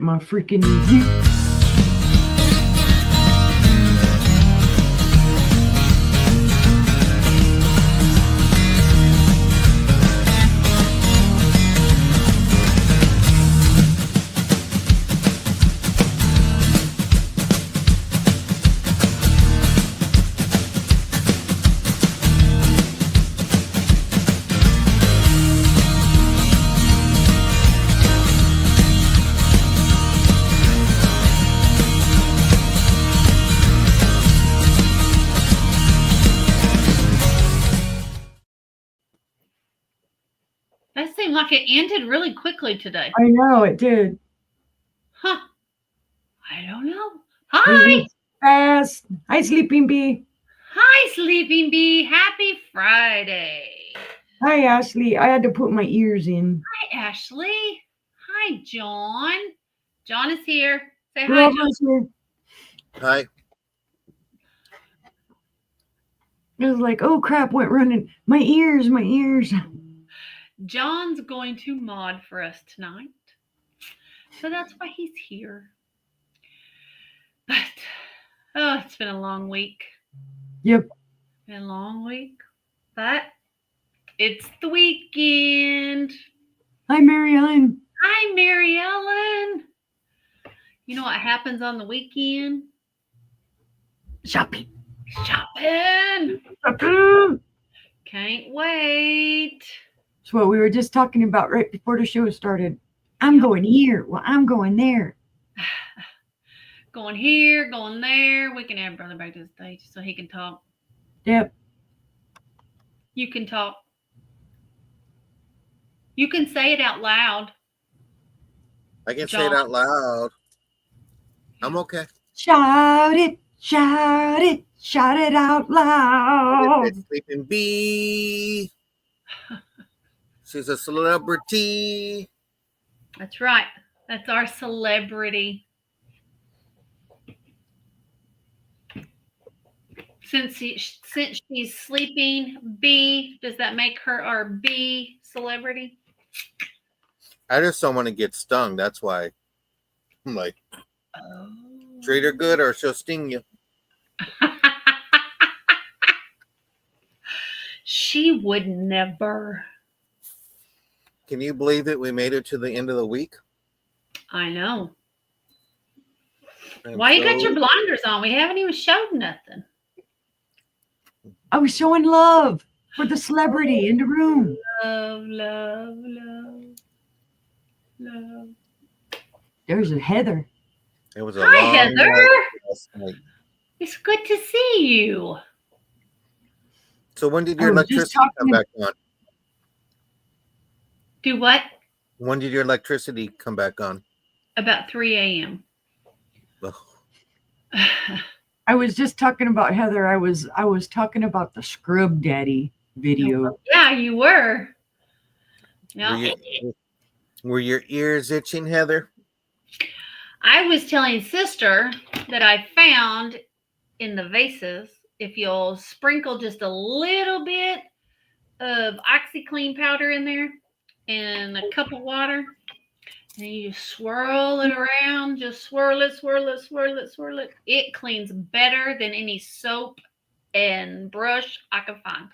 My freaking. That seemed like it ended really quickly today. I know it did. Huh. I don't know. It Hi. went fast. Hi, Sleeping Bee. Hi, Sleeping Bee. Happy Friday. Hi, Ashley. I had to put my ears in. Hi, Ashley. Hi, John. John is here. Say hi, Grover's John. here. Hi. I was like, oh crap, went running. My ears, my ears. John's going to mod for us tonight. So that's why he's here. But, oh, it's been a long week. Yep. Been a long week. But it's the weekend. Hi, Mary Ellen. Hi, Mary Ellen. You know what happens on the weekend? Shopping. Shopping. Shopping. Can't wait. That's what we were just talking about right before the show started. I'm going here. Well, I'm going there. Going here, going there. We can add Brother back to the stage so he can talk. Yep. You can talk. You can say it out loud. I can say it out loud. I'm okay. Shout it, shout it, shout it out loud. It's Sleeping Bee. She's a celebrity. That's right. That's our celebrity. Since she's sleeping bee, does that make her our bee celebrity? I just don't want to get stung. That's why I'm like, oh. Treat her good or she'll sting you. She would never. Can you believe it? We made it to the end of the week. I know. Why you got your blinders on? We haven't even showed nothing. I was showing love for the celebrity in the room. Love, love, love, love. There's a Heather. It was a Hi, long Heather. night. It's good to see you. So when did your electricity come back on? Do what? When did your electricity come back on? About 3 a.m. I was just talking about Heather. I was talking about the Scrub Daddy video. Yeah, you were. No. Were your ears itching, Heather? I was telling Sister that I found in the vases, if you'll sprinkle just a little bit of OxyClean powder in there and a cup of water, and you swirl it around, just swirl it, swirl it, swirl it, swirl it. It cleans better than any soap and brush I could find.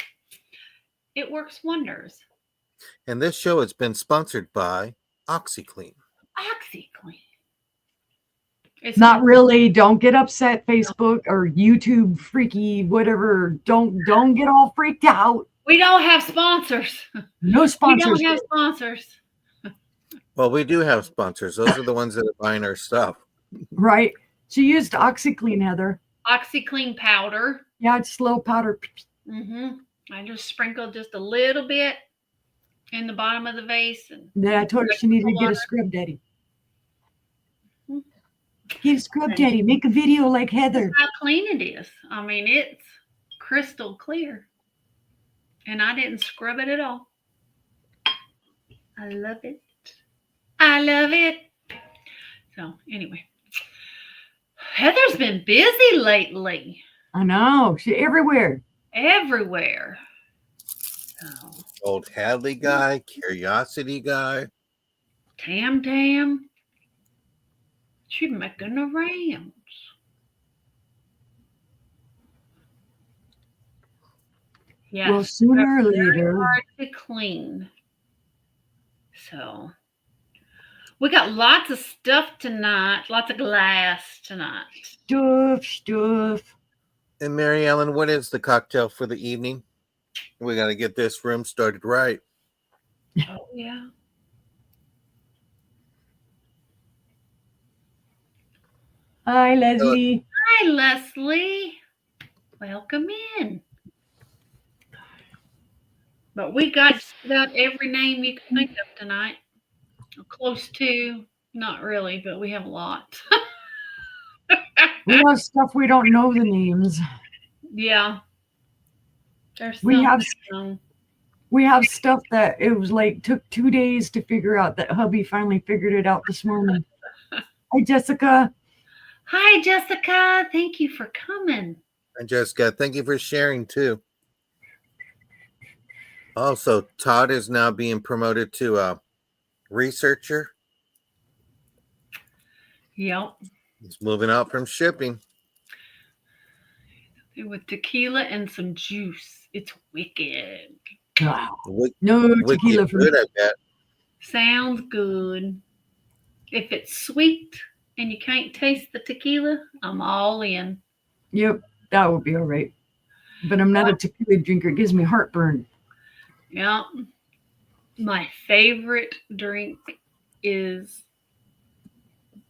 It works wonders. And this show has been sponsored by OxyClean. OxyClean. It's not really. Don't get upset, Facebook or YouTube freaky, whatever. Don't get all freaked out. We don't have sponsors. No sponsors. We don't have sponsors. Well, we do have sponsors. Those are the ones that are buying our stuff. Right. She used OxyClean, Heather. OxyClean powder. Yeah, it's slow powder. I just sprinkled just a little bit in the bottom of the vase. And yeah, I told her she needed to get a Scrub Daddy. Get a Scrub Daddy. Make a video like Heather. That's how clean it is. I mean, it's crystal clear. And I didn't scrub it at all. I love it. I love it. So, anyway. Heather's been busy lately. I know. She's everywhere. Everywhere. So. Old Hadley guy, Curiosity guy. Tam. She's making the rounds. Yes. Well, sooner or very later. hard to clean. So we got lots of stuff tonight, lots of glass tonight. Stuff. And Mary Ellen, what is the cocktail for the evening? We got to get this room started right. Oh, yeah. Hi, Leslie. Hi, Leslie. Welcome in. But we got just about every name you can think of tonight. Close to, not really, but we have a lot. We have stuff we don't know the names. Yeah. There's We have some. We have stuff that it was like took 2 days to figure out that hubby finally figured it out this morning. Hi, Jessica. Hi, Jessica. Thank you for coming. And Jessica, thank you for sharing too. Also, Todd is now being promoted to a researcher. Yep. He's moving out from shipping. With tequila and some juice. It's wicked. Wow. Wicked No tequila for me. good, I bet. Sounds good. If it's sweet and you can't taste the tequila, I'm all in. Yep, that would be all right. But I'm not a tequila drinker. It gives me heartburn. Yeah. My favorite drink is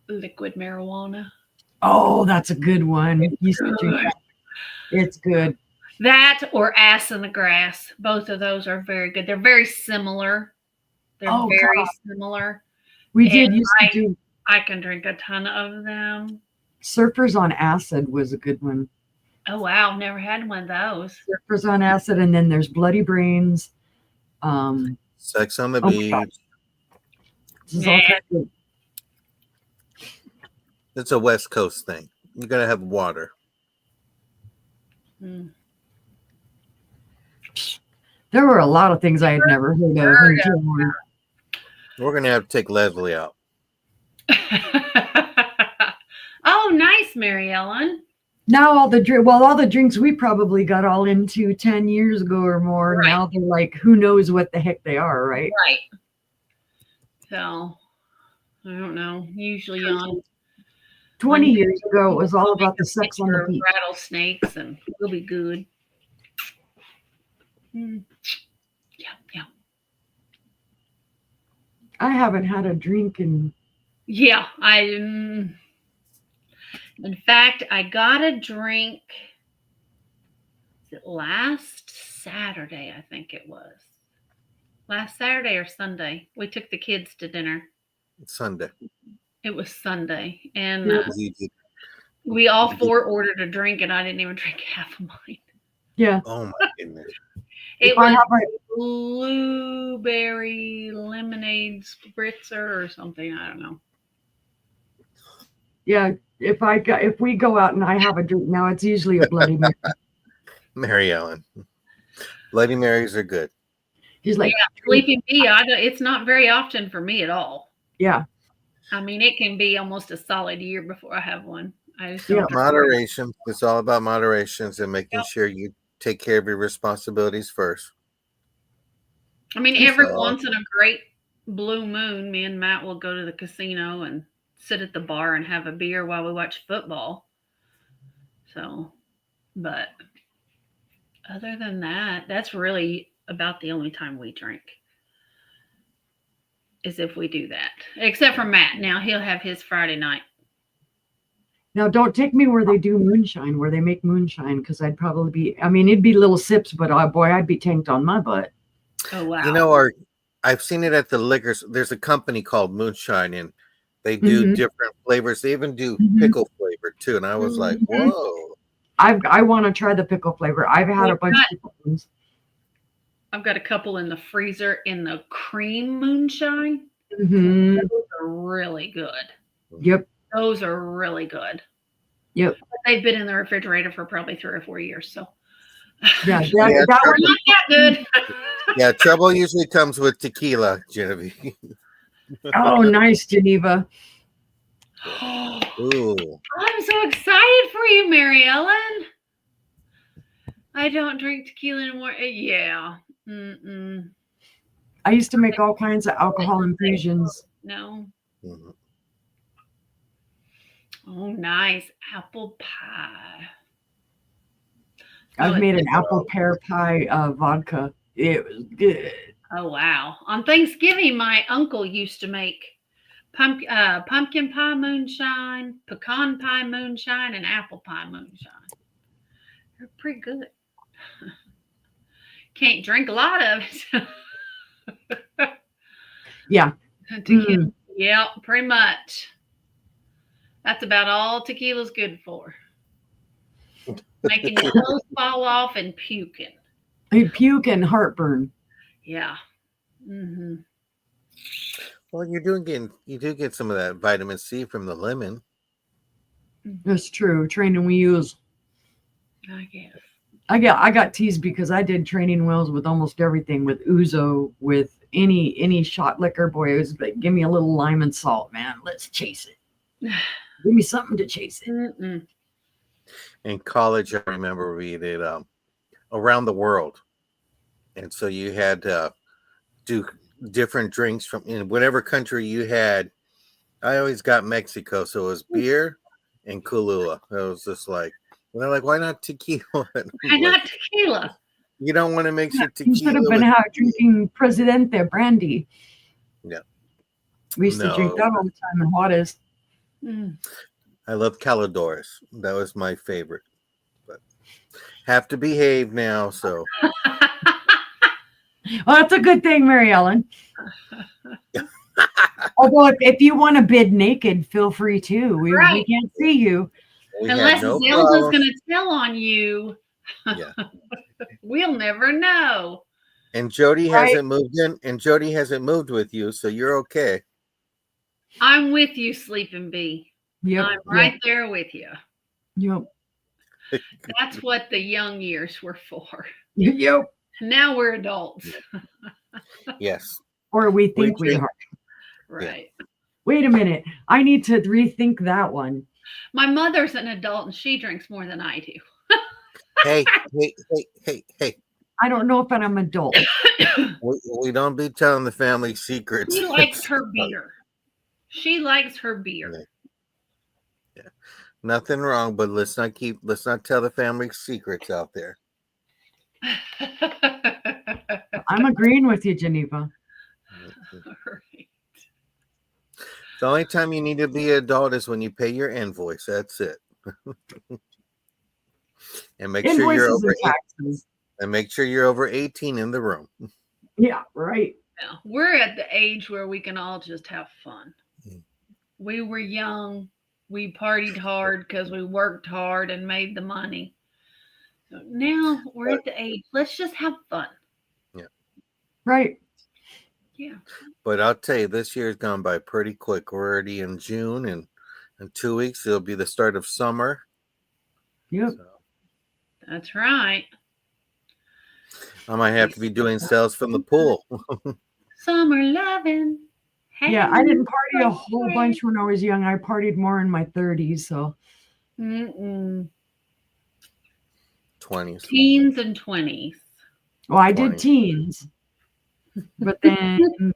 liquid marijuana. Oh, that's a good one. Used to drink that. It's good. That or ass in the grass. Both of those are very good. They're very similar. They're very similar. We did used to do. I can drink a ton of them. Surfers on Acid was a good one. Oh, wow. Never had one of those. Surfers on Acid, and then there's Bloody Brains. Sex on the Oh my beach. God. This is all kinds of. It's a West Coast thing. You gotta have water. Mm. There were a lot of things I had never heard of until We're gonna have to take Leslie out. Oh, nice, Mary Ellen. now all the drinks we probably got all into 10 years ago or more. Right. Now they're like, who knows what the heck they are, right? Right. So, I don't know. Usually on 20 years ago, it was all about the sex on the beach. rattlesnakes, and we'll be good. Yeah, yeah. I haven't had a drink in. Yeah, in fact, I got a drink last Saturday, I think it was. Last Saturday or Sunday. We took the kids to dinner. It's Sunday. It was Sunday. And we all four ordered a drink, and I didn't even drink half of mine. Yeah. Oh my goodness. It was blueberry lemonade spritzer or something. I don't know. Yeah. If we go out and I have a drink now, it's usually a Bloody Mary. Mary Ellen. Bloody Marys are good. He's like, yeah, Sleeping Bee. It's not very often for me at all. Yeah. I mean, it can be almost a solid year before I have one. I just Moderation. It's all about moderations and making sure you take care of your responsibilities first. I mean, every once in a great blue moon, me and Matt will go to the casino and sit at the bar and have a beer while we watch football. So, but other than that, that's really about the only time we drink. Is if we do that. Except for Matt. Now he'll have his Friday night. Now, don't take me where they do moonshine, where they make moonshine, because I'd probably be, I mean, it'd be little sips, but boy, I'd be tanked on my butt. Oh, wow. You know, I've seen it at the liquors. There's a company called Moonshine, and they do different flavors. They even do pickle flavor, too. And I was like, whoa. I want to try the pickle flavor. I've had a bunch of different ones. I've got a couple in the freezer in the cream moonshine. Mm-hmm. Those are really good. Yep. Those are really good. Yep. But they've been in the refrigerator for probably 3 or 4 years. So yeah, that was not that good. Yeah, trouble usually comes with tequila, Genevieve. Oh, nice, Geneva. Ooh. I'm so excited for you, Mary Ellen. I don't drink tequila anymore. Yeah. Mm-mm. I used to make all kinds of alcohol infusions. No. Mhm. Oh, nice. Apple pie. I've made an apple pear pie vodka. It was good. Oh, wow. On Thanksgiving, my uncle used to make pumpkin pie moonshine, pecan pie moonshine, and apple pie moonshine. They're pretty good. Can't drink a lot of it. Yeah. Tequila. Yeah, pretty much. That's about all tequila's good for. Making your clothes fall off and puking. Puke and heartburn. Yeah. Mm-hmm. Well, you do get some of that vitamin C from the lemon. That's true. Training wheels. I guess. I got teased because I did training wheels with almost everything, with ouzo, with any shot liquor. Boy, it was like, give me a little lime and salt, man. Let's chase it. Give me something to chase it. Mm-mm. In college, I remember we did around the world, and so you had to do different drinks from in whatever country you had. I always got Mexico, so it was beer and Kahlua. It was just like, they're like, why not tequila? Why not tequila? You don't want to mix your tequila. You should have been out drinking Presidente brandy. Yeah. We used to drink that all the time in Juarez. I love Calidores. That was my favorite. But have to behave now, so. Well, that's a good thing, Mary Ellen. Although if you want to bid naked, feel free to. We can't see you. Unless Zelda's going to tell on you. Yeah. We'll never know. And Jody hasn't moved in, and Jody hasn't moved with you, so you're okay. I'm with you, Sleeping Bee. Yep. I'm right there with you. Yep. That's what the young years were for. Yep. Now we're adults. Yes. Or we think we are. Right. Yeah. Wait a minute. I need to rethink that one. My mother's an adult and she drinks more than I do. Hey. I don't know if I'm adult. We don't be telling the family secrets. She likes her beer. She likes her beer. Yeah. Nothing wrong, but let's not tell the family secrets out there. I'm agreeing with you, Geneva. Right. The only time you need to be an adult is when you pay your invoice. That's it. And make sure you're over taxes. And make sure you're over 18 in the room. Yeah, right. Yeah, we're at the age where we can all just have fun. We were young. We partied hard because we worked hard and made the money. So now we're at the age. Let's just have fun. Yeah. Right. Yeah. But I'll tell you, this year's gone by pretty quick. We're already in June, and in 2 weeks it'll be the start of summer. Yep. So. That's right. I might have to be doing sales from the pool. Summer loving. Hey, yeah, I didn't party a whole bunch when I was young. I partied more in my 30s, so. 20s. Teens and 20s. Well, I did teens. But then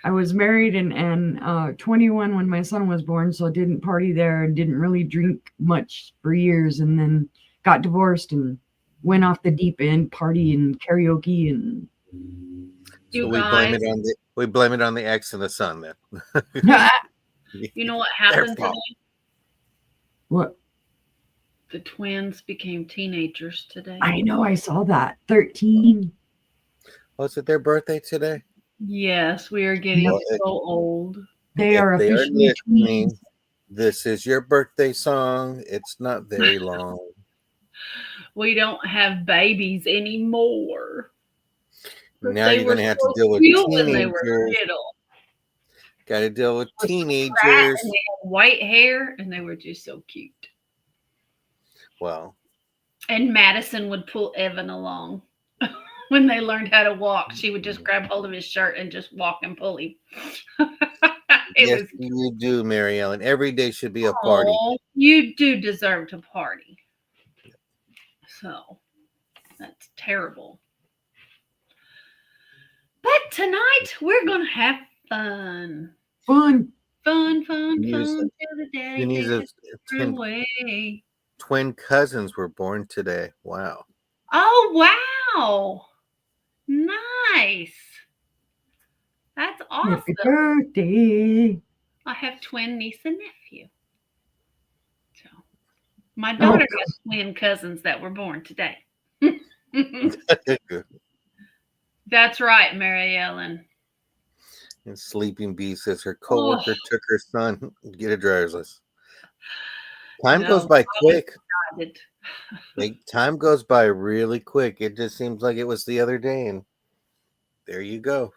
I was married and 21 when my son was born, so didn't party there and didn't really drink much for years, and then got divorced and went off the deep end, party and karaoke and. So we blame it on the ex and the son then. You know what happened today? What? The twins became teenagers today. I know, I saw that. 13. Was it their birthday today? Yes, we are getting so old. They are officially tweens. This is your birthday song. It's not very long. We don't have babies anymore. Now you're going to have to deal with teenagers. Got to deal with teenagers. And they had white hair, and they were just so cute. Well. And Madison would pull Evan along. When they learned how to walk, she would just grab hold of his shirt and just walk and pull him. Yes, was. you do, Mary Ellen. Every day should be a party. Oh, you do deserve to party. So that's terrible. But tonight we're gonna have fun. Fun. Fun, fun, You need fun till the daddy need takes a us twin, away. twin cousins were born today. Wow. Oh wow. Nice. That's awesome. Happy birthday. I have twin niece and nephew. So my Oh, daughter has twin cousins that were born today. That's right, Mary Ellen. And Sleeping Bee says her coworker took her son to get a driver's license. Time goes by quick. Time goes by really quick. It just seems like it was the other day, and there you go.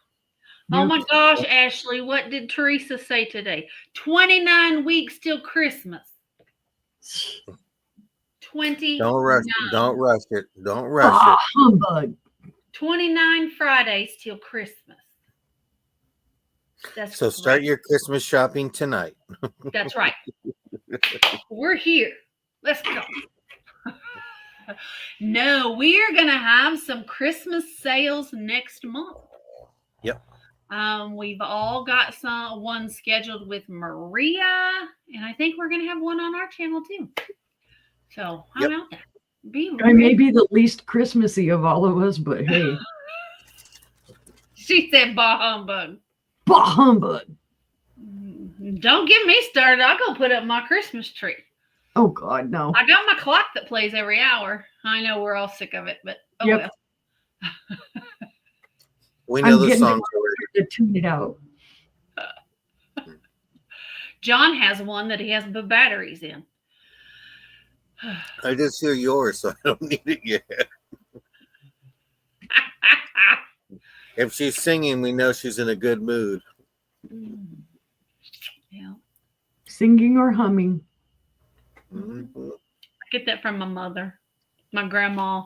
Oh my gosh, Ashley, what did Teresa say today? 29 weeks till Christmas. 20. Don't rush it. Don't rush it. Don't rush it. Humbug. 29 Fridays till Christmas. That's so great. Start your Christmas shopping tonight. That's right. We're here. Let's go. No, we're going to have some Christmas sales next month. Yep. We've all got one scheduled with Maria, and I think we're going to have one on our channel too. So how about that? I may be the least Christmassy of all of us, but hey. She said, bah humbug. Bah humbug. Don't get me started. I'll go put up my Christmas tree. Oh, God, no. I got my clock that plays every hour. I know we're all sick of it, but oh well. We know the songs already. To tune it out. John has one that he has the batteries in. I just hear yours, so I don't need it yet. If she's singing, we know she's in a good mood. Yeah. Singing or humming. Mm-hmm. I get that from my mother, my grandma.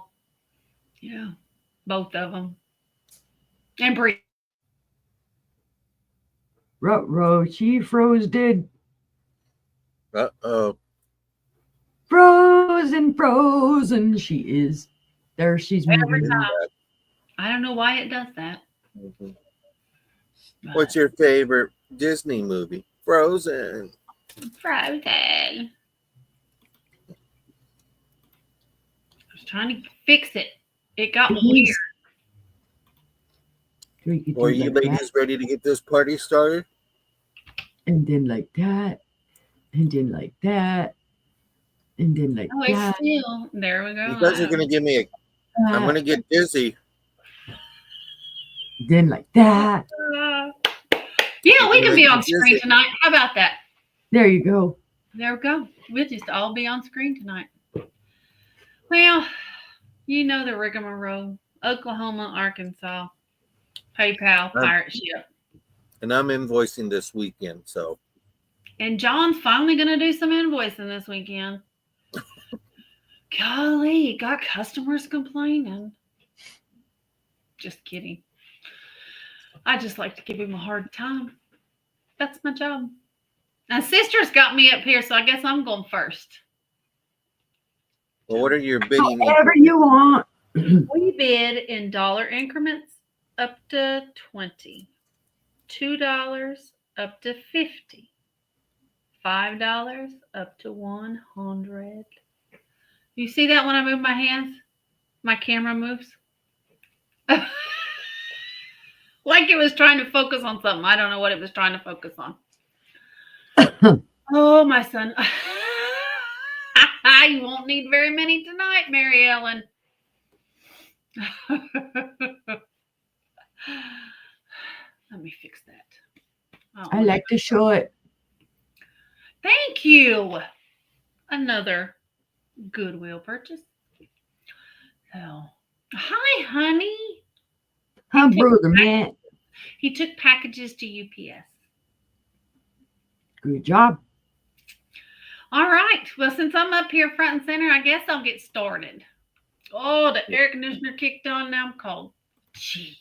Yeah, both of them. And Brie. Ruh-roh, she froze dead. Uh-oh. Frozen she is. There she's Every moving. time. I don't know why it does that. Mm-hmm. What's your favorite Disney movie? Frozen. Frozen. I was trying to fix it. It got weird. Are you ladies ready to get this party started? And then like that. And then like that. And then like that. Still, there we go. You guys are going to give me a... I'm going to get dizzy. Then like that. Yeah, we can be on screen tonight. How about that? There you go. There we go. We'll just all be on screen tonight. Well, you know the rigmarole. Oklahoma, Arkansas. PayPal, pirate ship. And I'm invoicing this weekend, so. And John's finally going to do some invoicing this weekend. Golly, got customers complaining. Just kidding. I just like to give him a hard time. That's my job. Now, sister's got me up here, so I guess I'm going first. Well, what are your bidding? Whatever you want. We bid in dollar increments up to 20, $2 up to 50, $5 up to 100. You see that when I move my hands? My camera moves. Like it was trying to focus on something. I don't know what it was trying to focus on. Oh, my son. You won't need very many tonight, Mary Ellen. Let me fix that. I like to show it. Thank you. Another Goodwill purchase. So, hi, honey. Hi, brother, man. He took packages to UPS. Good job. All right. Well, since I'm up here front and center, I guess I'll get started. Oh, the air conditioner kicked on. Now I'm cold. Jeez.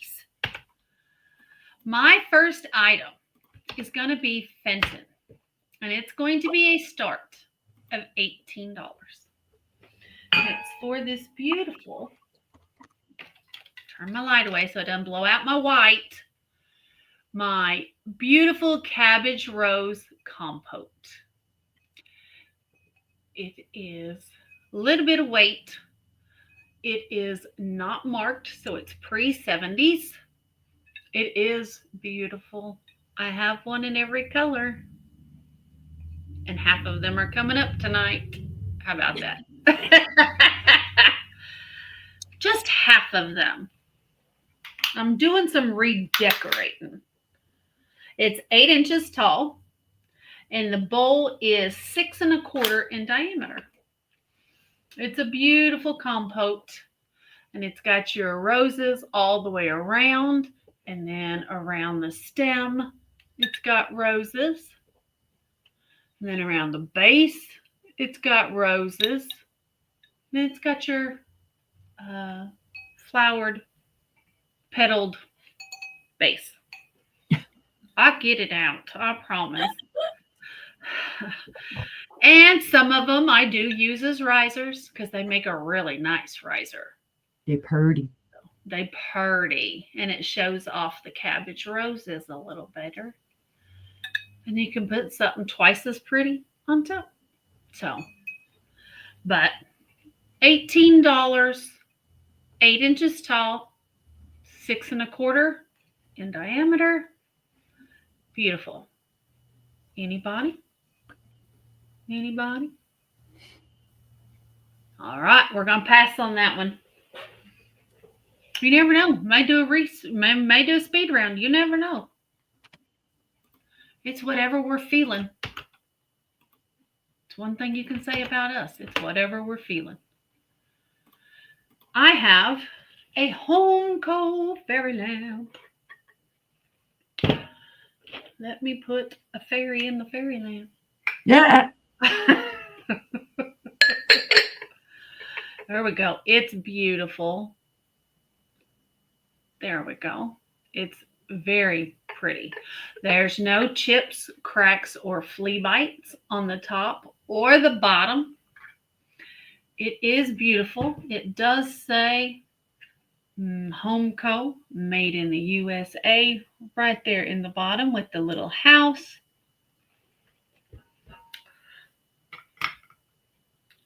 My first item is going to be Fenton. And it's going to be a start of $18. And it's for this beautiful, turn my light away so it doesn't blow out my white, my beautiful cabbage rose compote. It is a little bit of weight. It is not marked, so it's pre-70s. It is beautiful. I have one in every color. And half of them are coming up tonight. How about that? Just half of them. I'm doing some redecorating. It's 8 inches tall, and the bowl is 6 1/4 in diameter. It's a beautiful compote, and it's got your roses all the way around, and then around the stem, it's got roses. And then around the base, it's got roses. Then it's got your flowered, petaled base. I'll get it out, I promise. And some of them I do use as risers because they make a really nice riser. They're pretty. They purty, and it shows off the cabbage roses a little better. And you can put something twice as pretty on top. So, but $18, 8 inches tall, 6 1/4 in diameter. Beautiful. Anybody? Anybody? All right, we're gonna pass on that one. You never know. May do a speed round. You never know. It's whatever we're feeling. It's one thing you can say about us. It's whatever we're feeling. I have a home cold fairyland. Let me put a fairy in the fairyland. Yeah. There we go. It's beautiful. There we go. It's very pretty. There's no chips, cracks, or flea bites on the top or the bottom. It is beautiful. It does say Homeco, made in the USA, right there in the bottom with the little house.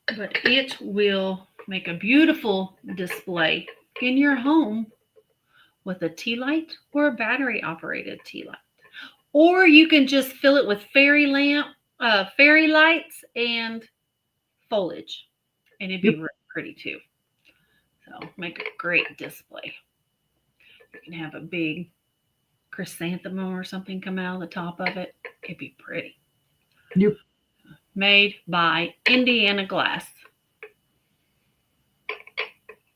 But it will make a beautiful display in your home with a tea light or a battery operated tea light. Or you can just fill it with fairy lights and foliage. And it'd be really pretty too. So make a great display. You can have a big chrysanthemum or something come out of the top of it. It'd be pretty. Yep. Made by Indiana Glass.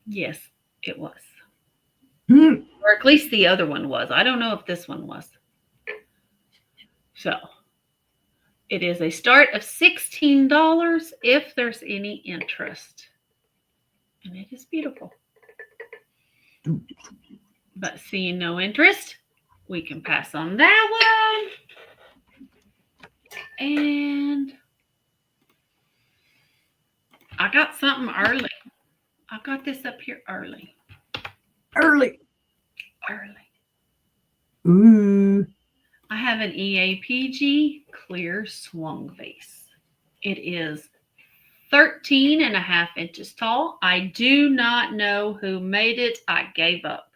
Yes, it was. Or at least the other one was. I don't know if this one was. So it is a start of $16 if there's any interest. And it is beautiful. But seeing no interest, we can pass on that one. And I got something early. I got this up here early. Early. Ooh. I have an EAPG clear swung vase. It is 13 1/2 inches tall. I do not know who made it. I gave up.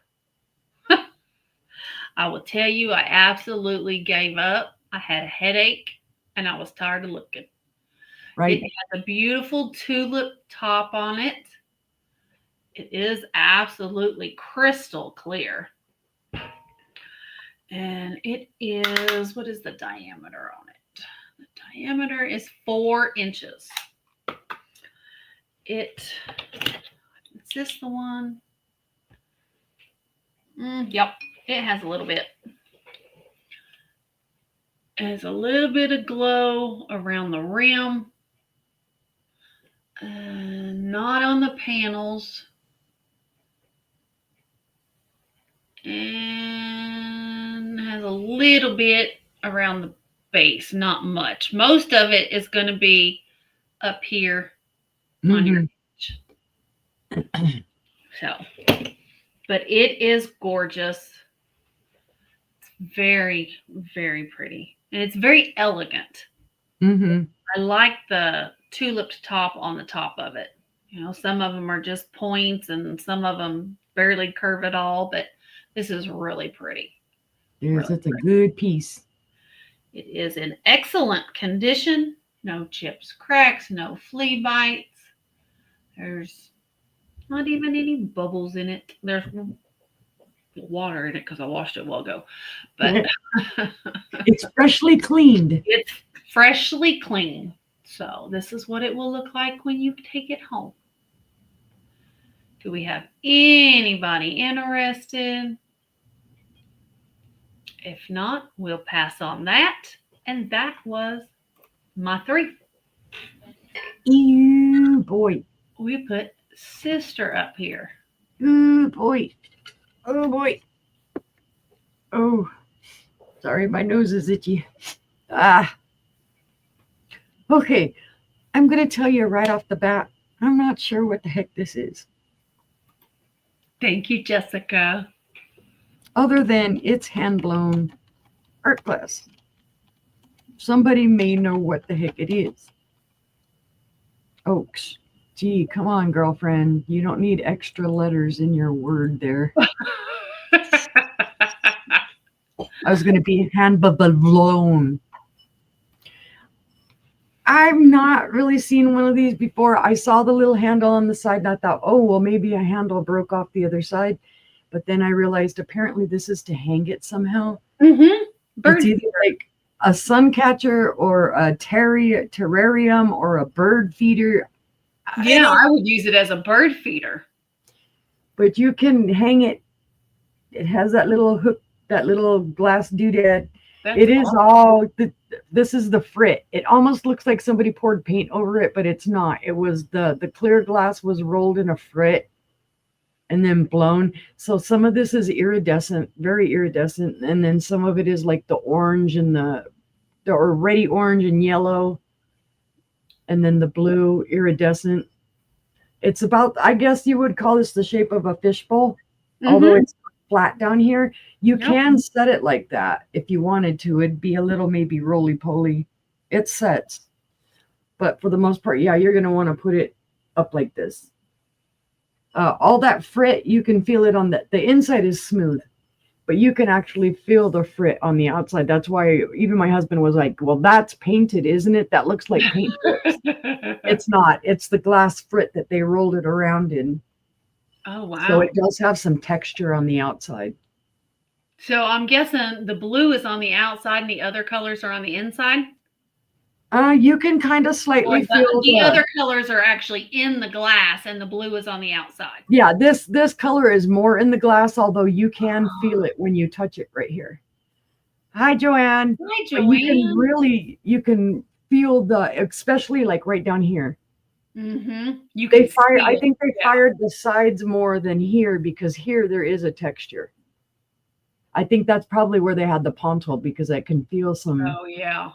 I will tell you, I absolutely gave up. I had a headache and I was tired of looking. Right. It has a beautiful tulip top on it. It is absolutely crystal clear. And it is, what is the diameter on it? The diameter is 4 inches. Is this the one? Yep, it has a little bit. It has a little bit of glow around the rim. Not on the panels. And has a little bit around the base, not much. Most of it is going to be up here on your edge. So, but it is gorgeous. It's very, very pretty. And it's very elegant. Mm-hmm. I like the tuliped top on the top of it. You know, some of them are just points and some of them barely curve at all, but this is really pretty. Yes, it's a good piece. It is in excellent condition. No chips, cracks, no flea bites. There's not even any bubbles in it. There's water in it because I washed it a while ago. But it's freshly cleaned. It's freshly clean. So this is what it will look like when you take it home. Do we have anybody interested? If not, we'll pass on that. And that was my 3. Ew, boy. We put sister up here. Ooh, boy. Oh, boy. Oh, sorry, my nose is itchy. Ah. Okay, I'm going to tell you right off the bat, I'm not sure what the heck this is. Thank you, Jessica. Other than it's hand-blown art glass. Somebody may know what the heck it is. Oaks. Gee, come on, girlfriend. You don't need extra letters in your word there. I was going to be hand-blown. I've not really seen one of these before. I saw the little handle on the side and I thought, oh, well, maybe a handle broke off the other side. But then I realized apparently this is to hang it somehow. Mm-hmm. It's either like a sun catcher or a terrarium or a bird feeder. Yeah, I would use it as a bird feeder. But you can hang it. It has that little hook, that little glass doodad. It is all, this is the frit. It almost looks like somebody poured paint over it, but it's not. It was the clear glass was rolled in a frit and then blown. So some of this is iridescent, very iridescent. And then some of it is like the orange and the already orange and yellow. And then the blue iridescent. It's about, I guess you would call this the shape of a fishbowl, although it's flat down here. You can set it like that if you wanted to. It'd be a little maybe roly-poly. It sets. But for the most part, yeah, you're going to want to put it up like this. All that frit, you can feel it on the inside is smooth, but you can actually feel the frit on the outside. That's why even my husband was like, well, that's painted, isn't it? That looks like paint. It's not. It's the glass frit that they rolled it around in. Oh, wow. So it does have some texture on the outside. So I'm guessing the blue is on the outside and the other colors are on the inside? You can kind of slightly feel the other colors are actually in the glass and the blue is on the outside. Yeah, this color is more in the glass, although you can feel it when you touch it right here. Hi, Joanne. Hi, Joanne. You can feel especially like right down here. Mm-hmm. I think they fired the sides more than here because here there is a texture. I think that's probably where they had the pontal because I can feel some. Oh, yeah.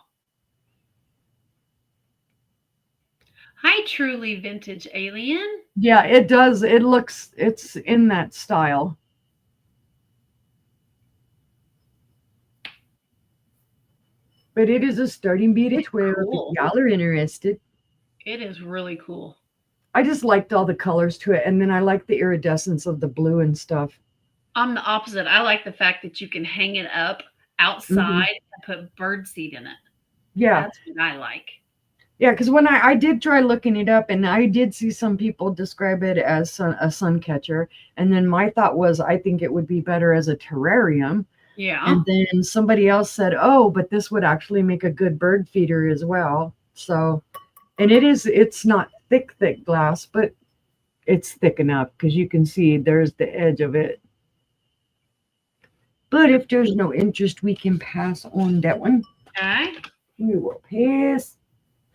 Hi, Truly Vintage Alien. Yeah, it does. It's in that style. But it is a starting bead of 12 cool. if y'all are interested. It is really cool. I just liked all the colors to it. And then I like the iridescence of the blue and stuff. I'm the opposite. I like the fact that you can hang it up outside and put birdseed in it. Yeah. That's what I like. Yeah, because when I did try looking it up, and I did see some people describe it as a sun catcher. And then my thought was, I think it would be better as a terrarium. Yeah. And then somebody else said, oh, but this would actually make a good bird feeder as well. So, and it's not thick glass, but it's thick enough because you can see there's the edge of it. But if there's no interest, we can pass on that one. Okay. We will pass.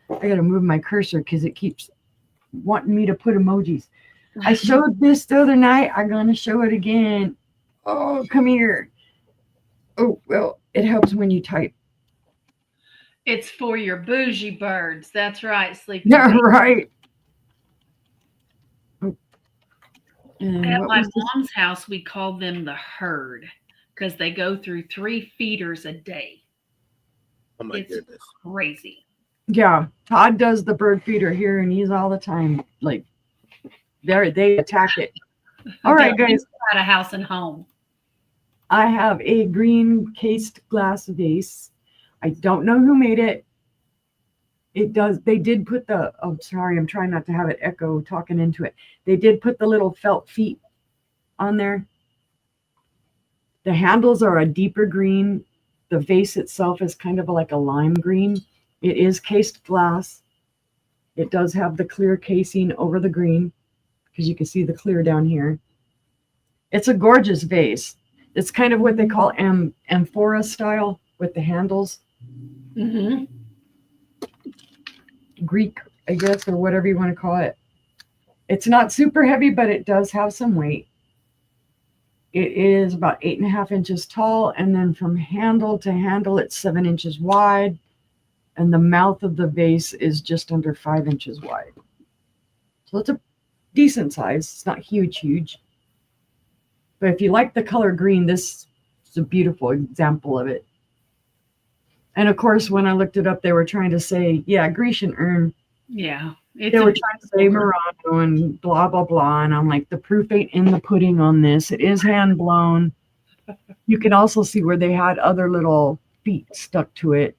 I got to move my cursor because it keeps wanting me to put emojis. I showed this the other night. I'm going to show it again. Oh, come here. Oh, well, it helps when you type. It's for your bougie birds. That's right, Sleepy. Yeah, right. Oh, and At what my was this? mom's house, we called them the herd because they go through 3 feeders a day. Oh my It's goodness. crazy. Yeah, Todd does the bird feeder here, and he's all the time like they attack it. All right, guys. At a house and home. I have a green cased glass vase. I don't know who made it. They did put oh, sorry, I'm trying not to have it echo talking into it. They did put the little felt feet on there. The handles are a deeper green. The vase itself is kind of like a lime green. It is cased glass. It does have the clear casing over the green because you can see the clear down here. It's a gorgeous vase. It's kind of what they call amphora style with the handles. Mm-hmm. Greek, I guess, or whatever you want to call it. It's not super heavy, but it does have some weight. It is about 8.5 inches tall, and then from handle to handle, it's 7 inches wide, and the mouth of the vase is just under 5 inches wide. So it's a decent size. It's not huge. But if you like the color green, this is a beautiful example of it. And of course, when I looked it up, they were trying to say, yeah, Grecian urn. Yeah. They were trying to say Murano and blah, blah, blah. And I'm like, the proof ain't in the pudding on this. It is hand blown. You can also see where they had other little feet stuck to it.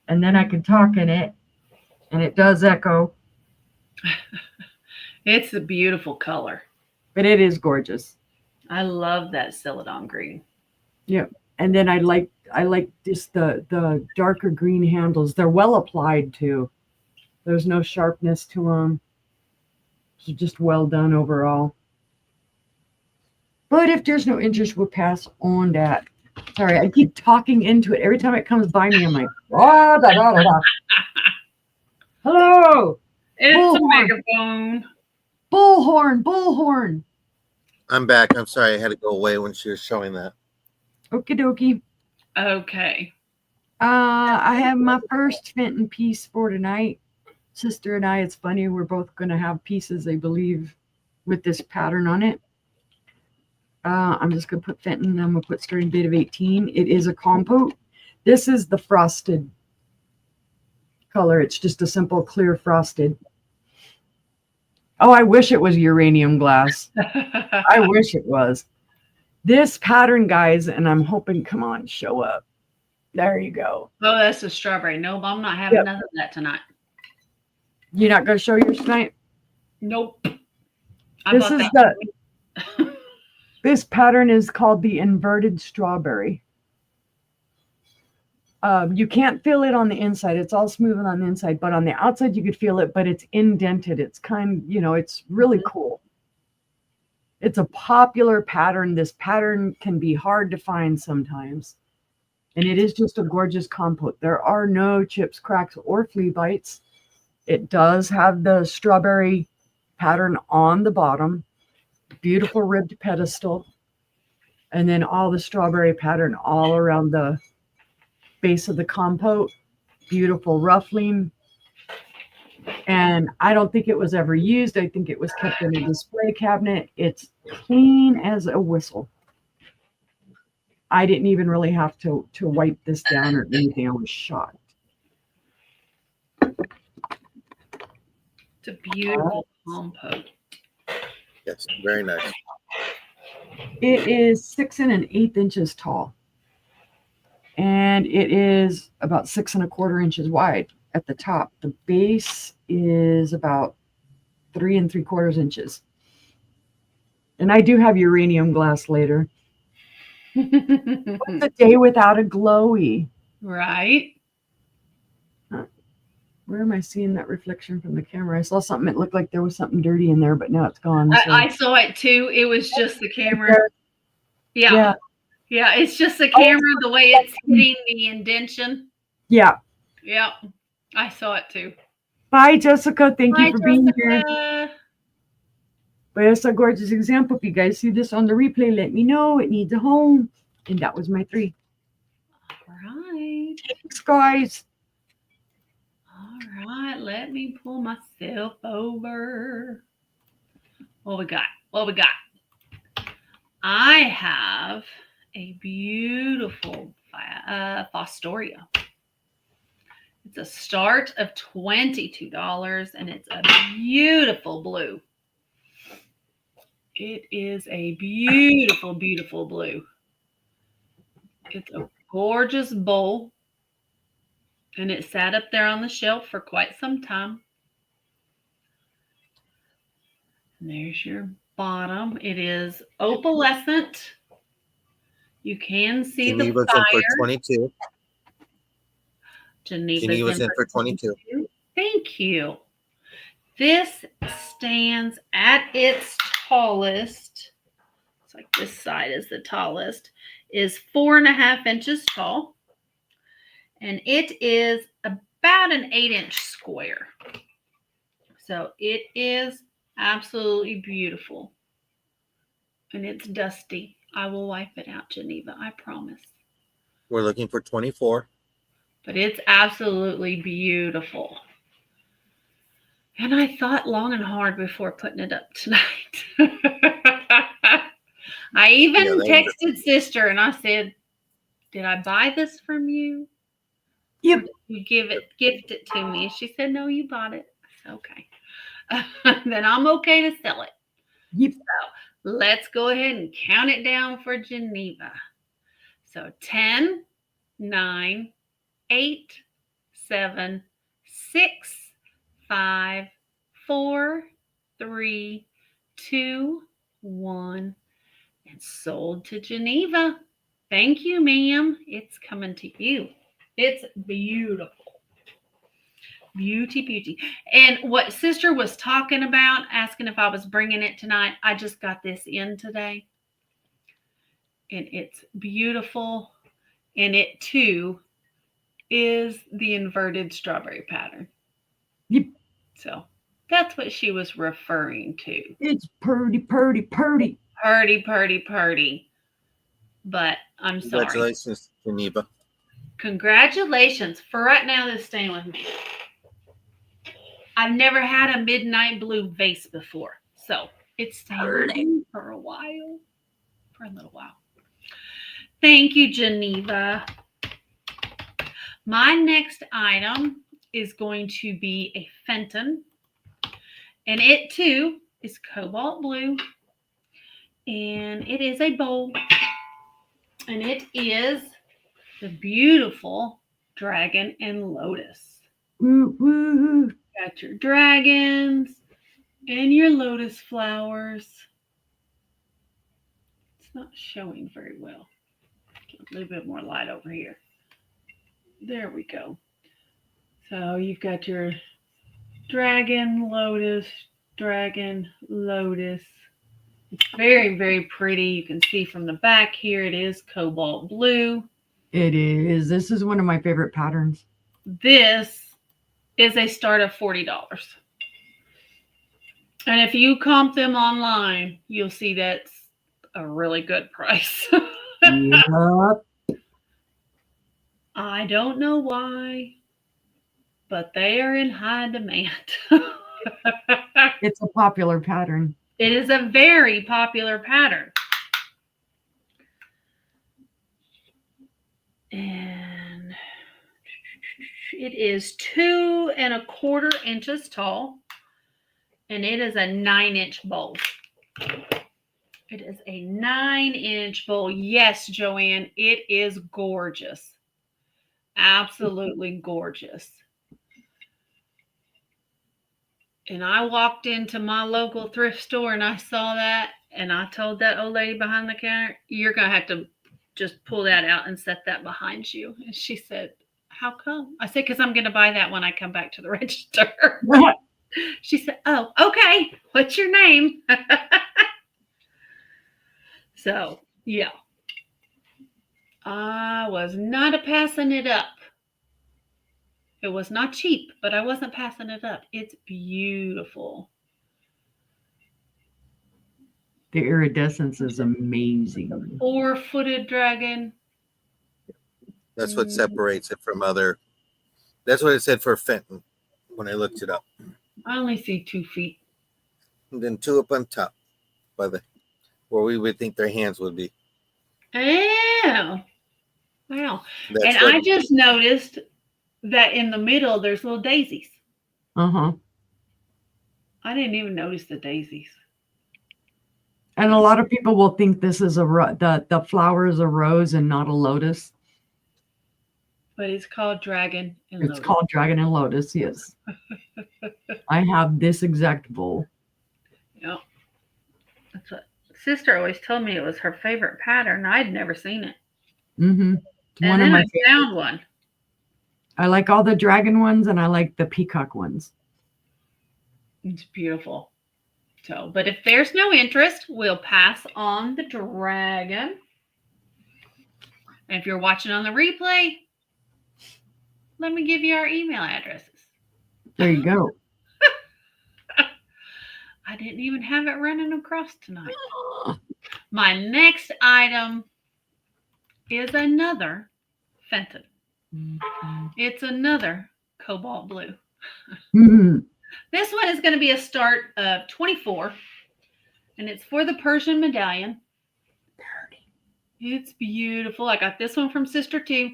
And then I can talk in it, and it does echo. It's a beautiful color. But it is gorgeous. I love that celadon green. Yep. And then I like just the darker green handles. They're well applied too. There's no sharpness to them. It's just well done overall. But if there's no interest, we'll pass on that. Sorry, I keep talking into it. Every time it comes by me, I'm like, da, da, da, da. Hello. It's Bullhorn. a megaphone. Bullhorn. I'm back. I'm sorry. I had to go away when she was showing that. Okie dokie. Okay. I have my first Fenton piece for tonight. Sister and I, it's funny, we're both going to have pieces, I believe, with this pattern on it. I'm just going to put Fenton. I'm going to put starting date of 18. It is a compote. This is the frosted color. It's just a simple clear frosted. Oh, I wish it was uranium glass. I wish it was. This pattern, guys, and I'm hoping, come on, show up. There you go. Oh, that's a strawberry. Nope, I'm not having none of that tonight. You're not going to show yours tonight? Nope. This pattern is called the inverted strawberry. You can't feel it on the inside. It's all smooth on the inside, but on the outside you could feel it, but it's indented. It's it's really cool. It's a popular pattern. This pattern can be hard to find sometimes. And it is just a gorgeous compote. There are no chips, cracks, or flea bites. It does have the strawberry pattern on the bottom. Beautiful ribbed pedestal. And then all the strawberry pattern all around the base of the compote. Beautiful ruffling. And I don't think it was ever used. I think it was kept in a display cabinet. It's clean as a whistle. I didn't even really have to wipe this down or anything. I was shocked. It's a beautiful compote. Yes, very nice. It is 6 1/8 inches tall. And it is about 6 1/4 inches wide at the top. The base is about 3 3/4 inches. And I do have uranium glass later. What's a day without a glowy? Right. Where am I seeing that reflection from the camera? I saw something that looked like there was something dirty in there, but now it's gone. So. I saw it too. It was just the camera. Yeah. It's just the camera, the way it's hitting the indentation. Yeah. Yeah. I saw it too. Bye, Jessica. Thank you for being here. here. But it's a gorgeous example. If you guys see this on the replay, let me know. It needs a home. And that was my 3. All right. Thanks, guys. All right, let me pull myself over. What we got? What we got? I have a beautiful Fostoria. It's a start of $22, and it's a beautiful blue. It is a beautiful, beautiful blue. It's a gorgeous bowl, and it sat up there on the shelf for quite some time. And there's your bottom. It is opalescent. You can see Geneva's the in for fire. 22. Geneva's in for 22. Thank you. This stands at its tallest. It's like this side is the tallest. Is 4.5 inches tall. And it is about an 8-inch square. So it is absolutely beautiful. And it's dusty. I will wipe it out, Geneva. I promise. We're looking for 24. But it's absolutely beautiful. And I thought long and hard before putting it up tonight. I even texted sister and I said, "Did I buy this from you? Yep. You gift it to me." And she said, "No, you bought it." I said, "Okay." Then I'm okay to sell it. Yep. So let's go ahead and count it down for Geneva. So 10, 9, 8, 7, 6, 5, 4, 3, 2, 1, and sold to Geneva. Thank you, ma'am. It's coming to you. It's beautiful. Beauty, beauty. And what sister was talking about, asking if I was bringing it tonight, I just got this in today. And it's beautiful. And it, too, is the inverted strawberry pattern. Yep. So that's what she was referring to. It's purty, purty, purty. Purty, purty, purty. But I'm sorry. Congratulations, Geneva. Congratulations. For right now, this is staying with me. I've never had a midnight blue vase before. So it's staying with me for a while. For a little while. Thank you, Geneva. My next item is going to be a Fenton. And it, too, is cobalt blue. And it is a bowl. And it is the beautiful dragon and lotus. Woo, woo. Got your dragons and your lotus flowers. It's not showing very well. Get a little bit more light over here. There we go. So you've got your dragon, lotus. It's very, very pretty. You can see from the back here, it is cobalt blue. It is. This is one of my favorite patterns. This is a start of $40. And if you comp them online, you'll see that's a really good price. Yep. I don't know why, but they are in high demand. It's a popular pattern. It is a very popular pattern. And it is 2¼ inches tall. And it is a 9-inch bowl. It is a 9-inch bowl. Yes, Joanne, it is gorgeous. Absolutely gorgeous. And I walked into my local thrift store and I saw that. And I told that old lady behind the counter, "You're going to have to just pull that out and set that behind you." And she said, "How come?" I said, "Because I'm going to buy that when I come back to the register." She said, "Oh, okay. What's your name?" So, yeah. I was not passing it up. It was not cheap, but I wasn't passing it up. It's beautiful. The iridescence is amazing. 4-footed dragon. That's what separates it from other. That's what it said for Fenton when I looked it up. I only see 2 feet. And then 2 up on top, by the where we would think their hands would be. Oh, wow. That's And what, I just noticed that in the middle there's little daisies. Uh-huh. I didn't even notice the daisies. And a lot of people will think this is the flower is a rose and not a lotus. But it's called dragon and It's lotus. called dragon and lotus, yes. I have this exact bowl. Yep. That's what sister always told me it was her favorite pattern. I'd never seen it. Mm-hmm. And One of then my I found one. I like all the dragon ones and I like the peacock ones. It's beautiful. So, but if there's no interest, we'll pass on the dragon. And if you're watching on the replay, let me give you our email addresses. There you go. I didn't even have it running across tonight. My next item is another Fenton. It's another cobalt blue. Mhm. This one is going to be a start of 24, and it's for the Persian medallion. It's beautiful. I got this one from Sister too.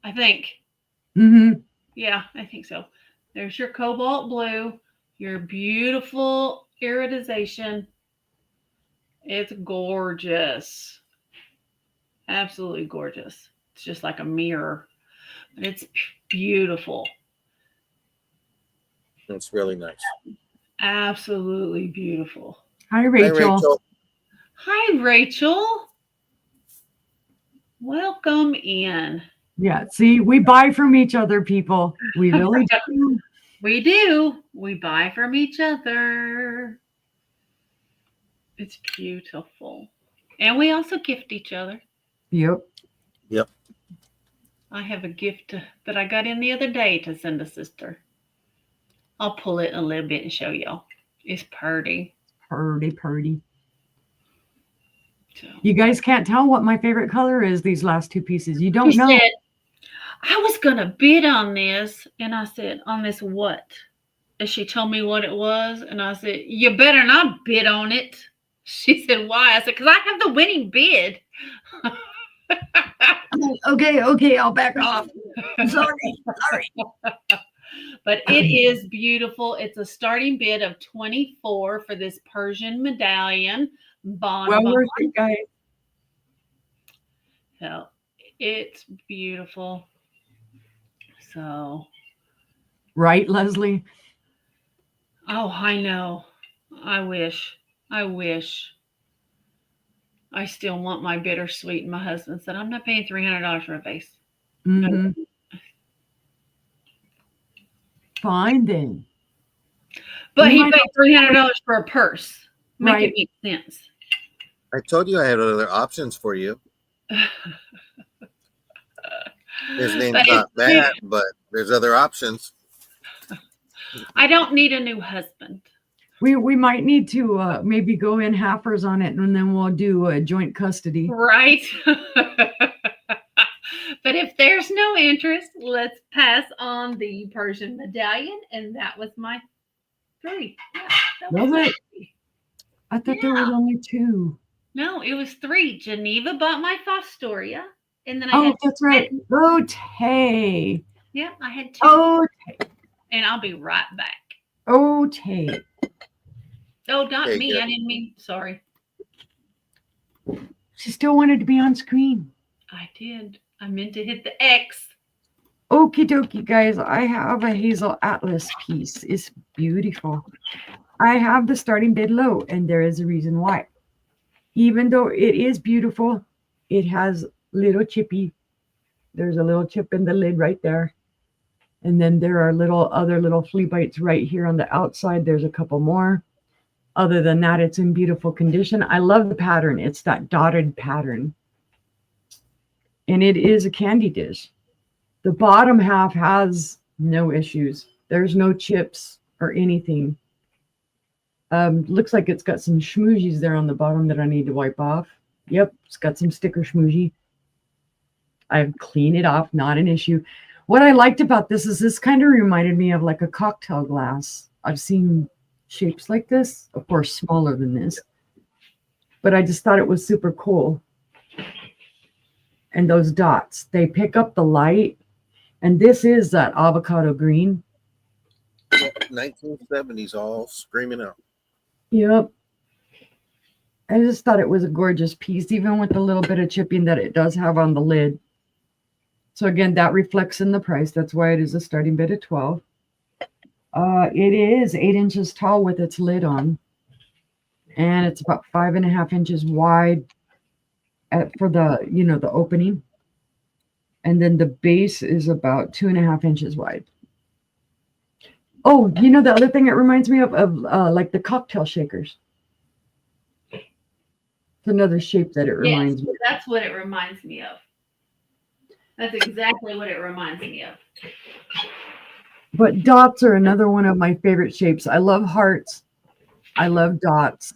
I think. Mm-hmm. Yeah, I think so. There's your cobalt blue, your beautiful iridization. It's gorgeous. Absolutely gorgeous. It's just like a mirror. But it's beautiful. it's really nice. Absolutely beautiful. Hi, Hi, Rachel. Rachel. Hi, Rachel. Welcome in. Yeah, see, we buy from each other, people. We really do. We do. We buy from each other. It's beautiful. And we also gift each other. Yep. Yep. I have a gift that I got in the other day to send a sister. I'll pull it a little bit and show y'all. It's pretty. Purdy. So. You guys can't tell what my favorite color is, these last 2 pieces. You don't She know. said, I was going to bid on this. And I said, on this what? And she told me what it was. And I said, you better not bid on it. She said, why? I said, because I have the winning bid. Okay, I'll back off. Sorry. But it is beautiful. It's a starting bid of 24 for this Persian medallion. Well worth it, guys. So it's beautiful. So. Right, Leslie? Oh, I know. I wish. I still want my bittersweet. And my husband said, I'm not paying $300 for a vase. Mm-hmm. Fine then. But he paid $300 for a purse. Make it make sense. I told you I had other options for you. His name's not Matt, but there's other options. I don't need a new husband. We might need to maybe go in halfers on it, and then we'll do a joint custody. Right. But if there's no interest, let's pass on the Persian medallion. And that was my 3. Yeah, Was it? 3. I thought there was only 2. No, it was 3. Geneva bought my Fostoria. And then I had that's right. Okay. Yeah, I had 2. Okay. And I'll be right back. Okay. Oh, not Okay, me. good. I didn't mean, sorry. She still wanted to be on screen. I did. I meant to hit the X. Okie dokie, guys. I have a Hazel Atlas piece. It's beautiful. I have the starting bid low, and there is a reason why. Even though it is beautiful, it has little chippy. There's a little chip in the lid right there. And then there are other little flea bites right here on the outside. There's a couple more. Other than that, it's in beautiful condition. I love the pattern. It's that dotted pattern. And it is a candy dish. The bottom half has no issues. There's no chips or anything. Looks like it's got some schmoozies there on the bottom that I need to wipe off. Yep, it's got some sticker schmoozy. I clean it off, not an issue. What I liked about this is this kind of reminded me of like a cocktail glass. I've seen shapes like this, of course, smaller than this, but I just thought it was super cool. And those dots, they pick up the light. And this is that avocado green. 1970s, all screaming out. Yep. I just thought it was a gorgeous piece, even with the little bit of chipping that it does have on the lid. So again, that reflects in the price. That's why it is a starting bid of 12. It is 8 inches tall with its lid on. And it's about 5.5 inches wide for the, the opening. And then the base is about 2.5 inches wide. Oh, the other thing it reminds me of like the cocktail shakers. It's another shape that it reminds me of. That's what it reminds me of. That's exactly what it reminds me of. But dots are another one of my favorite shapes. I love hearts. I love dots.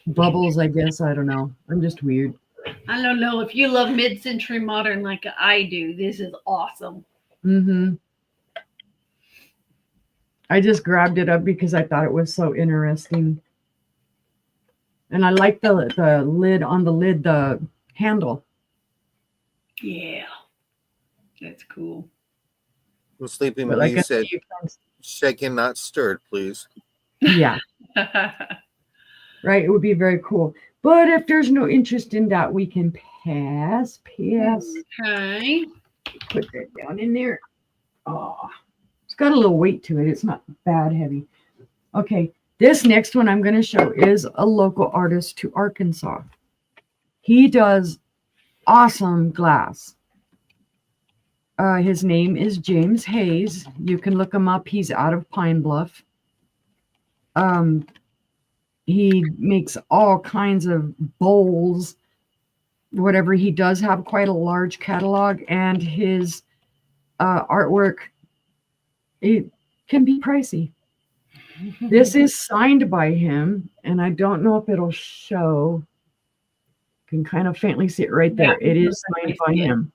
Bubbles, I guess. I don't know. I'm just weird. I don't know. If you love mid-century modern like I do, this is awesome. Mm-hmm. I just grabbed it up because I thought it was so interesting. And I like the lid on the lid, the handle. Yeah. That's cool. Well, Sleeping But Beauty like said, shaken, not stirred, please. Yeah. Right. It would be very cool. But if there's no interest in that, we can pass. Okay. Put that down in there. Oh, it's got a little weight to it. It's not bad heavy. Okay. This next one I'm going to show is a local artist to Arkansas. He does awesome glass. His name is James Hayes. You can look him up. He's out of Pine Bluff. He makes all kinds of bowls, whatever. He does have quite a large catalog, and his artwork, it can be pricey. This is signed by him, and I don't know if it'll show. You can kind of faintly see it right there. Yeah, it is signed by him.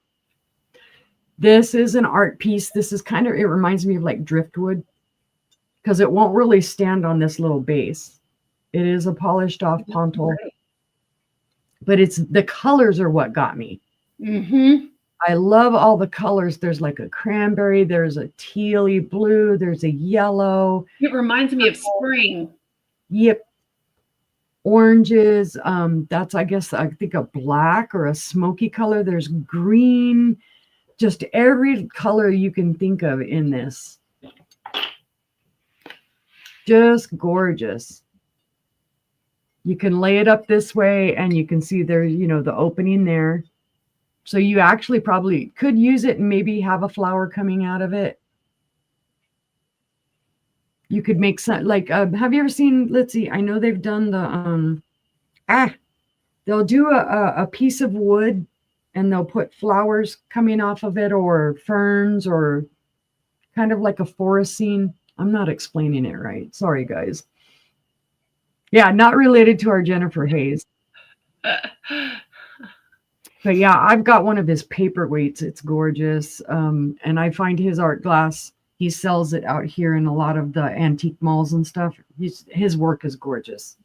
This is an art piece. This is kind of, it reminds me of like driftwood because it won't really stand on this little base. It is a polished off pontal, but it's the colors are what got me. Mm-hmm. I love all the colors. There's like a cranberry, there's a tealy blue, there's a yellow. It reminds me of spring. Yep. Oranges. That's, I guess, I think a black or a smoky color. There's green, just every color you can think of in this. Just gorgeous. You can lay it up this way and you can see there, the opening there. So you actually probably could use it and maybe have a flower coming out of it. You could make some, like, have you ever seen, let's see, I know they've done the, they'll do a piece of wood and they'll put flowers coming off of it or ferns or kind of like a forest scene. I'm not explaining it right. Sorry, guys. Yeah, not related to our Jennifer Hayes. But yeah, I've got one of his paperweights. It's gorgeous. And I find his art glass, he sells it out here in a lot of the antique malls and stuff. His work is gorgeous.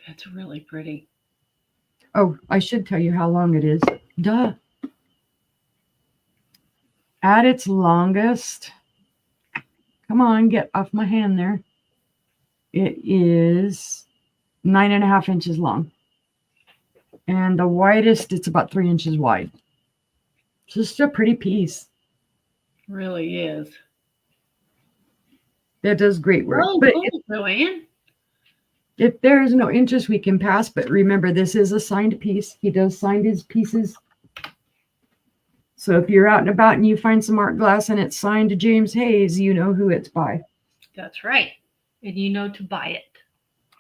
That's really pretty. Oh, I should tell you how long it is. Duh. At its longest, come on, get off my hand there. It is 9.5 inches long. And the widest, it's about 3 inches wide. Just a pretty piece. Really is. That does great work. Oh, but cool, Joanne. If there is no interest, we can pass. But remember, this is a signed piece. He does sign his pieces. So if you're out and about and you find some art glass and it's signed to James Hayes, you know who it's by. That's right. And you know to buy it.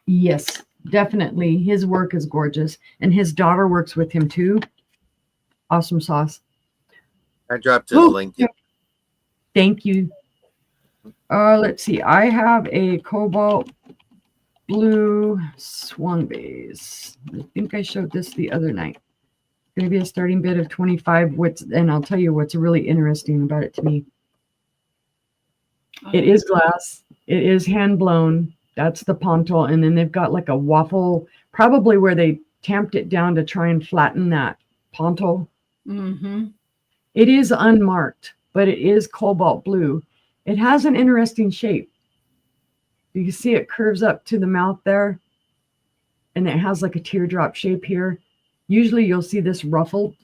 Yes, definitely. His work is gorgeous. And his daughter works with him too. Awesome sauce. I dropped his link. Thank you. Let's see. I have a cobalt blue swung base. I think I showed this the other night. maybe a starting bid of 25. And I'll tell you what's really interesting about it to me. It is glass. It is hand blown. That's the pontal. And then they've got like a waffle, probably where they tamped it down to try and flatten that pontal. Mm-hmm. It is unmarked, but it is cobalt blue. It has an interesting shape. You can see it curves up to the mouth there, and it has like a teardrop shape here. Usually you'll see this ruffled.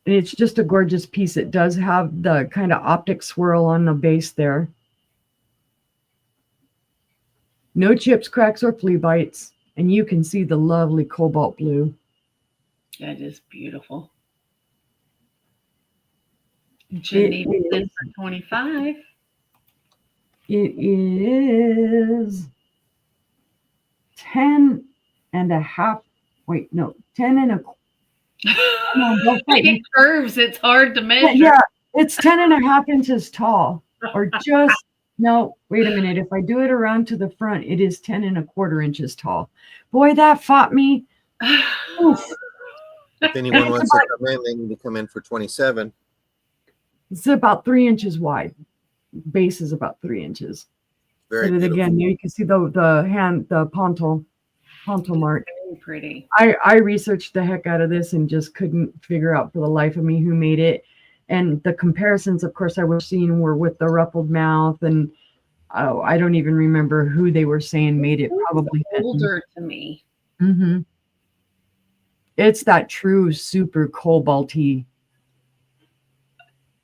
And it's just a gorgeous piece. It does have the kind of optic swirl on the base there. No chips, cracks, or flea bites. And you can see the lovely cobalt blue. That is beautiful. Geneva is for 25. It is 10 and a half. Wait, no, 10 and a. Come on, don't fight me. It curves. It's hard to measure. Yeah, it's 10 and a half inches tall. Or just, no, wait a minute. If I do it around to the front, it is 10 and a quarter inches tall. Boy, that fought me. Oof. If anyone wants to come in, they need to come in for 27. It's about 3 inches wide. Base is about 3 inches. Very But beautiful. again, you can see the pontal mark. Very pretty. I researched the heck out of this and just couldn't figure out for the life of me who made it. And the comparisons, of course, I was seeing were with the ruffled mouth, and I don't even remember who they were saying made it. Probably Older to me. Mm-hmm. It's that true super cobalty.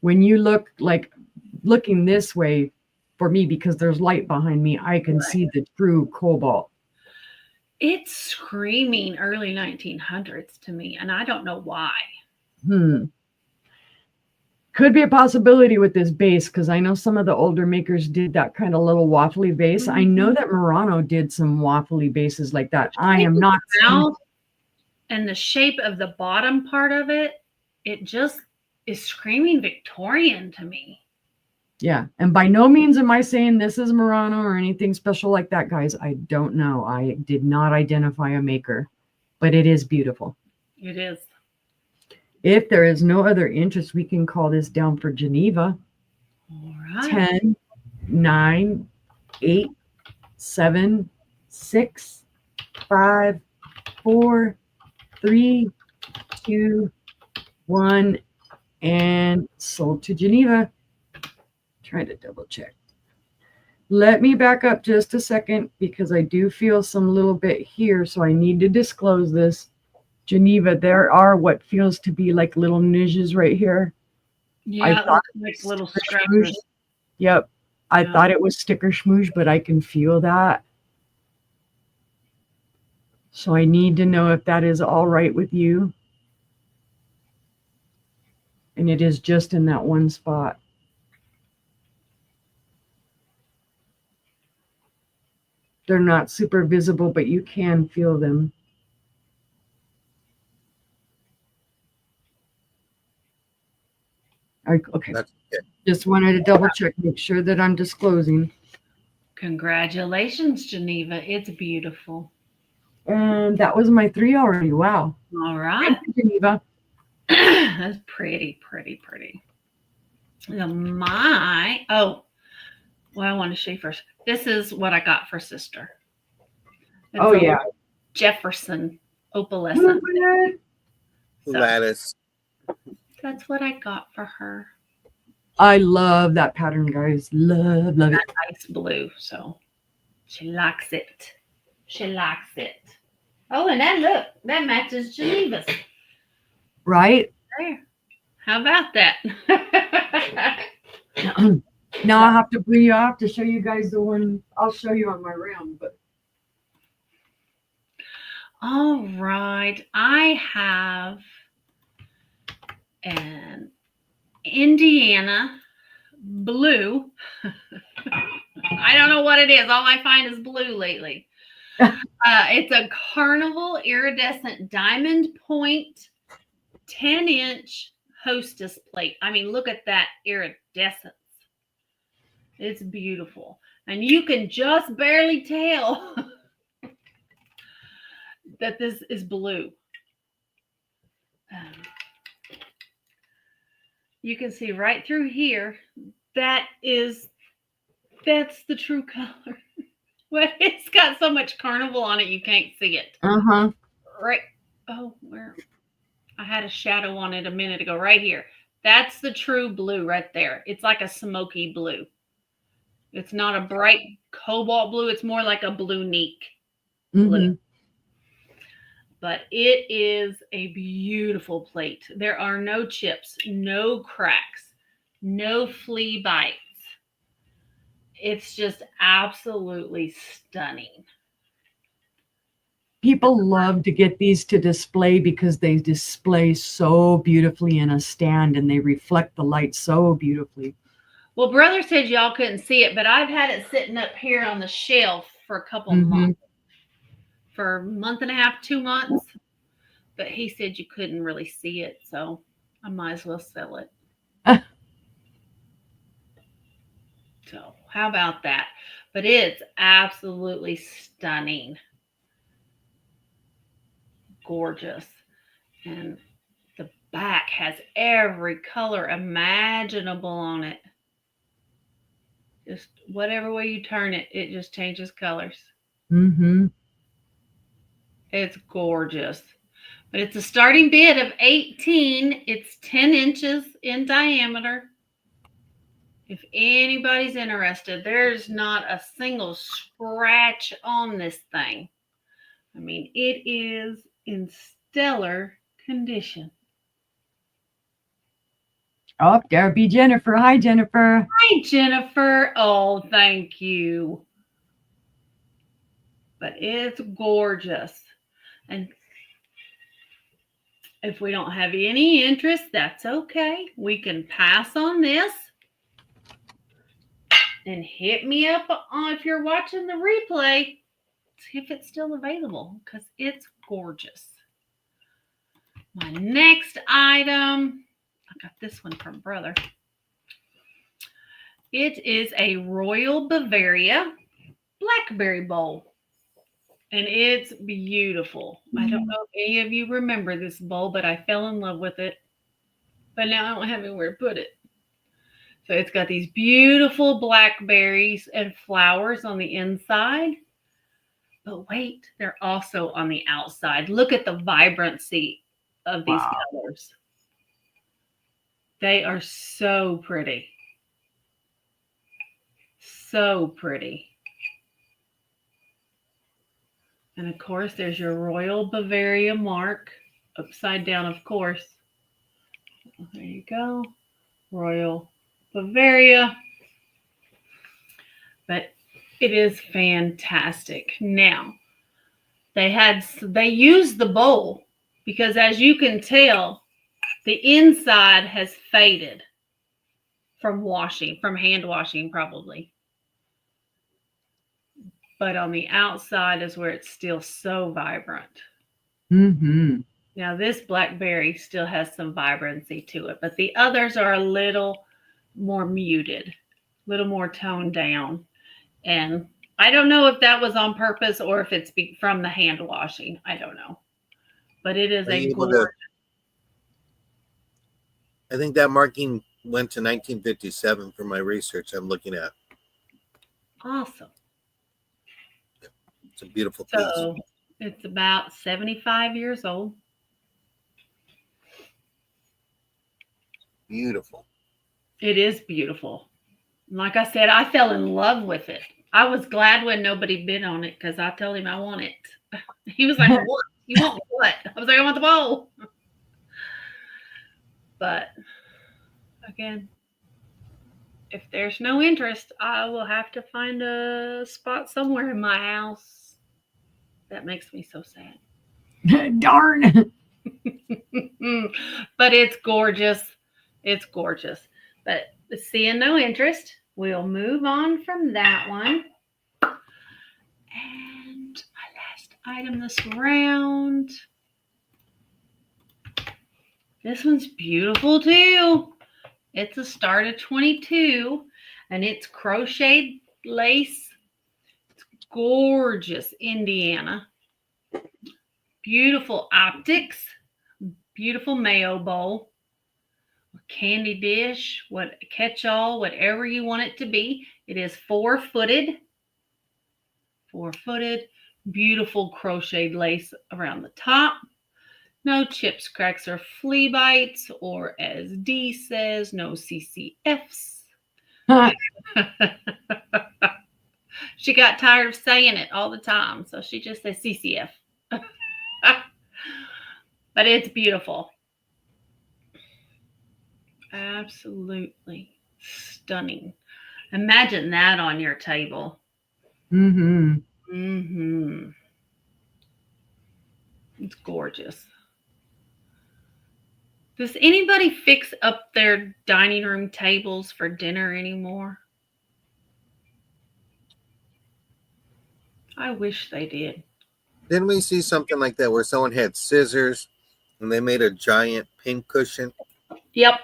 When you look like looking this way for me, because there's light behind me, I can see the true cobalt. It's screaming early 1900s to me, and I don't know why. Could be a possibility with this base, because I know some of the older makers did that kind of little waffly base. I know that Murano did some waffly bases like that. I am not. And the shape of the bottom part of it, it just is screaming Victorian to me. Yeah. And by no means am I saying this is Murano or anything special like that, guys. I don't know. I did not identify a maker, but it is beautiful. It is. If there is no other interest, we can call this down for Geneva. All right. 10, 9, 8, 7, 6, 5, 4, 3, 2, 1, and sold to Geneva. Trying to double check. Let me back up just a second, because I do feel some little bit here, so I need to disclose this. Geneva, there are what feels to be like little niches right here. Yeah, I thought like little sticker scratches. smoosh. Yep. I thought it was sticker smoosh, but I can feel that. So I need to know if that is all right with you. And it is just in that one spot. They're not super visible, but you can feel them. Okay. That's okay. Just wanted to double check, make sure that I'm disclosing. Congratulations, Geneva. It's beautiful. And that was my 3 already. Wow. All right. Thank you, Geneva. That's pretty, pretty, pretty. Now I want to show you first. This is what I got for sister. It's a Jefferson opalescent. Lattice. That's what I got for her. I love that pattern, guys. Love it. Nice blue. So she likes it. She likes it. Oh, and that matches Geneva's. Right? There. How about that? Now I have to bring you out to show you guys the one I'll show you on my round. But all right. I have an Indiana blue. I don't know what it is. All I find is blue lately. It's a Carnival iridescent diamond point 10-inch hostess plate. I mean, look at that iridescence. It's beautiful. And you can just barely tell that this is blue. You can see right through here. That's the true color. But it's got so much carnival on it, you can't see it. Right. Oh, where? I had a shadow on it a minute ago, right here. That's the true blue right there. It's like a smoky blue. It's not a bright cobalt blue. It's more like a blue neek blue. But it is a beautiful plate. There are no chips, no cracks, no flea bites. It's just absolutely stunning. People love to get these to display because they display so beautifully in a stand and they reflect the light so beautifully. Well, brother said y'all couldn't see it, but I've had it sitting up here on the shelf for a couple months. For a month and a half, 2 months. But he said you couldn't really see it, so I might as well sell it. So how about that? But it's absolutely stunning. Gorgeous. And the back has every color imaginable on it. Just whatever way you turn it, it just changes colors. It's gorgeous. But it's a starting bid of 18. It's 10 inches in diameter. If anybody's interested, there's not a single scratch on this thing. I mean, it is in stellar condition. Oh, there be Jennifer. Hi, Jennifer. Hi, Jennifer. Oh, thank you. But it's gorgeous. And if we don't have any interest, that's okay. We can pass on this. And hit me up on if you're watching the replay. See if it's still available because it's gorgeous. My next item, I got this one from brother. It is a Royal Bavaria blackberry bowl. And it's beautiful. I don't know if any of you remember this bowl, but I fell in love with it. But now I don't have anywhere to put it. So it's got these beautiful blackberries and flowers on the inside. But wait, they're also on the outside. Look at the vibrancy of these colors. They are so pretty. So pretty. And of course, there's your Royal Bavaria mark. Upside down, of course. There you go. Royal Bavaria. But it is fantastic. Now, they used the bowl because as you can tell, the inside has faded from washing, from hand washing probably. But on the outside is where it's still so vibrant. Now this blackberry still has some vibrancy to it, but the others are a little more muted, a little more toned down. And I don't know if that was on purpose or if it's from the hand washing. I don't know. But it is a gorgeous. I think that marking went to 1957 for my research I'm looking at. Awesome. It's a beautiful piece. So it's about 75 years old. Beautiful. It is beautiful. Like I said, I fell in love with it. I was glad when nobody bid on it because I told him I want it. He was like, what? You want what? I was like, I want the bowl. But again, if there's no interest, I will have to find a spot somewhere in my house. That makes me so sad. Darn. But it's gorgeous. It's gorgeous. But seeing no interest, we'll move on from that one. And my last item this round. This one's beautiful too. It's a start of 22 and it's crocheted lace. It's gorgeous Indiana. Beautiful optics. beautiful mayo bowl, a candy dish, what catch-all, whatever you want it to be. It is four-footed, beautiful crocheted lace around the top. No chips, cracks, or flea bites, or as Dee says, no CCFs. She got tired of saying it all the time, so she just says CCF. But it's beautiful. Absolutely stunning. Imagine that on your table. Mm-hmm. Mm-hmm. It's gorgeous. Does anybody fix up their dining room tables for dinner anymore? I wish they did. Didn't we see something like that where someone had scissors and they made a giant pin cushion? Yep.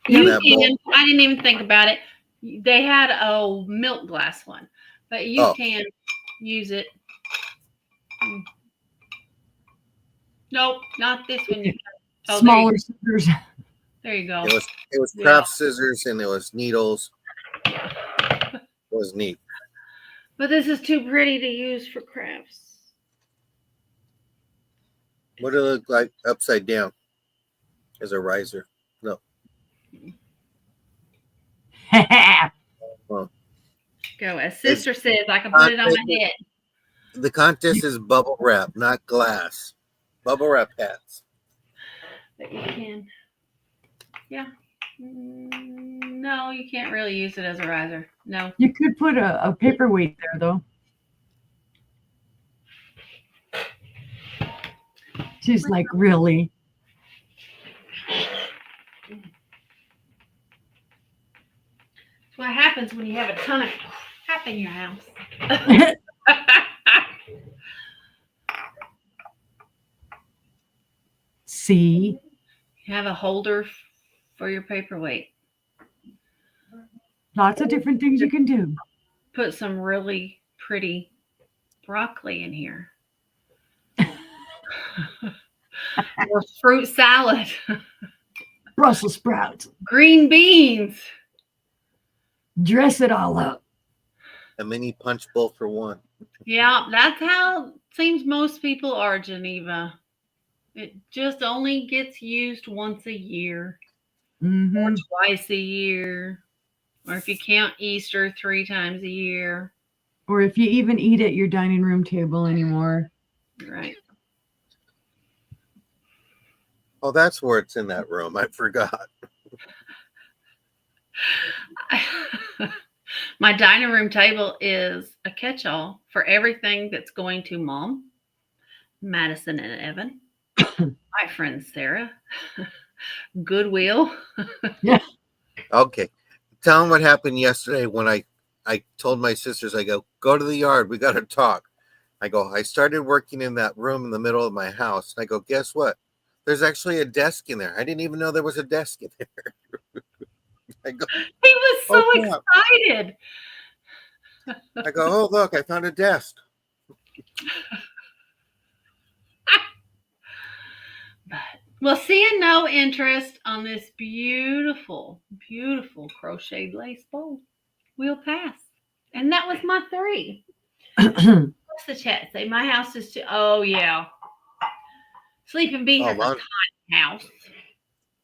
In You that can. bowl? I didn't even think about it. They had a milk glass one, but you can use it. Nope, not this one. You can. Oh, Smaller scissors. There you go. It was craft scissors and it was needles. It was neat. But this is too pretty to use for crafts. What did it look like upside down as a riser? No. Well, Go. As Sister says, I can put it on my head. the contest is bubble wrap, not glass. Bubble wrap hats. But you can. Yeah. No, you can't really use it as a riser. No. You could put a paperweight there, though. She's like, really? That's what happens when you have a ton of crap in your house. See? You have a holder for your paperweight. Lots of different things you can do. Put some really pretty broccoli in here. Or fruit salad. Brussels sprouts. Green beans. Dress it all up. A mini punch bowl for one. Yeah, that's how it seems most people are, Geneva. It just only gets used once a year. Mm-hmm. Or twice a year. Or if you count Easter, 3 times a year. Or if you even eat at your dining room table anymore. Right. Oh, that's where it's in that room. I forgot. My dining room table is a catch-all for everything that's going to Mom, Madison and Evan, my friend Sarah, Goodwill. Yeah. Okay. Tell them what happened yesterday when I told my sisters, I go to the yard. We got to talk. I started working in that room in the middle of my house. And I go, guess what? There's actually a desk in there. I didn't even know there was a desk in there. I go, he was so excited. I go, oh, look, I found a desk. But well, seeing no interest on this beautiful, beautiful crocheted lace bowl, we'll pass. And that was my 3. What's the chat say? My house is too. Oh, yeah. Sleeping Bee has a tiny house.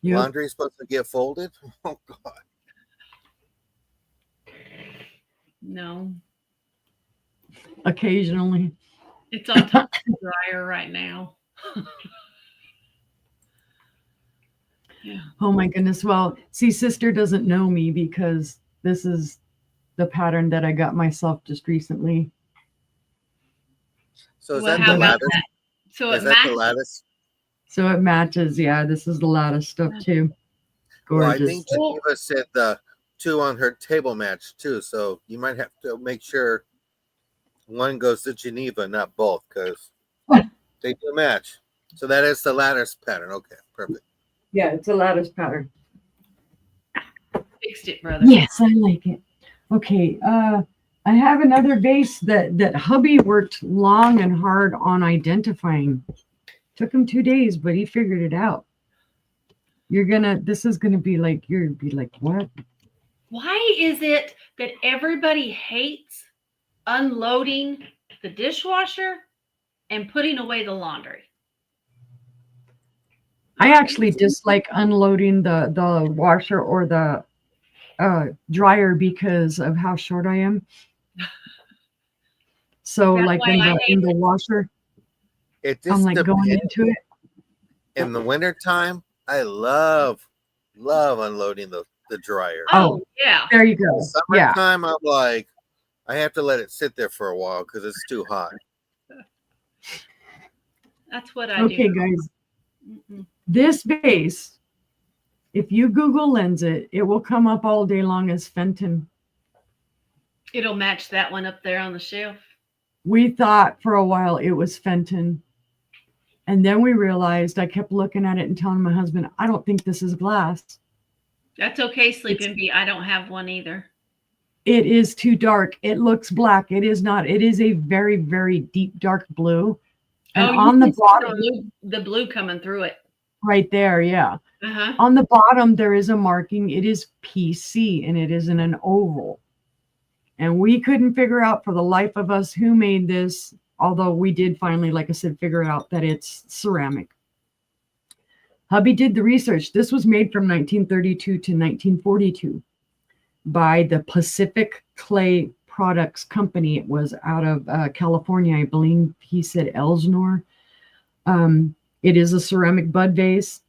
Yep. Laundry is supposed to get folded? Oh, God. No. Occasionally. It's on top of the dryer right now. Yeah. Oh my goodness. Well, see, Sister doesn't know me because this is the pattern that I got myself just recently. So is Well, that how the about lattice? that? So Is it that matches. the lattice? So it matches. Yeah, this is the lattice stuff too. Well, I Gorgeous. think Geneva said the 2 on her table match too. So you might have to make sure one goes to Geneva, not both, because they do match. So that is the lattice pattern. Okay, perfect. Yeah, it's a lattice pattern. Fixed it, brother. Yes, I like it. Okay, I have another vase that hubby worked long and hard on identifying. Took him 2 days, but he figured it out. This is gonna be like, you're gonna be like, what? Why is it that everybody hates unloading the dishwasher and putting away the laundry? I actually dislike unloading the washer or the dryer because of how short I am. So That's like why I in hate the washer, It I'm just like going depends. into it. In the wintertime, I love unloading the dryer. Oh, yeah. there you In go. the Yeah. summertime, I'm like, I have to let it sit there for a while because it's too hot. That's what I Okay, do. guys. Mm-mm. This vase, if you Google Lens it, it will come up all day long as Fenton. It'll match that one up there on the shelf. We thought for a while it was Fenton. And then we realized, I kept looking at it and telling my husband, I don't think this is glass. That's okay, Sleeping Bee. I don't have one either. It is too dark. It looks black. It is not. It is a very, very deep, dark blue. And you on the can see bottom, the blue coming through it. right there, yeah. Uh-huh. On the bottom, there is a marking. It is PC, and it is in an oval. And we couldn't figure out for the life of us who made this, although we did finally, like I said, figure out that it's ceramic. Hubby did the research. This was made from 1932 to 1942 by the Pacific Clay Products Company. It was out of California, I believe he said Elsinore. It is a ceramic bud vase.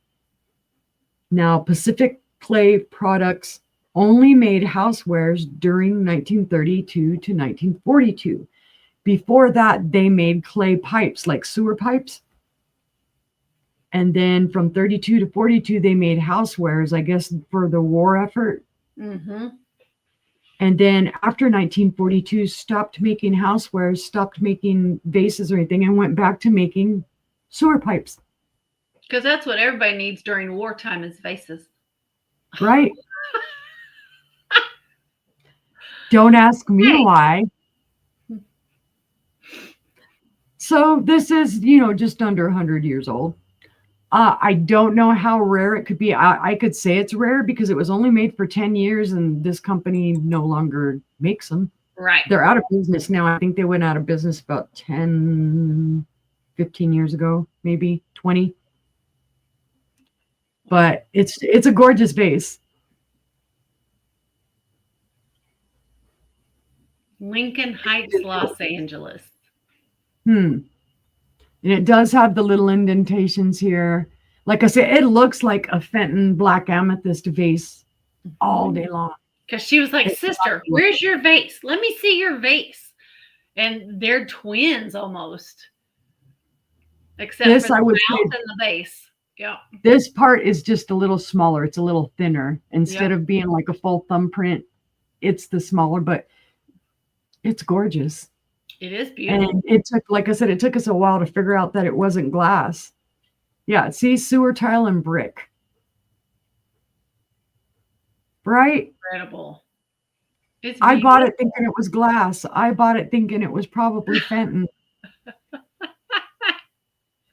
Now, Pacific Clay Products only made housewares during 1932 to 1942. Before that, they made clay pipes, like sewer pipes. And then from 32 to 42, they made housewares, I guess, for the war effort. Mm-hmm. And then after 1942, stopped making housewares, stopped making vases or anything, and went back to making sewer pipes. Because that's what everybody needs during wartime is vases. Right? Don't ask me why. So this is, just under 100 years old. I don't know how rare it could be. I could say it's rare because it was only made for 10 years and this company no longer makes them. Right. They're out of business now. I think they went out of business about 10, 15 years ago, maybe 20. But it's a gorgeous vase. Lincoln Heights, Los Angeles. And it does have the little indentations here. Like I said, it looks like a Fenton black amethyst vase all day long. Because she was like, sister, where's your vase? Let me see your vase. And they're twins almost. Except This, for the I would mouth say, and the base. Yeah. this part is just a little smaller. It's a little thinner. Instead of being like a full thumbprint, it's the smaller, but it's gorgeous. It is beautiful. And it took, like I said, it took us a while to figure out that it wasn't glass. Yeah, see, sewer tile and brick. Right? Incredible. I bought it thinking it was glass. I bought it thinking it was probably Fenton.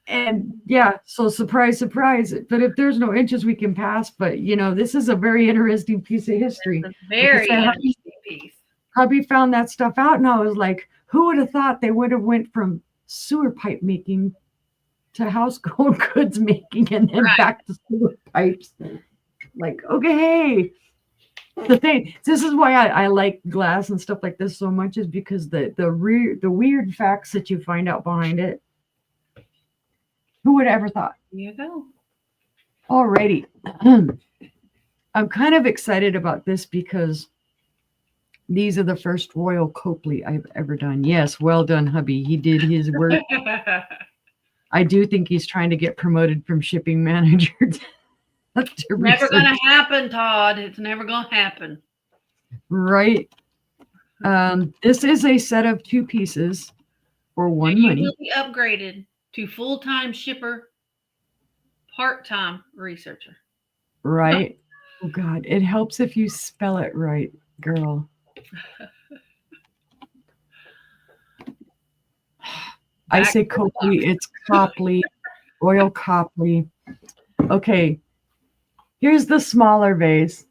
And yeah, so surprise, surprise. But if there's no inches, we can pass. But this is a very interesting piece of history. It's a very interesting piece. Hubby found that stuff out, and I was like, who would have thought they would have went from sewer pipe making to household goods making and then back to sewer pipes? Like, okay. This is why I like glass and stuff like this so much, is because the weird facts that you find out behind it. Who would have ever thought? There you go. Alrighty. I'm kind of excited about this because these are the first Royal Copley I've ever done. Yes, well done, hubby. He did his work. I do think he's trying to get promoted from shipping manager to never going to happen, Todd. It's never going to happen. Right. This is a set of 2 pieces for one money. You will be upgraded to full-time shipper, part-time researcher. Right. Oh, God. It helps if you spell it right, girl. I say Copley. It's Copley. Royal Copley. Okay. Here's the smaller vase.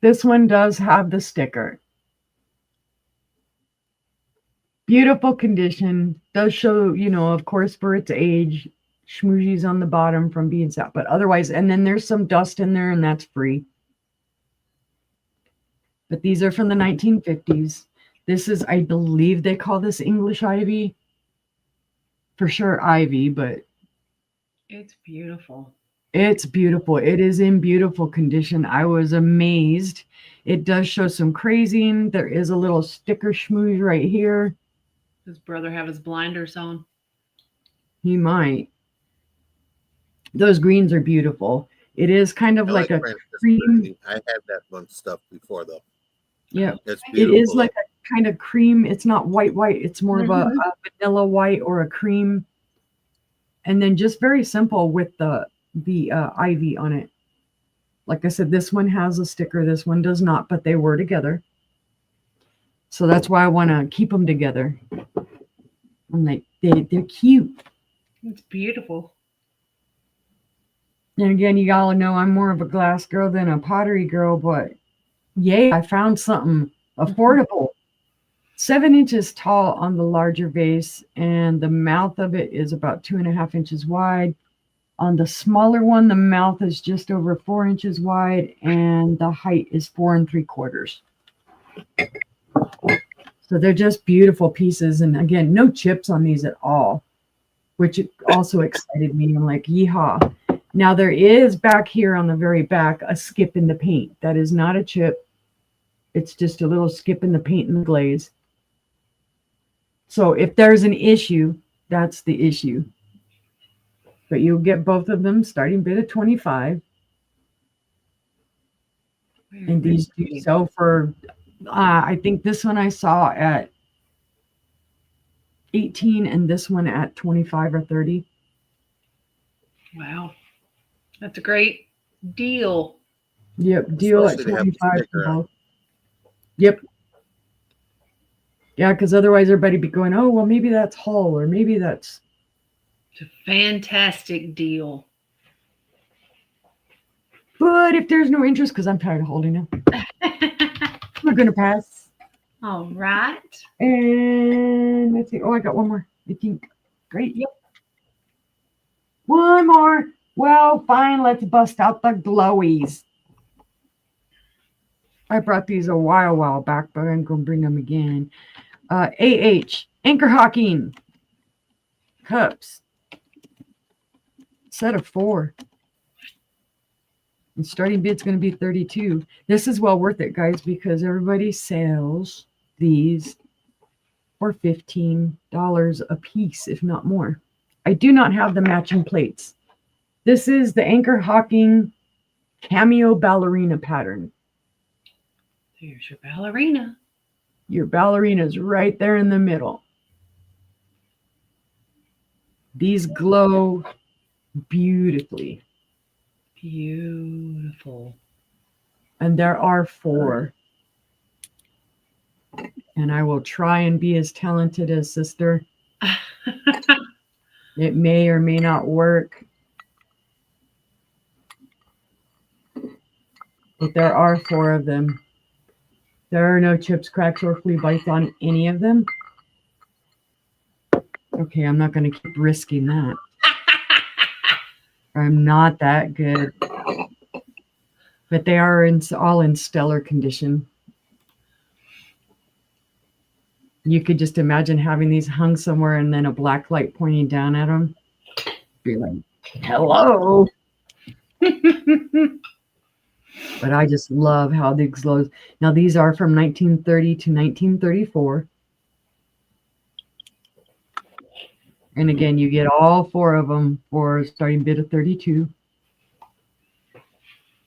This one does have the sticker. Beautiful condition. Does show, of course, for its age, schmoozies on the bottom from being sat, but otherwise, and then there's some dust in there, and that's free. But these are from the 1950s. This is, I believe they call this English ivy. For sure ivy, but It's beautiful. it's beautiful. It is in beautiful condition. I was amazed. It does show some crazing. There is a little sticker schmooze right here. Does brother have his blinders on? He might. Those greens are beautiful. It is kind of I like a Francis cream. Burney. I had that one stuff before though. Yeah, It's it beautiful. is like a kind of cream. It's not white. It's more of a Mhm. vanilla white or a cream. And then just very simple with the ivy on it. Like I said, this one has a sticker. This one does not, but they were together. So that's why I want to keep them together. I'm like, they're cute. It's beautiful. And again, you all know I'm more of a glass girl than a pottery girl, but yay, I found something affordable. 7 inches tall on the larger vase, and the mouth of it is about 2.5 inches wide. On the smaller one, the mouth is just over 4 inches wide, and the height is 4 3/4. So they're just beautiful pieces. And again, no chips on these at all, which also excited me. I'm like, yeehaw. Now there is back here on the very back a skip in the paint. That is not a chip. It's just a little skip in the paint and the glaze. So if there's an issue, that's the issue. But you'll get both of them starting bid at 25. And these do sell for, I think this one I saw at 18 and this one at 25 or 30. Wow. That's a great deal. Yep, deal at Especially to have the 25 sticker for on. both. Yep. Yeah, because otherwise everybody be going, oh, well, maybe that's Hull or maybe that's. It's a fantastic deal. But if there's no interest, because I'm tired of holding them, we're going to pass. All right. And let's see. Oh, I got one more, I think. Great. Yep. One more. Well, fine. Let's bust out the glowies. I brought these a while back, but I'm going to bring them again. Anchor Hocking cups. Set of 4. And starting bid's going to be 32. This is well worth it, guys, because everybody sells these for $15 a piece, if not more. I do not have the matching plates. This is the Anchor Hocking Cameo Ballerina pattern. There's your ballerina. Your ballerina's right there in the middle. These glow beautifully. Beautiful. And there are 4. And I will try and be as talented as Sister. It may or may not work. But there are 4 of them. There are no chips, cracks, or flea bites on any of them. Okay, I'm not going to keep risking that. I'm not that good. But they are all in stellar condition. You could just imagine having these hung somewhere and then a black light pointing down at them. Be like, hello. But I just love how these glows. Now, these are from 1930 to 1934. And again, you get all 4 of them for starting bid of 32.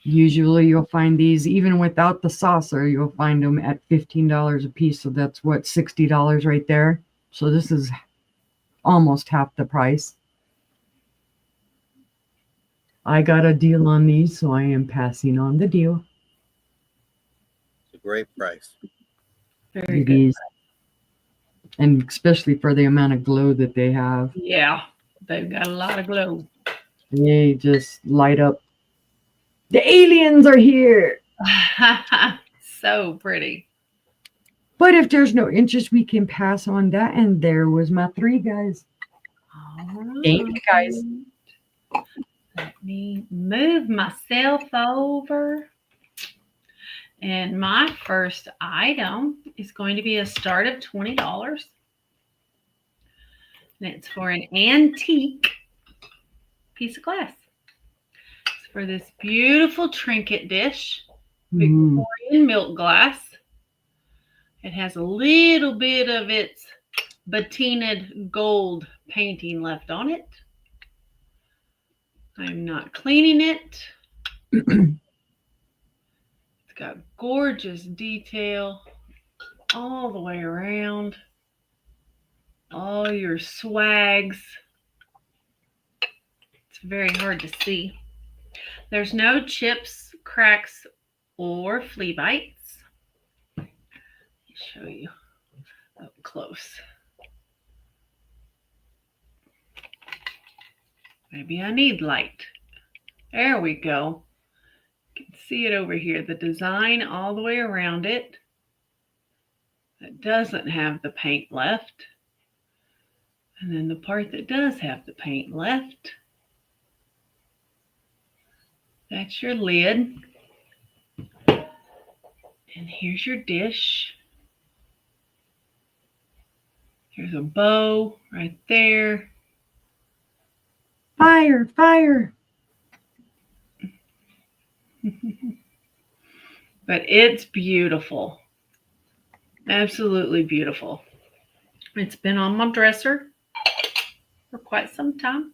Usually you'll find these, even without the saucer, you'll find them at $15 a piece. So that's what, $60 right there. So this is almost half the price. I got a deal on these, so I am passing on the deal. It's a great price. Very It good. is. And especially for the amount of glow that they have. Yeah. They've got a lot of glow. They just light up The aliens are here. So pretty. But if there's no interest, we can pass on that. And there was my 3, guys. Thank you, guys. Let me move myself over. And my first item is going to be a start of $20. And it's for an antique piece of glass. It's for this beautiful trinket dish, Victorian milk glass. It has a little bit of its patinaed gold painting left on it. I'm not cleaning it. It's got gorgeous detail all the way around. All your swags. It's very hard to see. There's no chips, cracks, or flea bites. Let me show you up close. Maybe I need light. There we go. You can see it over here. The design all the way around it. That doesn't have the paint left. And then the part that does have the paint left. That's your lid. And here's your dish. There's a bow right there. Fire, fire. But it's beautiful. Absolutely beautiful. It's been on my dresser for quite some time.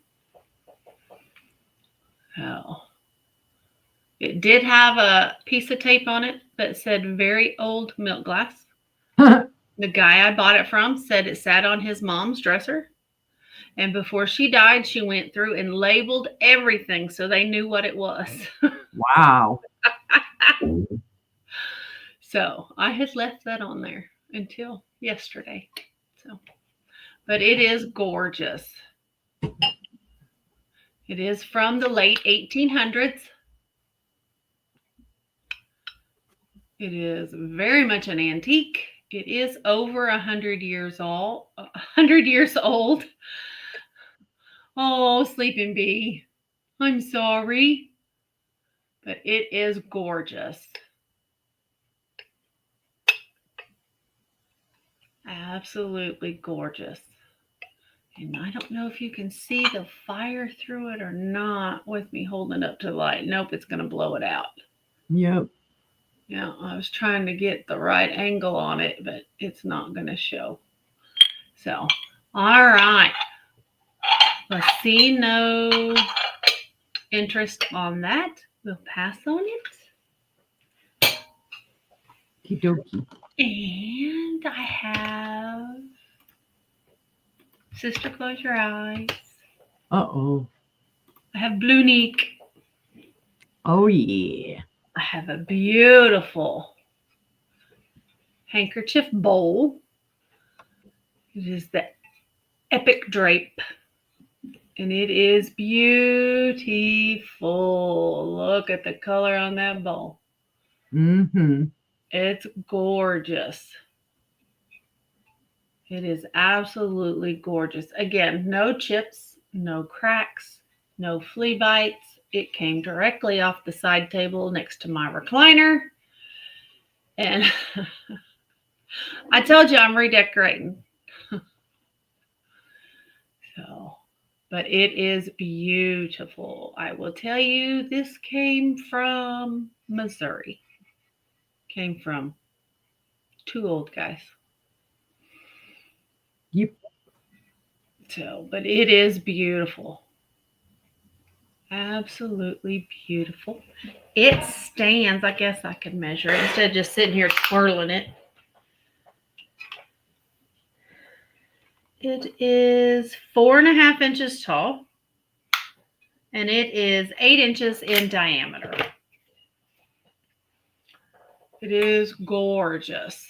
Oh. It did have a piece of tape on it that said very old milk glass. The guy I bought it from said it sat on his mom's dresser. And before she died, she went through and labeled everything so they knew what it was. Wow. So I had left that on there until yesterday. So, but it is gorgeous. It is from the late 1800s. It is very much an antique. It is over 100 years old. 100 years old. Oh, Sleeping Bee. I'm sorry. But it is gorgeous. Absolutely gorgeous. And I don't know if you can see the fire through it or not with me holding up to the light. Nope, it's going to blow it out. Yep. Yeah, I was trying to get the right angle on it, but it's not going to show. So, all right. Let's see. No interest on that. We'll pass on it. Okie dokie. And I have Sister, close your eyes. Uh-oh. I have Blunique. Oh, yeah. I have a beautiful handkerchief bowl. It is the Epic Drape. And it is beautiful. Look at the color on that bowl. Mm-hmm. It's gorgeous. It is absolutely gorgeous. Again, no chips, no cracks, no flea bites. It came directly off the side table next to my recliner. And I told you I'm redecorating. So, but it is beautiful. I will tell you, this came from Missouri. Came from 2 old guys. Yep. So, but it is beautiful. Absolutely beautiful. It stands, I guess I could measure it instead of just sitting here twirling it. It is 4.5 inches tall, and it is 8 inches in diameter. It is gorgeous.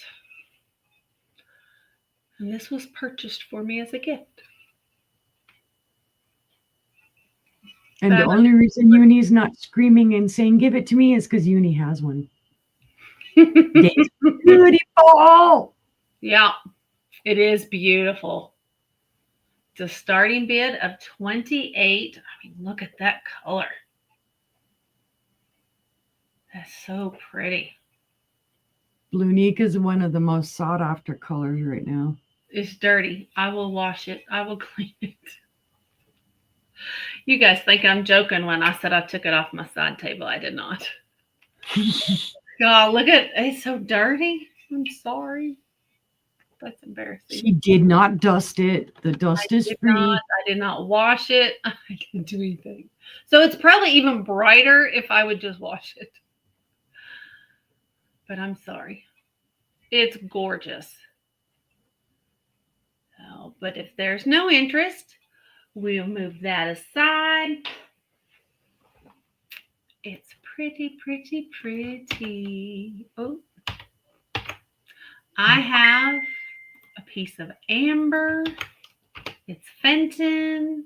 And this was purchased for me as a gift. And the only reason Uni's not screaming and saying, give it to me, is because Uni has one. It's beautiful. Yeah, it is beautiful. It's a starting bid of 28. I mean, look at that color. That's so pretty. Blunique is one of the most sought after colors right now. It's dirty. I will wash it. I will clean it. You guys think I'm joking when I said I took it off my side table. I did not. God, look at it. It's so dirty. I'm sorry. That's embarrassing. She did not dust it. The dust is free. I did not wash it. I didn't do anything. So it's probably even brighter if I would just wash it. But I'm sorry. It's gorgeous. Oh, but if there's no interest, we'll move that aside. It's pretty, pretty, pretty. Oh, I have a piece of amber. It's Fenton.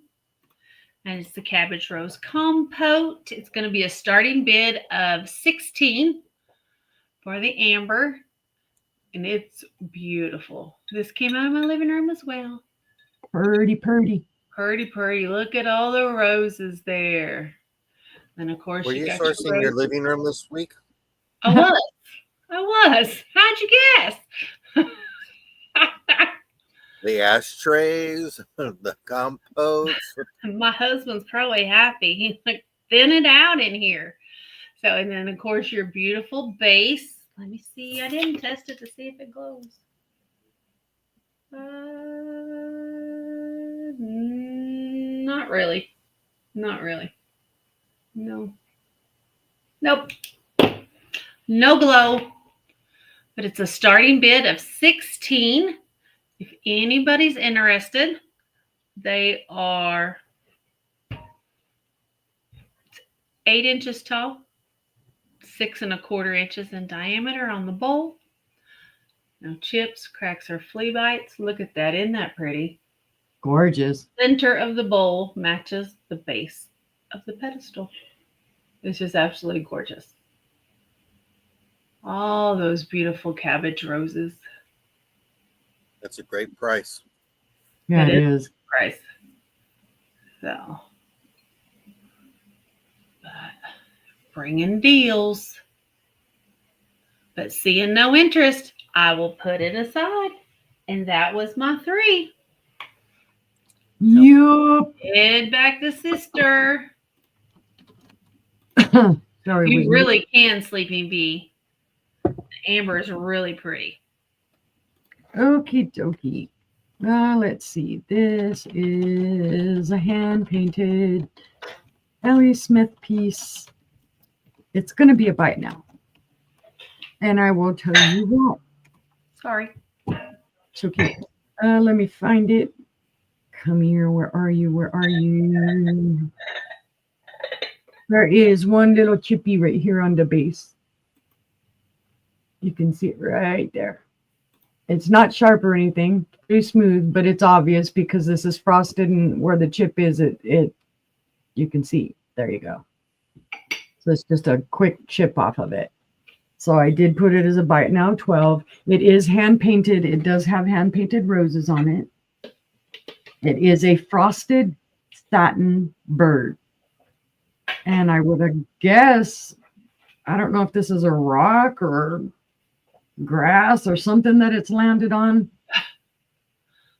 And it's the Cabbage Rose Compote. It's going to be a starting bid of 16 for the amber. And it's beautiful. This came out of my living room as well. Purdy, purdy. Purdy, purdy. Look at all the roses there. And of course, were you sourcing your living room this week? I was. How'd you guess? The ashtrays, the compost. My husband's probably happy. He's like, thin it out in here. So, and then of course your beautiful base. Let me see. I didn't test it to see if it glows. Not really. Not really. No. Nope. No glow. But it's a starting bid of 16. If anybody's interested, they are 8 inches tall, 6 1/4 inches in diameter on the bowl. No chips, cracks, or flea bites. Look at that. Isn't that pretty? Gorgeous. Center of the bowl matches the base of the pedestal. It's just absolutely gorgeous. All those beautiful cabbage roses. That's a great price. Yeah, it is. Price. So, but bringing deals. But seeing no interest, I will put it aside. And that was my 3. Yup. Head back to sister. Sorry. You really can, Sleeping Bee. Amber is really pretty. Okie dokie. Let's see. This is a hand-painted Ellie Smith piece. It's going to be a bite now. And I will tell you what. Sorry. It's okay. Let me find it. Come here. Where are you? Where are you? There is one little chippy right here on the base. You can see it right there. It's not sharp or anything, very smooth, but it's obvious because this is frosted, and where the chip is, you can see. There you go. So it's just a quick chip off of it. So I did put it as a bite now, 12. It is hand painted. It does have hand painted roses on it. It is a frosted satin bird. And I would guess, I don't know if this is a rock or grass or something that it's landed on,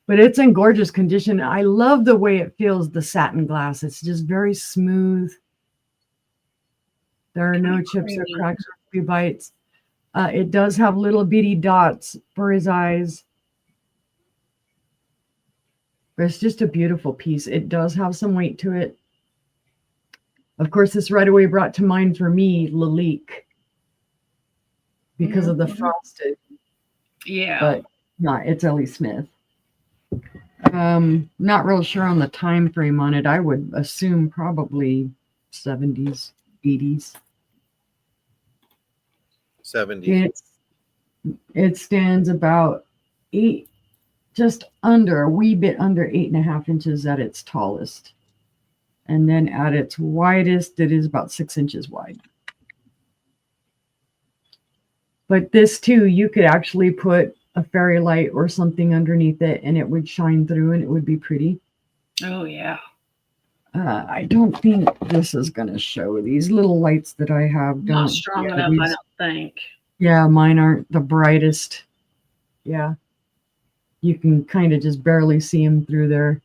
but it's in gorgeous condition. I love the way it feels, the satin glass. It's just very smooth. There are no chips or cracks or flea bites. It does have little bitty dots for his eyes. But it's just a beautiful piece. It does have some weight to it. Of course, this right away brought to mind for me Lalique, because of the frosted. Yeah. But no, it's Ellie Smith. Not real sure on the time frame on it. I would assume probably 70s, 80s. 70s. It stands about 8, just under, a wee bit under 8.5 inches at its tallest. And then at its widest, it is about 6 inches wide. But this too, you could actually put a fairy light or something underneath it and it would shine through and it would be pretty. Oh, yeah. I don't think this is going to show. These little lights that I have don't. Not strong enough, I don't think. Yeah, mine aren't the brightest. Yeah. You can kind of just barely see them through there.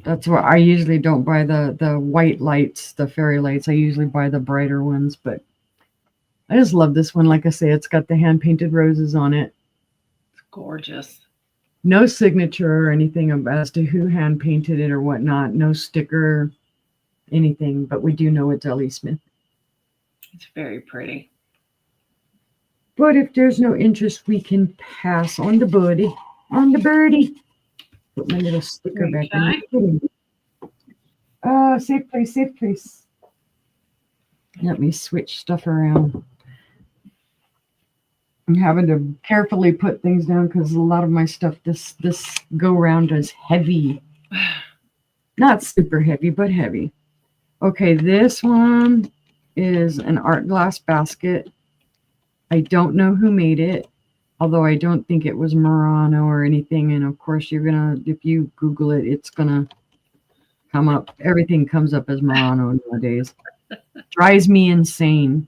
That's why I usually don't buy the white lights, the fairy lights. I usually buy the brighter ones, but I just love this one. Like I say, it's got the hand-painted roses on it. It's gorgeous. No signature or anything as to who hand-painted it or whatnot. No sticker, anything, but we do know it's Ellie Smith. It's very pretty. But if there's no interest, we can pass on the birdie. On the birdie. Put my little sticker back in. Safe place, safe place. Let me switch stuff around. I'm having to carefully put things down because a lot of my stuff this go round is heavy. Not super heavy, but heavy. Okay, this one is an art glass basket. I don't know who made it, although I don't think it was Murano or anything. And of course, you're gonna, if you Google it, it's gonna come up. Everything comes up as Murano nowadays. Drives me insane.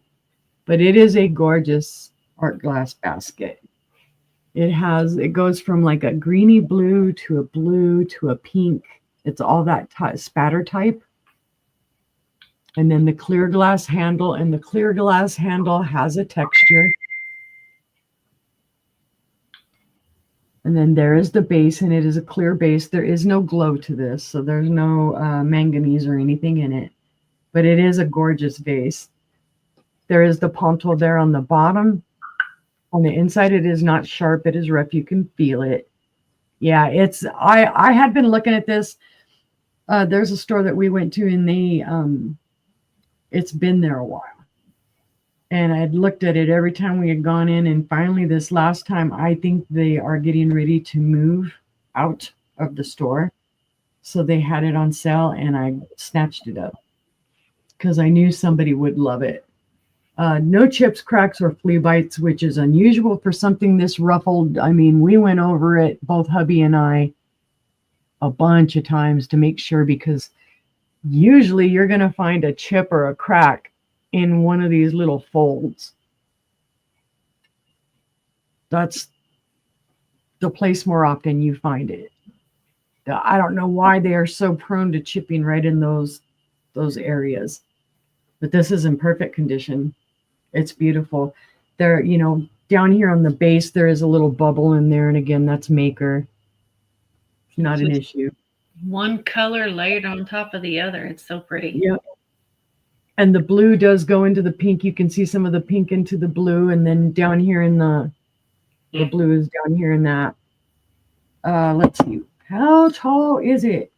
But it is a gorgeous art glass basket. It goes from like a greeny blue to a pink. It's all that spatter type. And then the clear glass handle, and the clear glass handle has a texture. And then there is the base, and it is a clear base. There is no glow to this, so there's no manganese or anything in it. But it is a gorgeous vase. There is the ponto there on the bottom. On the inside, it is not sharp. It is rough. You can feel it. Yeah, it's. I had been looking at this. There's a store that we went to, and they it's been there a while. And I'd looked at it every time we had gone in. And finally, this last time, I think they are getting ready to move out of the store. So they had it on sale, and I snatched it up because I knew somebody would love it. No chips, cracks, or flea bites, which is unusual for something this ruffled. I mean, we went over it, both hubby and I, a bunch of times to make sure, because usually you're going to find a chip or a crack in one of these little folds. That's the place more often you find it. I don't know why they are so prone to chipping right in those areas. But this is in perfect condition. It's beautiful. There, down here on the base, there is a little bubble in there. And again, that's maker. Not an issue. One color layered on top of the other. It's so pretty. Yep. And the blue does go into the pink. You can see some of the pink into the blue. And then down here in the blue is down here in that. Let's see. How tall is it?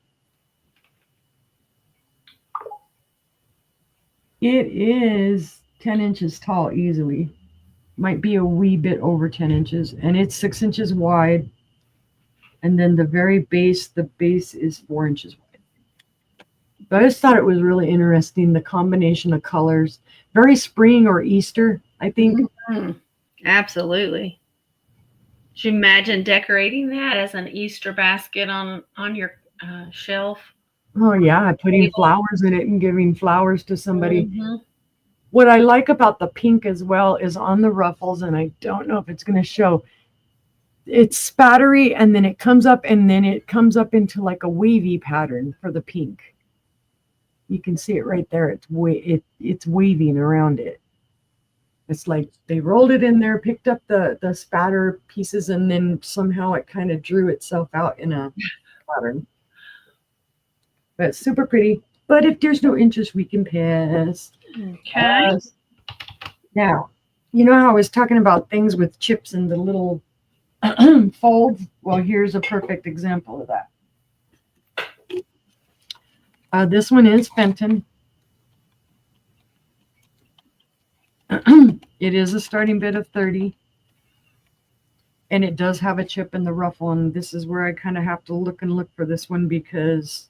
It is 10 inches tall easily. Might be a wee bit over 10 inches. And it's 6 inches wide. And then the very base, the base is 4 inches wide. But I just thought it was really interesting, the combination of colors. Very spring or Easter, I think. Mm-hmm. Absolutely. Should you imagine decorating that as an Easter basket on your shelf? Oh, yeah, putting flowers in it and giving flowers to somebody. Mm-hmm. What I like about the pink as well is on the ruffles, and I don't know if it's going to show, it's spattery, and then it comes up, and then it comes up into like a wavy pattern for the pink. You can see it right there. It's waving around it. It's like they rolled it in there, picked up the spatter pieces, and then somehow it kind of drew itself out in a pattern. But it's super pretty. But if there's no interest, we can pass. Okay. Now, you know how I was talking about things with chips and the little folds? Well, here's a perfect example of that. This one is Fenton. It is a starting bid of 30. And it does have a chip in the ruffle, and this is where I kind of have to look for this one, because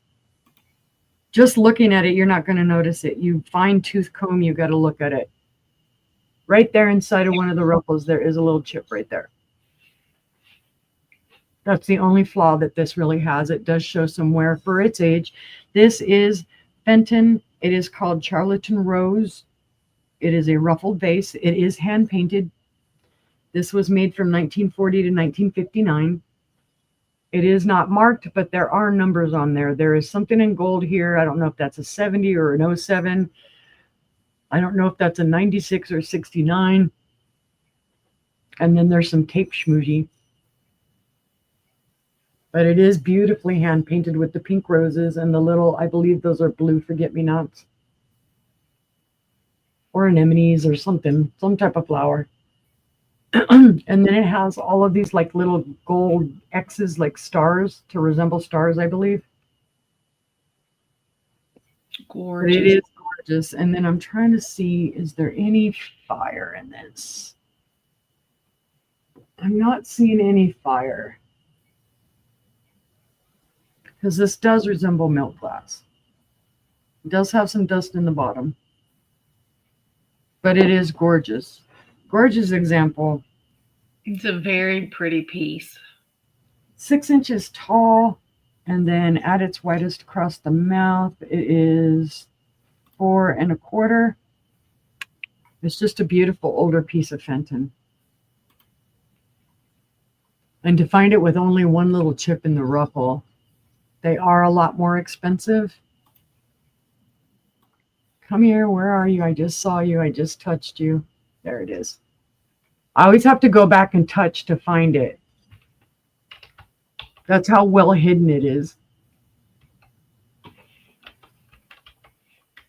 just looking at it, you're not going to notice it. You fine tooth comb, you got to look at it. Right there inside of one of the ruffles, there is a little chip right there. That's the only flaw that this really has. It does show some wear for its age. This is Fenton. It is called Charlatan Rose. It is a ruffled vase. It is hand painted. This was made from 1940 to 1959. It is not marked, but there are numbers on there. There is something in gold here. I don't know if that's a 70 or an 07. I don't know if that's a 96 or 69. And then there's some tape schmoozy. But it is beautifully hand painted with the pink roses and the little, I believe those are blue forget-me-nots. Or anemones or something, some type of flower. And then it has all of these like little gold X's, like stars, to resemble stars, I believe. Gorgeous. But it is gorgeous. And then I'm trying to see, is there any fire in this? I'm not seeing any fire. Because this does resemble milk glass. It does have some dust in the bottom. But it is gorgeous. Gorgeous example. It's a very pretty piece. 6 inches tall, and then at its widest across the mouth, it is 4 1/4. It's just a beautiful older piece of Fenton. And to find it with only one little chip in the ruffle, they are a lot more expensive. Come here, where are you? I just saw you. I just touched you. There it is. I always have to go back and touch to find it. That's how well hidden it is.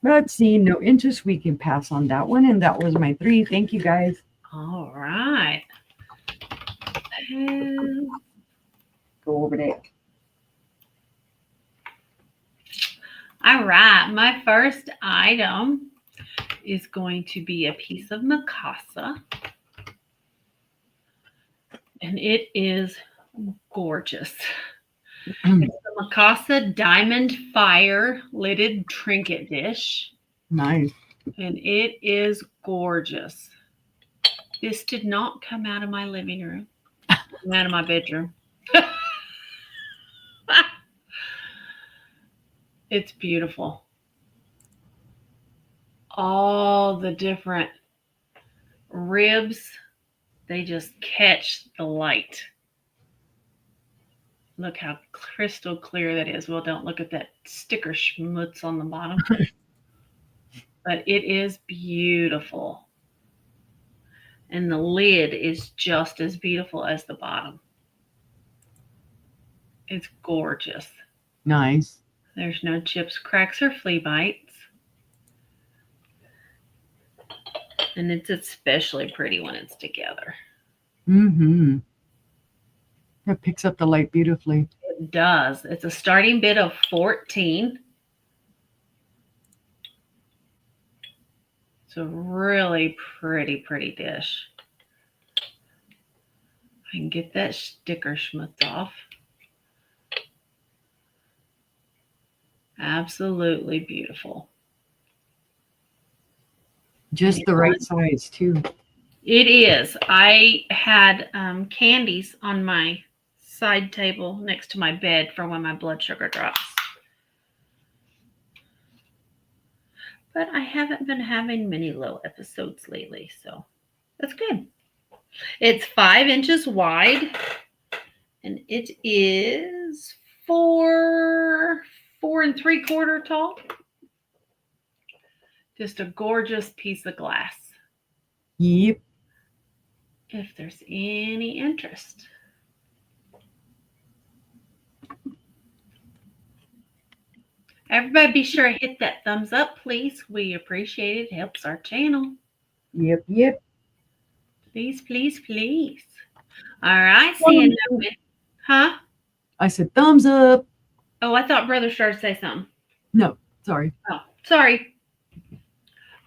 Let's see, no interest. We can pass on that one. And that was my 3. Thank you, guys. All right. And Go over there. all right. My first item is going to be a piece of Mikasa. And it is gorgeous. It's the Mikasa Diamond Fire lidded trinket dish. Nice. And it is gorgeous. This did not come out of my living room. It came out of my bedroom. It's beautiful. All the different ribs, they just catch the light. Look how crystal clear that is. Well, don't look at that sticker schmutz on the bottom. But it is beautiful. And the lid is just as beautiful as the bottom. It's gorgeous. Nice. There's no chips, cracks, or flea bites. And it's especially pretty when it's together. Mm-hmm. It picks up the light beautifully. It does. It's a starting bid of 14. It's a really pretty dish. I can get that sticker schmutz off. Absolutely beautiful. Just the right size, too. It is. I had candies on my side table next to my bed for when my blood sugar drops. But I haven't been having many low episodes lately, so that's good. It's 5 inches wide, and it is 4 3/4 tall. Just a gorgeous piece of glass. Yep. If there's any interest. Everybody be sure to hit that thumbs up, please. We appreciate it. It helps our channel. Yep. Please. All right. See you next. Huh? I said thumbs up. Oh, I thought Brother started to say something. No, sorry. Oh, sorry.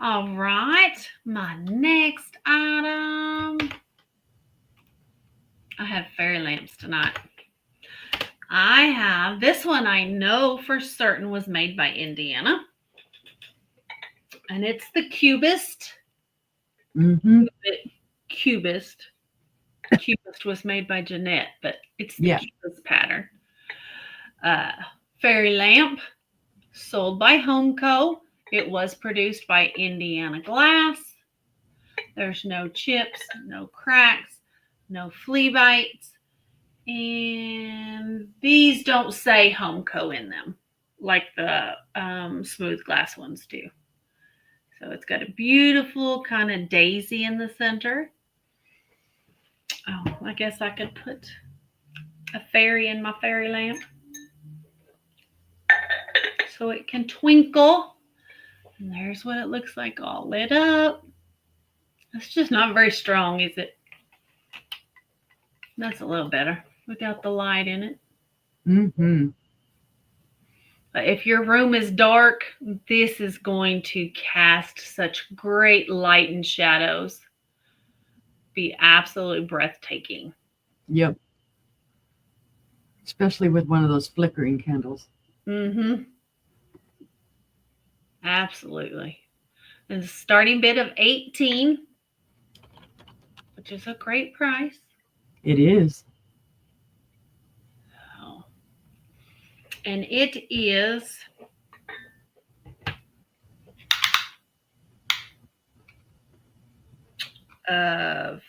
All right. My next item I have fairy lamps tonight. I have this one. I know for certain was made by Indiana, and it's the Cubist. Mm-hmm. Cubist. Cubist was made by Jeanette, but it's the Yeah. Cubist pattern. Fairy lamp, sold by Homeco. It was produced by Indiana Glass. There's no chips, no cracks, no flea bites. And these don't say Homeco in them like the smooth glass ones do. So it's got a beautiful kind of daisy in the center. Oh, I guess I could put a fairy in my fairy lamp so it can twinkle. And there's what it looks like all lit up. It's just not very strong, is it? That's a little better without the light in it. Mm-hmm. But if your room is dark, this is going to cast such great light and shadows. Be absolutely breathtaking. Yep. Especially with one of those flickering candles. Mm-hmm. Absolutely. And the starting bid of $18, which is a great price. It is. Oh. And it is a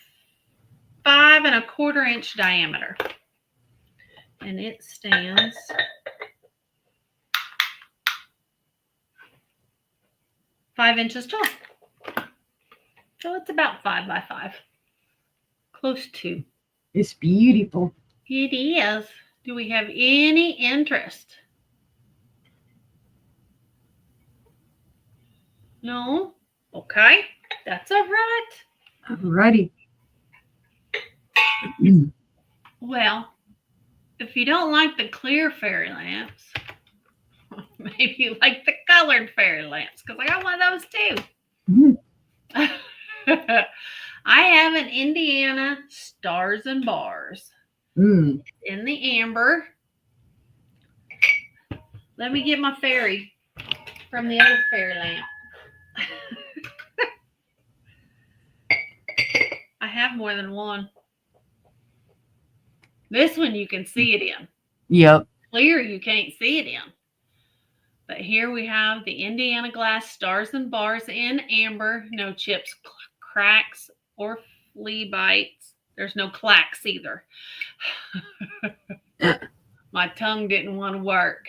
5 1/4 inch diameter. And it stands 5 inches tall. So it's about 5 by 5. Close to. It's beautiful. It is. Do we have any interest? No? Okay. That's all right. Alrighty. Well, if you don't like the clear fairy lamps, maybe you like the colored fairy lamps, because I got one of those too. Mm. I have an Indiana Stars and Bars. Mm. In the amber. Let me get my fairy from the other fairy lamp. I have more than one. This one you can see it in. Yep. Clear you can't see it in. But here we have the Indiana Glass Stars and Bars in amber. No chips, cracks, or flea bites. There's no clacks either. My tongue didn't want to work.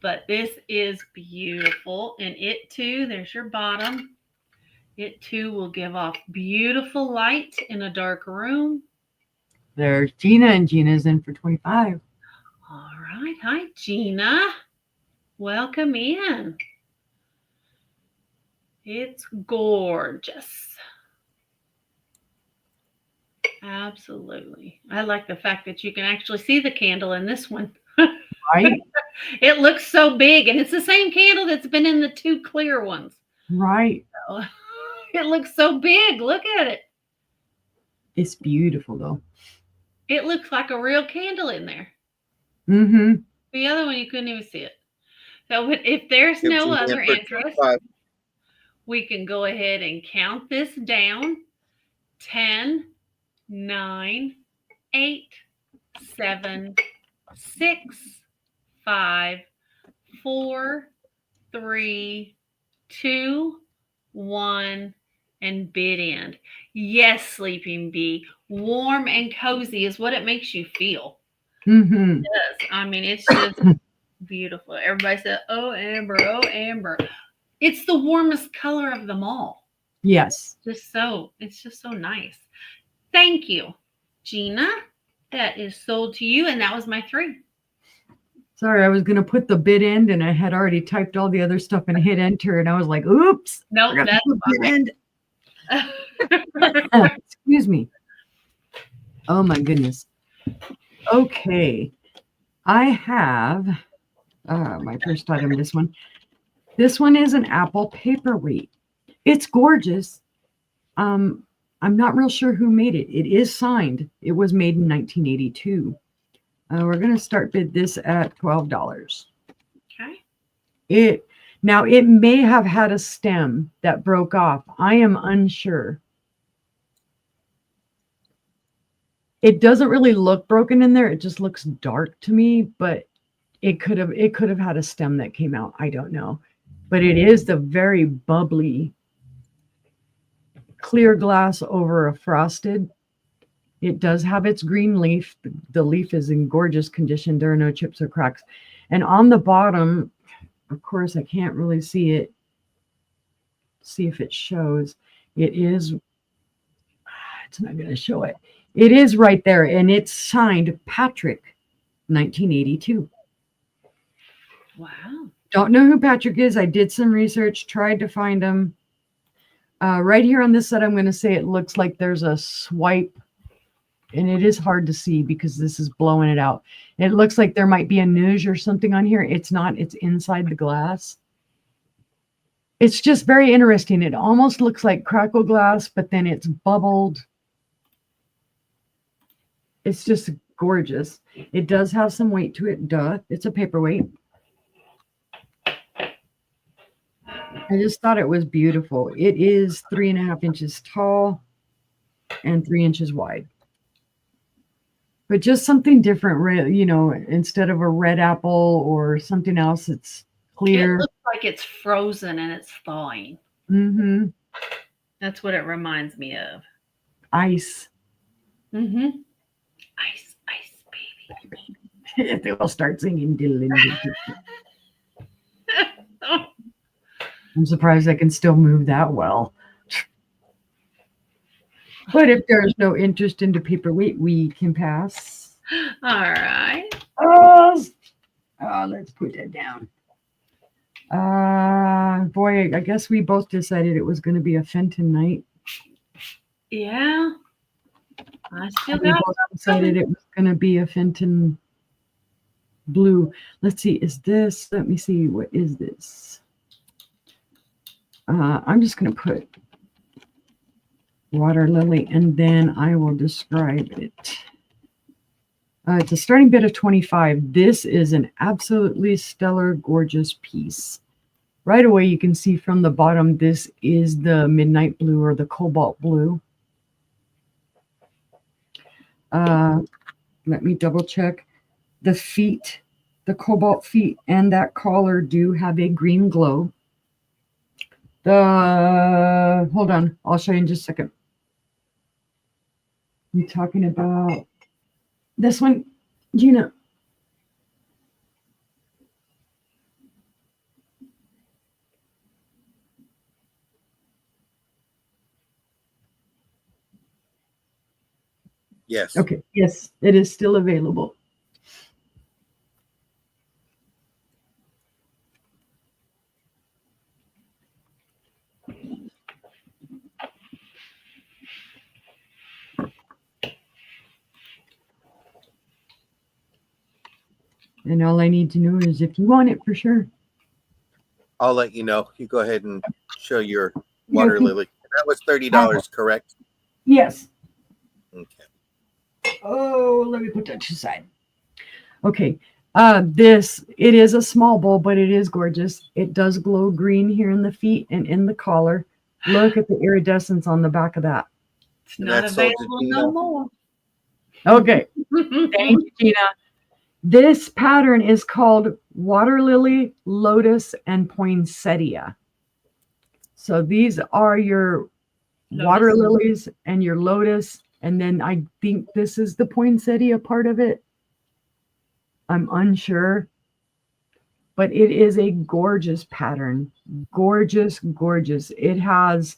But this is beautiful. And it too, there's your bottom. It too will give off beautiful light in a dark room. There's Gina, and Gina's in for 25. All right. Hi, Gina. Welcome in. It's gorgeous. Absolutely. I like the fact that you can actually see the candle in this one. Right? It looks so big, and it's the same candle that's been in the 2 clear ones. Right. So, it looks so big. Look at it. It's beautiful, though. It looks like a real candle in there. Mm-hmm. The other one, you couldn't even see it. So if there's no other interest, we can go ahead and count this down. 10, 9, 8, 7, 6, 5, 4, 3, 2, 1, and bid end. Yes, Sleeping Bee. Warm and cozy is what it makes you feel. Mm-hmm. It does. I mean, it's just beautiful. Everybody said, oh, amber, oh, amber. It's the warmest color of them all. Yes. It's just so nice. Thank you, Gina. That is sold to you, and that was my 3. Sorry, I was going to put the bid end, and I had already typed all the other stuff and hit enter, and I was like, oops. No, that's bid end. Excuse me. Oh, my goodness. Okay. I have my first item, this one. This one is an apple paperweight. It's gorgeous. I'm not real sure who made it. It is signed. It was made in 1982. We're going to start bid this at $12. Okay. It may have had a stem that broke off. I am unsure. It doesn't really look broken in there. It just looks dark to me, but it could have had a stem that came out. I don't know. But it is the very bubbly clear glass over a frosted. It does have its green leaf. The leaf is in gorgeous condition. There are no chips or cracks. And on the bottom, of course, I can't really see it. See if it shows. It is, it's not going to show it. It is right there, and it's signed Patrick, 1982. Wow. Don't know who Patrick is. I did some research, tried to find him. Right here on this side, I'm going to say it looks like there's a swipe, and it is hard to see because this is blowing it out. It looks like there might be a nudge or something on here. It's not. It's inside the glass. It's just very interesting. It almost looks like crackle glass, but then it's bubbled. It's just gorgeous. It does have some weight to it. Duh. It's a paperweight. I just thought it was beautiful. It is 3.5 inches tall and 3 inches wide. But just something different, you know, instead of a red apple or something else, it's clear. It looks like it's frozen and it's thawing. Mm-hmm. That's what it reminds me of. Ice. Mm-hmm. Ice, ice, baby. They will start singing. I'm surprised I can still move that well. But if there's no interest in the paperweight, we can pass. All right. Let's put that down. Boy, I guess we both decided it was going to be a Fenton night. Yeah. I still We got both decided it was going to be a Fenton blue. Let's see. Is this? Let me see. What is this? I'm just going to put water lily, and then I will describe it. It's a starting bid of 25. This is an absolutely stellar, gorgeous piece. Right away, you can see from the bottom, this is the midnight blue or the cobalt blue. Let me double check. The feet, the cobalt feet, and that collar do have a green glow. Hold on, I'll show you in just a second. You talking about this one, Gina? Yes. Okay, yes, it is still available. And all I need to know is if you want it for sure. I'll let you know. You go ahead and show your water lily. That was $30, correct? Yes. Okay. Oh, let me put that to the side. Okay. It is a small bowl, but it is gorgeous. It does glow green here in the feet and in the collar. Look at the iridescence on the back of that. It's not available no more. Okay. Thank you, Gina. This pattern is called water lily, lotus, and poinsettia. So these are your water lilies and your lotus. And then I think this is the poinsettia part of it. I'm unsure. But it is a gorgeous pattern. Gorgeous, gorgeous. It has,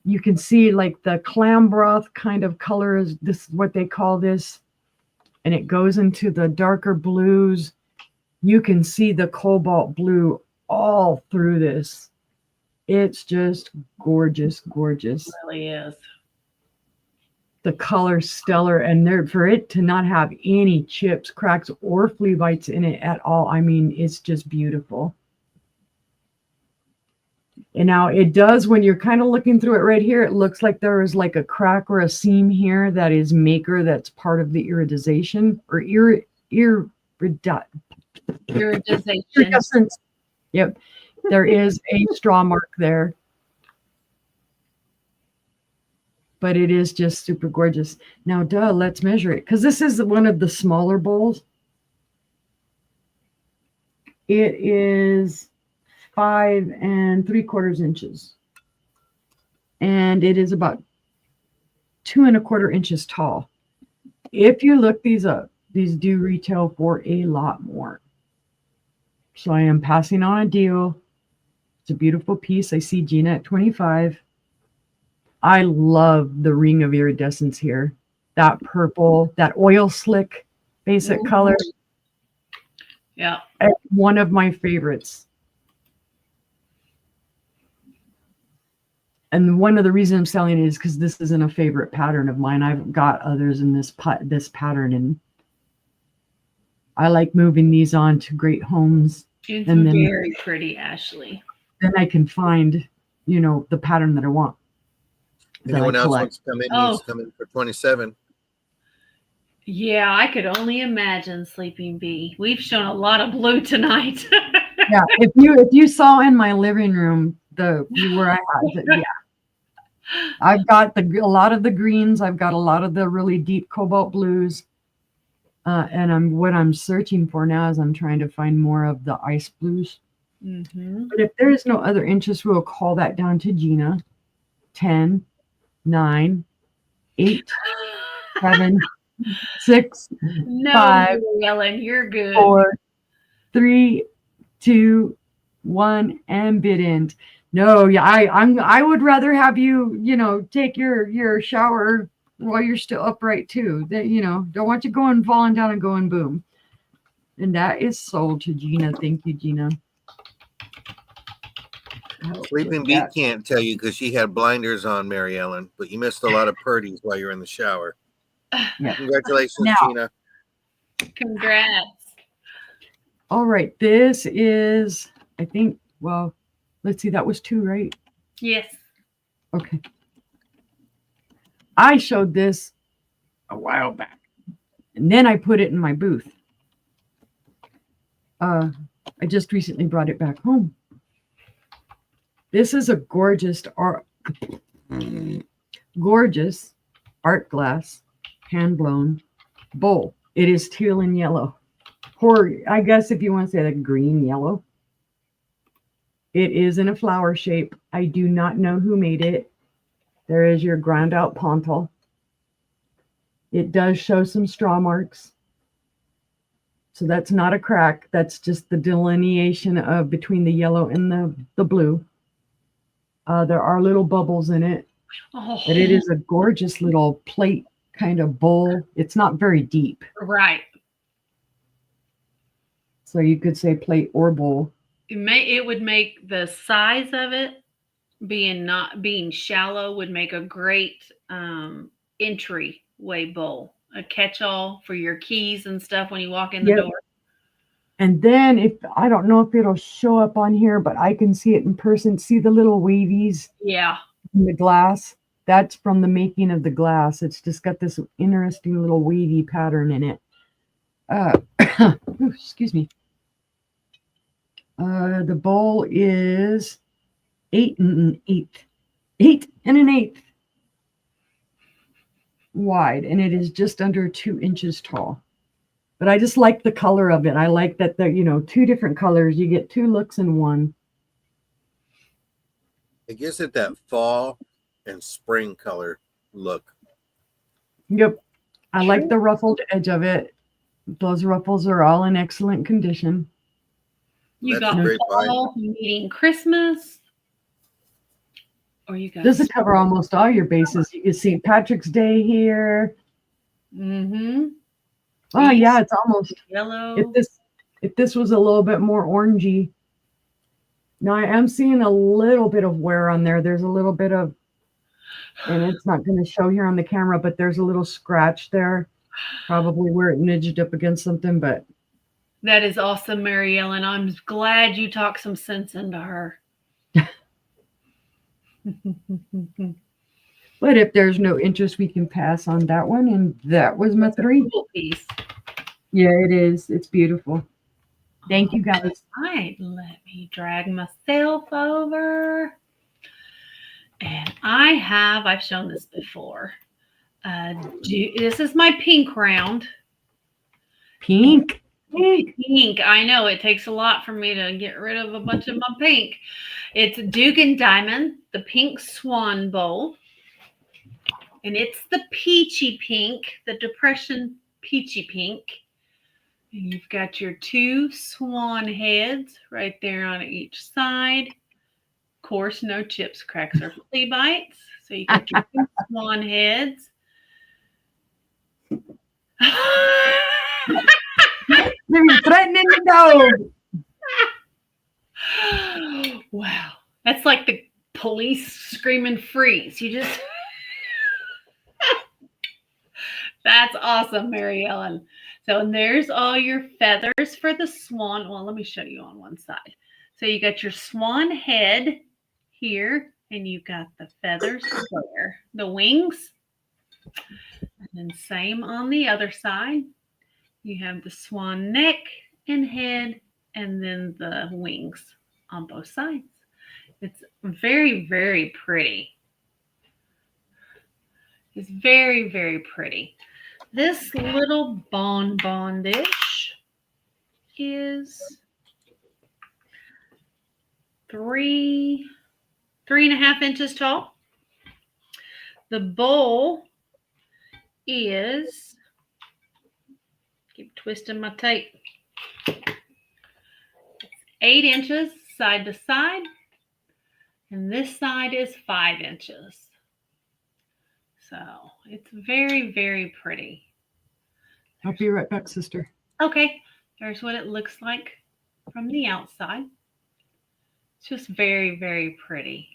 you can see like the clam broth kind of color is this, what they call this. And it goes into the darker blues. You can see the cobalt blue all through this. It's just gorgeous, gorgeous. It really is. The color's stellar, and for it to not have any chips, cracks, or flea bites in it at all, I mean, it's just beautiful. And now it does, when you're kind of looking through it right here, it looks like there is like a crack or a seam here that is maker, that's part of the iridization or iridescence. Yep. There is a straw mark there. But it is just super gorgeous. Now, let's measure it, because this is one of the smaller bowls. It is 5 3/4 inches. And it is about 2 1/4 inches tall. If you look these up, these do retail for a lot more. So I am passing on a deal. It's a beautiful piece. I see Gina at 25. I love the ring of iridescence here. That purple, that oil slick basic color. Yeah. One of my favorites. And one of the reasons I'm selling it is because this isn't a favorite pattern of mine. I've got others in this pattern, and I like moving these on to great homes. It's very pretty, Ashley. Then I can find, the pattern that I want. Anyone else wants to come in? Needs to come in for 27. Yeah, I could only imagine, Sleeping Bee. We've shown a lot of blue tonight. Yeah, if you saw in my living room where I had it, yeah. I've got a lot of the greens. I've got a lot of the really deep cobalt blues. And what I'm searching for now is I'm trying to find more of the ice blues. Mm-hmm. But if there is no other interest, we'll call that down to Gina. 10, 9, 8, 7, 6, no, 5, Ellen, you're good. 4, 3, 2, 1, and bid end. No, yeah, I would rather have you, take your shower while you're still upright too. That don't want you going falling down and going boom. And that is sold to Gina. Thank you, Gina. Sleeping Bee can't tell you because she had blinders on, Mary Ellen, but you missed a lot of purdies while you're in the shower. Yeah. Congratulations, Gina. Congrats. All right. This is, I think, well, let's see. That was 2, right? Yes. Okay. I showed this a while back, and then I put it in my booth. I just recently brought it back home. This is a gorgeous art glass hand blown bowl. It is teal and yellow, or I guess if you want to say like green yellow. It is in a flower shape. I do not know who made it. There is your ground out pontal. It does show some straw marks. So that's not a crack. That's just the delineation of between the yellow and the blue. There are little bubbles in it. But it is a gorgeous little plate kind of bowl. It's not very deep. Right. So you could say plate or bowl. It would make the size of it being shallow would make a great entryway bowl, a catch-all for your keys and stuff when you walk in the door. And then I don't know if it'll show up on here, but I can see it in person. See the little wavies? Yeah. In the glass? That's from the making of the glass. It's just got this interesting little wavy pattern in it. Excuse me. The bowl is 8 1/8 wide, and it is just under 2 inches tall. But I just like the color of it. I like that they're 2 different colors. You get 2 looks in one. It gives it that fall and spring color look. Yep. I like the ruffled edge of it. Those ruffles are all in excellent condition. You got fall meeting Christmas. Or you got this will cover almost all your bases. You can see St. Patrick's Day here. Mm-hmm. Oh yeah, it's almost yellow. If this was a little bit more orangey. Now I am seeing a little bit of wear on there. There's a little bit of, and it's not going to show here on the camera, but there's a little scratch there, probably where it nudged up against something. But that is awesome, Mary Ellen. I'm glad you talked some sense into her. But if there's no interest, we can pass on that one. And that was my 3. Cool piece. Yeah, it is. It's beautiful. Thank you, guys. All right, let me drag myself over. And I've shown this before. This is my pink round. Pink. Pink. I know it takes a lot for me to get rid of a bunch of my pink. It's Duke and Diamond, the pink swan bowl. And it's the peachy pink, the depression peachy pink. And you've got your 2 swan heads right there on each side. Of course, no chips, cracks, or flea bites. So you got your 2 swan heads. You're threatening the dog. Wow. That's like the police screaming freeze. You just That's awesome, Mary Ellen. So and there's all your feathers for the swan. Well, let me show you on one side. So you got your swan head here, and you got the feathers there, the wings. And then same on the other side. You have the swan neck and head, and then the wings on both sides. It's very, very pretty. It's very, very pretty. This little bonbon dish is 3.5 inches tall. The bowl is, keep twisting my tape, 8 inches side to side, and this side is 5 inches. So it's very, very pretty. I'll be right back, sister. Okay, there's what it looks like from the outside. It's just very, very pretty.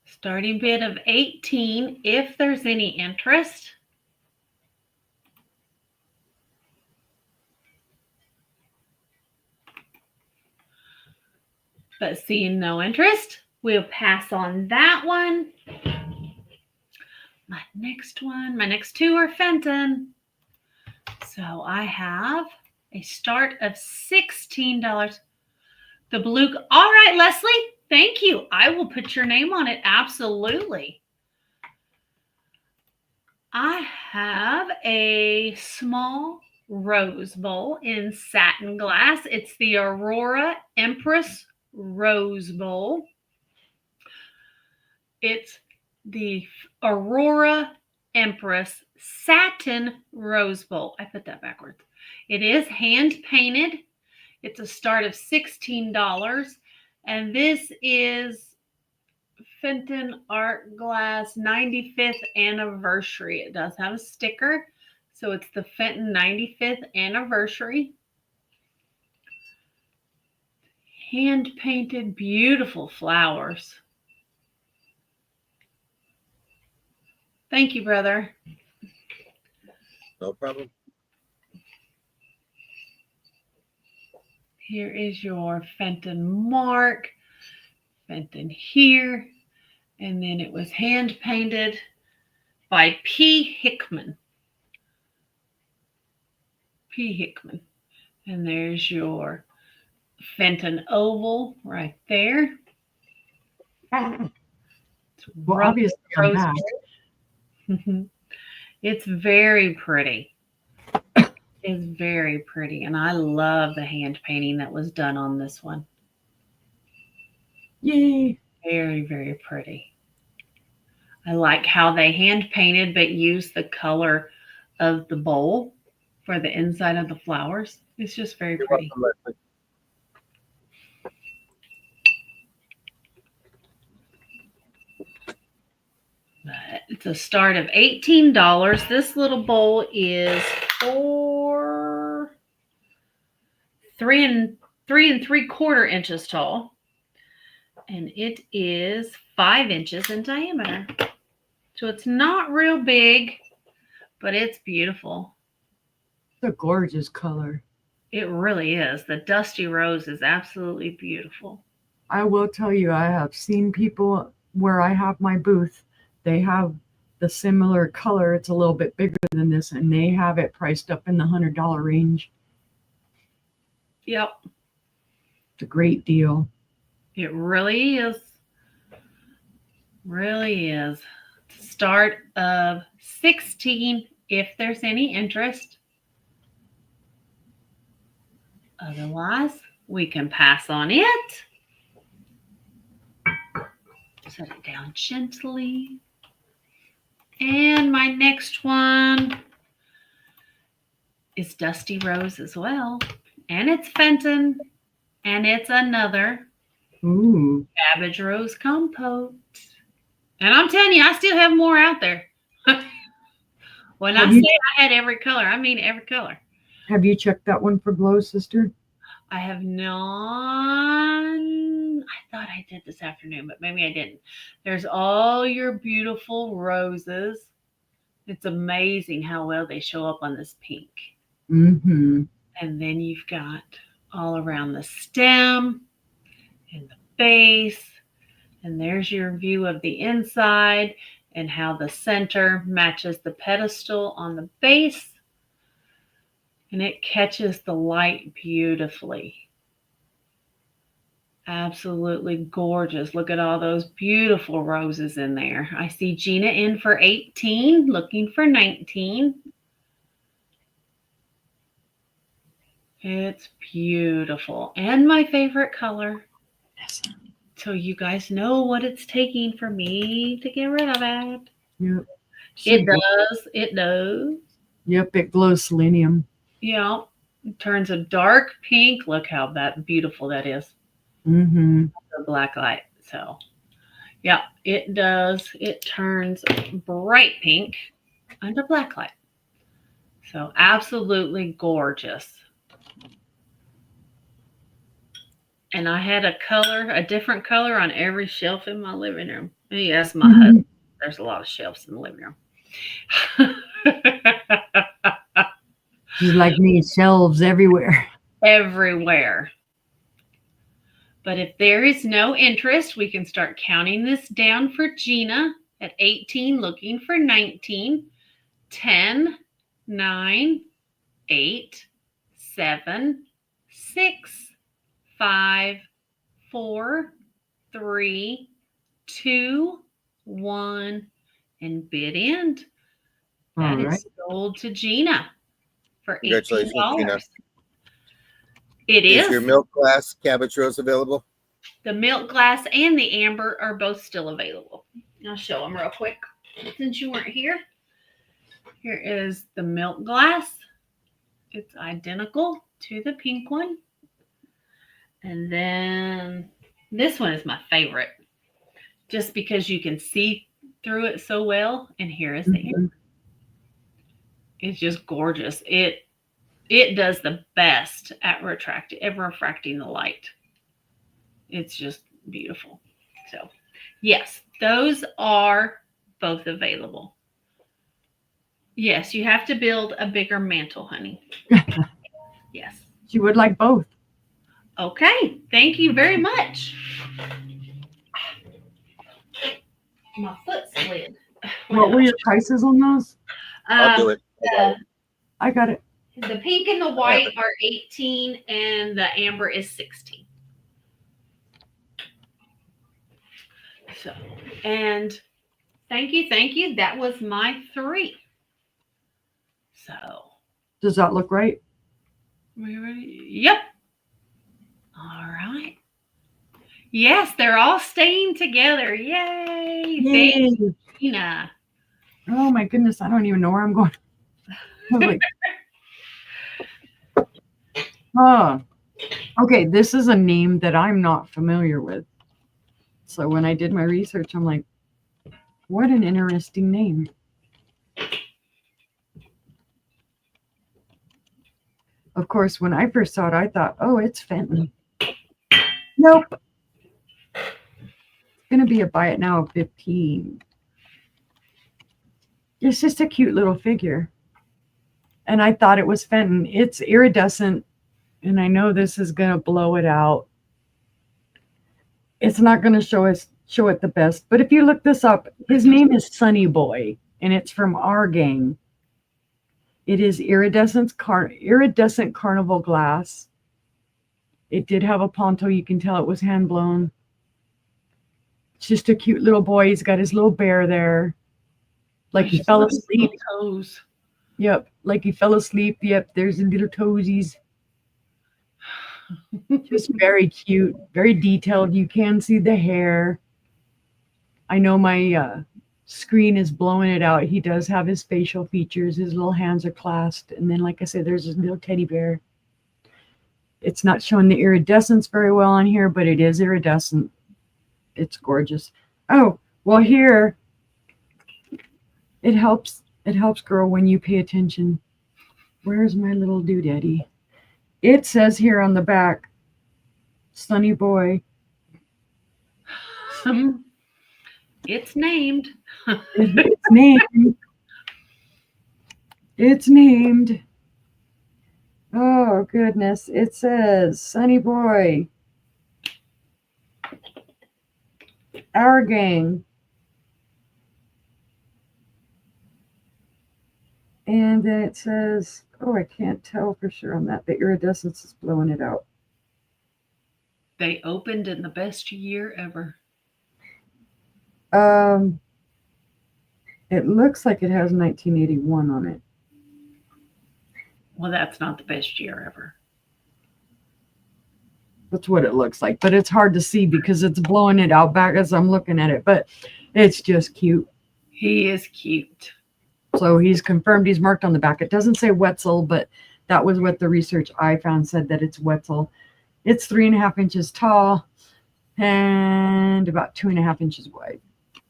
Starting bid of 18 if there's any interest. But seeing no interest, we'll pass on that one. My next 2 are Fenton. So I have a start of $16. The blue. All right, Leslie, thank you. I will put your name on it. Absolutely. I have a small rose bowl in satin glass. It's the Aurora Empress Rose Bowl. It's the Aurora Empress Satin Rose Bowl. I put that backwards. It is hand painted. It's a start of $16. And this is Fenton Art Glass 95th anniversary. It does have a sticker. So it's the Fenton 95th anniversary. Hand painted, beautiful flowers. Thank you, brother. No problem. Here is your Fenton mark. Fenton here. And then it was hand painted by P. Hickman. P. Hickman. And there's your Fenton oval right there. Well, obviously, I'm back. It's very pretty. It's very pretty. And I love the hand painting that was done on this one. Yay. Very, very pretty. I like how they hand painted but used the color of the bowl for the inside of the flowers. It's just very pretty. You're welcome, Leslie. But it's a start of $18. This little bowl is for 3 3/4 inches tall. And it is 5 inches in diameter. So it's not real big, but it's beautiful. It's a gorgeous color. It really is. The dusty rose is absolutely beautiful. I will tell you, I have seen people where I have my booth, they have the similar color. It's a little bit bigger than this, and they have it priced up in the $100 range. Yep, It's a great deal. it really is. Really is. Start of 16 if there's any interest. Otherwise, we can pass on it. Set it down gently. And my next one is Dusty Rose as well. And it's Fenton. And it's another Ooh. Cabbage Rose Compote. And I'm telling you, I still have more out there. When I say I had every color, I mean every color. Have you checked that one for glow, sister? I have not. I thought I did this afternoon, but maybe I didn't. There's all your beautiful roses. It's amazing how well they show up on this pink. Mm-hmm. And then you've got all around the stem and the base. And there's your view of the inside and how the center matches the pedestal on the base. And it catches the light beautifully. Absolutely gorgeous. Look at all those beautiful roses in there. I see Gina in for 18, looking for 19. It's beautiful. And my favorite color. Yes. So you guys know what it's taking for me to get rid of it. Yep. It does. It does. Yep, it glows selenium. Yeah. It turns a dark pink. Look how beautiful that is. Mm-hmm. The black light. So, yeah, it does. It turns bright pink under black light. So, absolutely gorgeous. And I had a different color on every shelf in my living room. Yes, my husband. There's a lot of shelves in the living room. She's like me, shelves everywhere. Everywhere. But if there is no interest, we can start counting this down for Gina at 18, looking for 19, 10, 9, 8, 7, 6, 5, 4, 3, 2, 1, and bid end. That is sold to Gina for $18. Congratulations, Gina. It is. Is your milk glass cabbage rose available? The milk glass and the amber are both still available. I'll show them real quick since you weren't here. Here is the milk glass. It's identical to the pink one. And then this one is my favorite just because you can see through it so well. And here is the amber. It's just gorgeous. It does the best at refracting the light. It's just beautiful. So, yes, those are both available. Yes, you have to build a bigger mantle, honey. Yes. She would like both. Okay. Thank you very much. My foot slid. What were your prices on those? I'll do it. I got it. The pink and the white are 18 and the amber is 16. So, and thank you. That was my 3. So, does that look right? Yep. All right. Yes, they're all staying together. Yay. Thank you, Gina. Oh my goodness, I don't even know where I'm going. Like, okay, this is a name that I'm not familiar with. So when I did my research, I'm like, what an interesting name. Of course, when I first saw it, I thought, oh, it's Fenton. Nope. It's going to be a buy it now of 15. It's just a cute little figure. And I thought it was Fenton. It's iridescent And I know this is going to blow it out. It's not going to show it the best. But if you look this up, his name is Sunny Boy, and it's from our gang. It is iridescent carnival glass. It did have a ponto. You can tell it was hand blown. It's just a cute little boy. He's got his little bear there. Like he fell asleep. Toes. Yep. Like he fell asleep. Yep. There's the little toesies. Just very cute, very detailed. You can see the hair. I know my screen is blowing it out. He does have his facial features. His little hands are clasped. And then, like I said, there's his little teddy bear. It's not showing the iridescence very well on here, but it is iridescent. It's gorgeous. Oh, well, here, it helps girl when you pay attention. Where's my little doodaddy? It says here on the back, Sunny Boy. It's named. It's named. It's named. Oh, goodness. It says, Sunny Boy. Our gang. And then it says, oh, I can't tell for sure on that. The iridescence is blowing it out. They opened in the best year ever. It looks like it has 1981 on it. Well, that's not the best year ever. That's what it looks like, but it's hard to see because it's blowing it out back as I'm looking at it, but it's just cute. He is cute. So he's confirmed he's marked on the back. It doesn't say Wetzel, but that was what the research I found said that it's Wetzel. It's 3.5 inches tall and about 2.5 inches wide.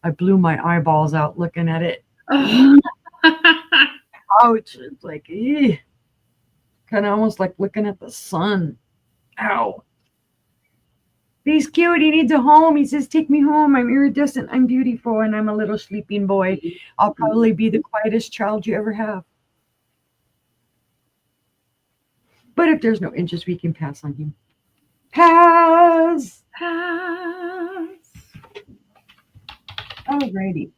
I blew my eyeballs out looking at it. Ouch. It's like, kind of almost like looking at the sun. Ow. He's cute. He needs a home. He says, take me home. I'm iridescent. I'm beautiful. And I'm a little sleeping boy. I'll probably be the quietest child you ever have. But if there's no interest, we can pass on him. Pass. Pass. Alrighty.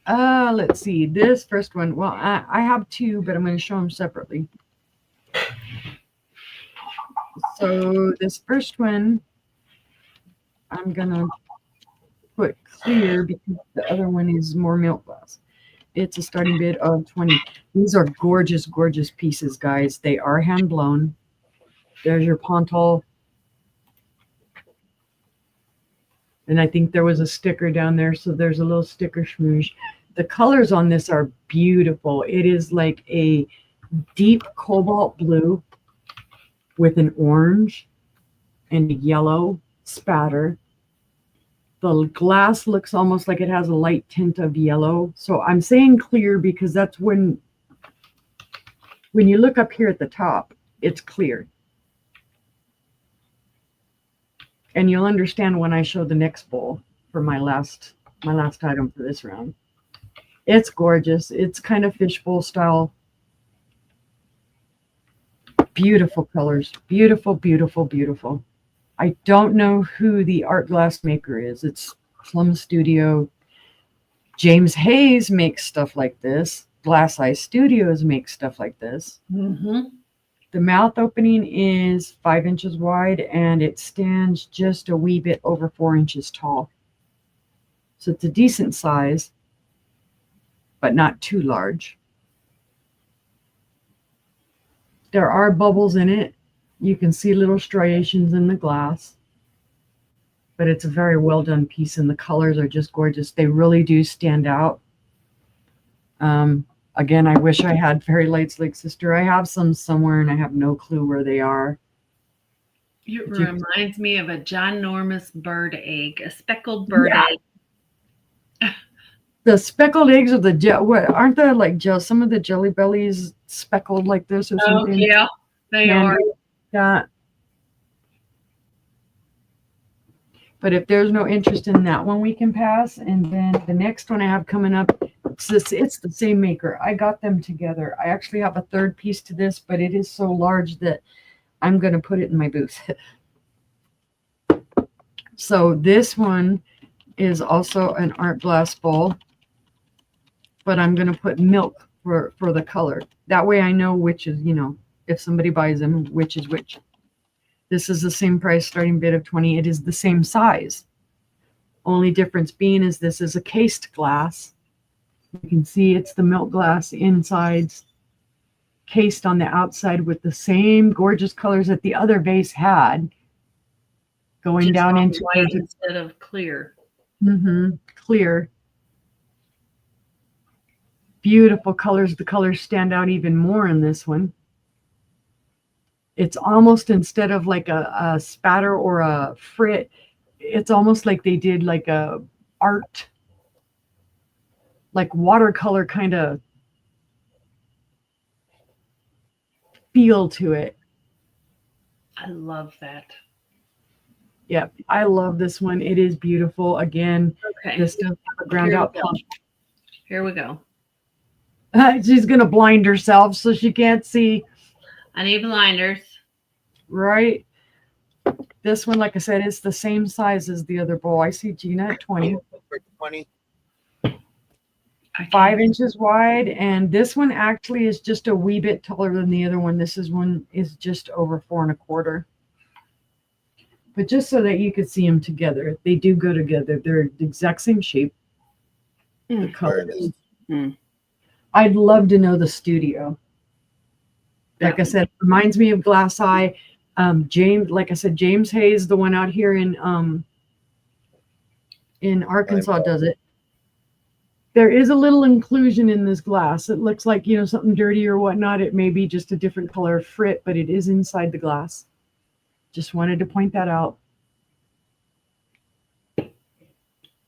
Let's see. This first one. Well, I have two, but I'm going to show them separately. So this first one, I'm going to put clear because the other one is more milk glass. It's a starting bid of 20. These are gorgeous, gorgeous pieces, guys. They are hand blown. There's your pontal. And I think there was a sticker down there, so there's a little sticker schmooze. The colors on this are beautiful. It is like a deep cobalt blue with an orange and a yellow spatter. The glass looks almost like it has a light tint of yellow. So I'm saying clear because that's when you look up here at the top, it's clear. And you'll understand when I show the next bowl for my last item for this round. It's gorgeous. It's kind of fishbowl style. Beautiful colors. Beautiful, beautiful, beautiful. I don't know who the art glass maker is. It's Plum Studio. James Hayes makes stuff like this. Glass Eye Studios makes stuff like this. Mm-hmm. The mouth opening is 5 inches wide and it stands just a wee bit over 4 inches tall. So it's a decent size, but not too large. There are bubbles in it. You can see little striations in the glass, but it's a very well done piece and the colors are just gorgeous. They really do stand out. Again, I wish I had fairy lights like Sister. I have some somewhere and I have no clue where they are. It reminds me of a ginormous bird egg, a speckled bird egg. The speckled eggs are what aren't there like some of the jelly bellies speckled like this or something? Oh, yeah, they are. That. But if there's no interest in that one, we can pass. And then the next one I have coming up It's the same maker. I got them together. I actually have a third piece to this, but it is so large that I'm going to put it in my booth. So this one is also an art glass bowl, but I'm going to put milk for the color. That way I know which is, if somebody buys them, which is which. This is the same price, starting bid of 20. It is the same size. Only difference being is this is a cased glass. You can see it's the milk glass insides, cased on the outside with the same gorgeous colors that the other vase had. Going Just down on into white instead of clear. Clear. Beautiful colors. The colors stand out even more in this one. It's almost, instead of like a spatter or a frit, it's almost like they did like a art, like watercolor kind of feel to it. I love that. Yep, I love this one. It is beautiful. Again, Okay. this does have a ground out pump. Here we go. She's gonna blind herself so she can't see. I need blinders. Right. This one, like I said, is the same size as the other bowl. I see Gina at 20. 20. 5 inches wide, and this one actually is just a wee bit taller than the other one. This one is just over 4 1/4. But just so that you could see them together, they do go together. They're the exact same shape. The colors. I'd love to know the studio. Like I said, it reminds me of Glass Eye. James, like I said, James Hayes, the one out here in Arkansas, does it. There is a little inclusion in this glass. It looks like, something dirty or whatnot. It may be just a different color frit, but it is inside the glass. Just wanted to point that out.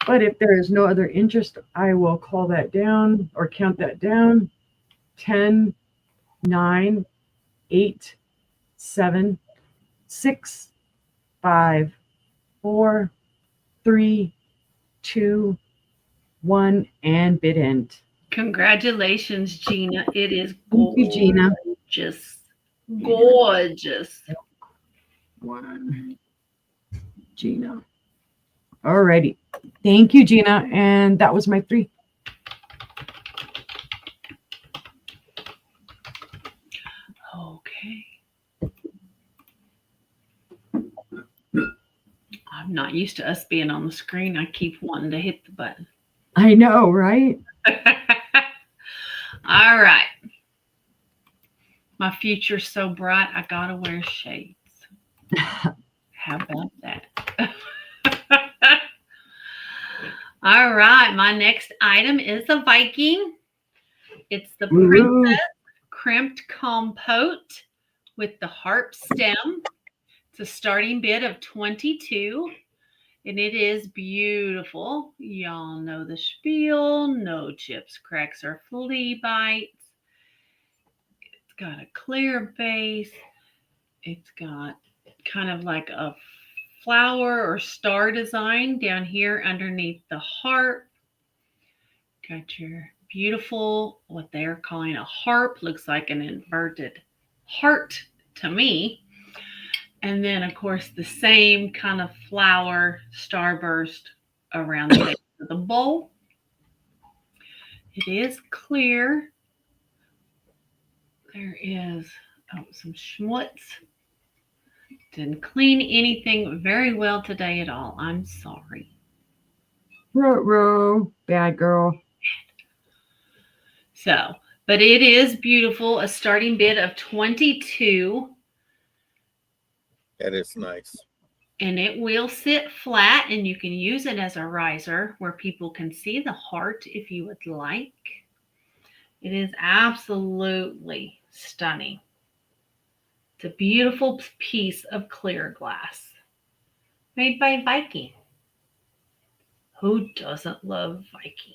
But if there is no other interest, I will call that down or count that down. 10, 9, 8, 7, 6, 5, 4, 3, 2, 1, and bid end. Congratulations, Gina. It is Thank you, Gina. Gorgeous. Gorgeous. 1, Gina. Alrighty. Thank you, Gina. And that was my 3. Okay. I'm not used to us being on the screen. I keep wanting to hit the button. I know, right? All right. My future's so bright, I gotta wear shades. How about that? All right. My next item is a Viking. It's the Princess Crimped Compote with the harp stem. It's a starting bid of 22. And it is beautiful. Y'all know the spiel. No chips, cracks, or flea bites. It's got a clear base. It's got kind of like a flower or star design down here underneath the harp. Got your beautiful, what they're calling a harp. Looks like an inverted heart to me. And then, of course, the same kind of flower starburst around the base of the bowl. It is clear. There is some schmutz. Didn't clean anything very well today at all. I'm sorry. Ruh-roh, bad girl. So, but it is beautiful. A starting bid of 22. That is nice. And it will sit flat, and you can use it as a riser where people can see the heart if you would like. It is absolutely stunning. It's a beautiful piece of clear glass made by Viking. Who doesn't love Viking?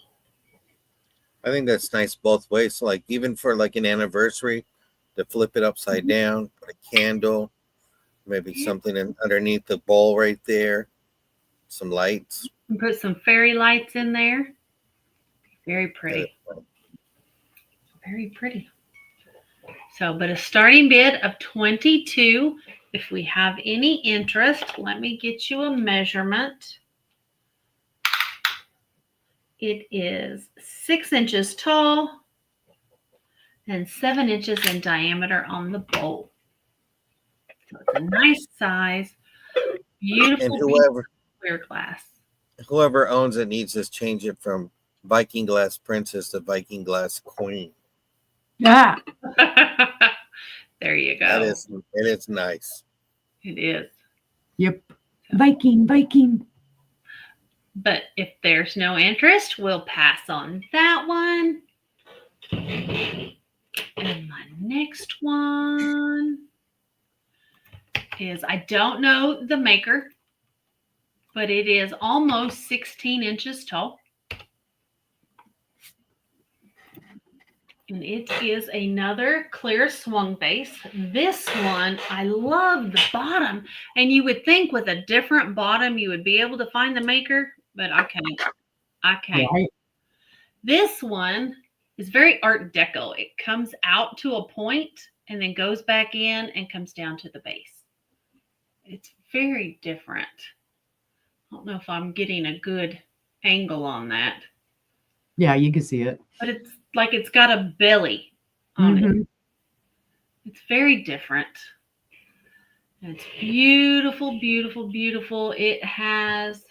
I think that's nice both ways. So like even for like an anniversary, to flip it upside down, put a candle, maybe something underneath the bowl right there, some lights. And put some fairy lights in there. Very pretty. Very pretty. So, but a starting bid of 22. If we have any interest, let me get you a measurement. It is 6 inches tall and 7 inches in diameter on the bowl. So it's a nice size, beautiful, And beautiful clear glass. whoever owns it needs to change it from Viking Glass Princess to Viking Glass Queen. Yeah. There you go. That is, and it's nice. It is. Yep. Viking, Viking. But if there's no interest, we'll pass on that one. And my next one is, I don't know the maker, but it is almost 16 inches tall. And it is another clear swung base. This one, I love the bottom. And you would think with a different bottom, you would be able to find the maker, but I can't. I can't. Right. This one is very Art Deco. It comes out to a point and then goes back in and comes down to the base. It's very different. I don't know if I'm getting a good angle on that. Yeah, you can see it. But it's like it's got a belly on it. Mhm. It's very different. And it's beautiful, beautiful, beautiful. It has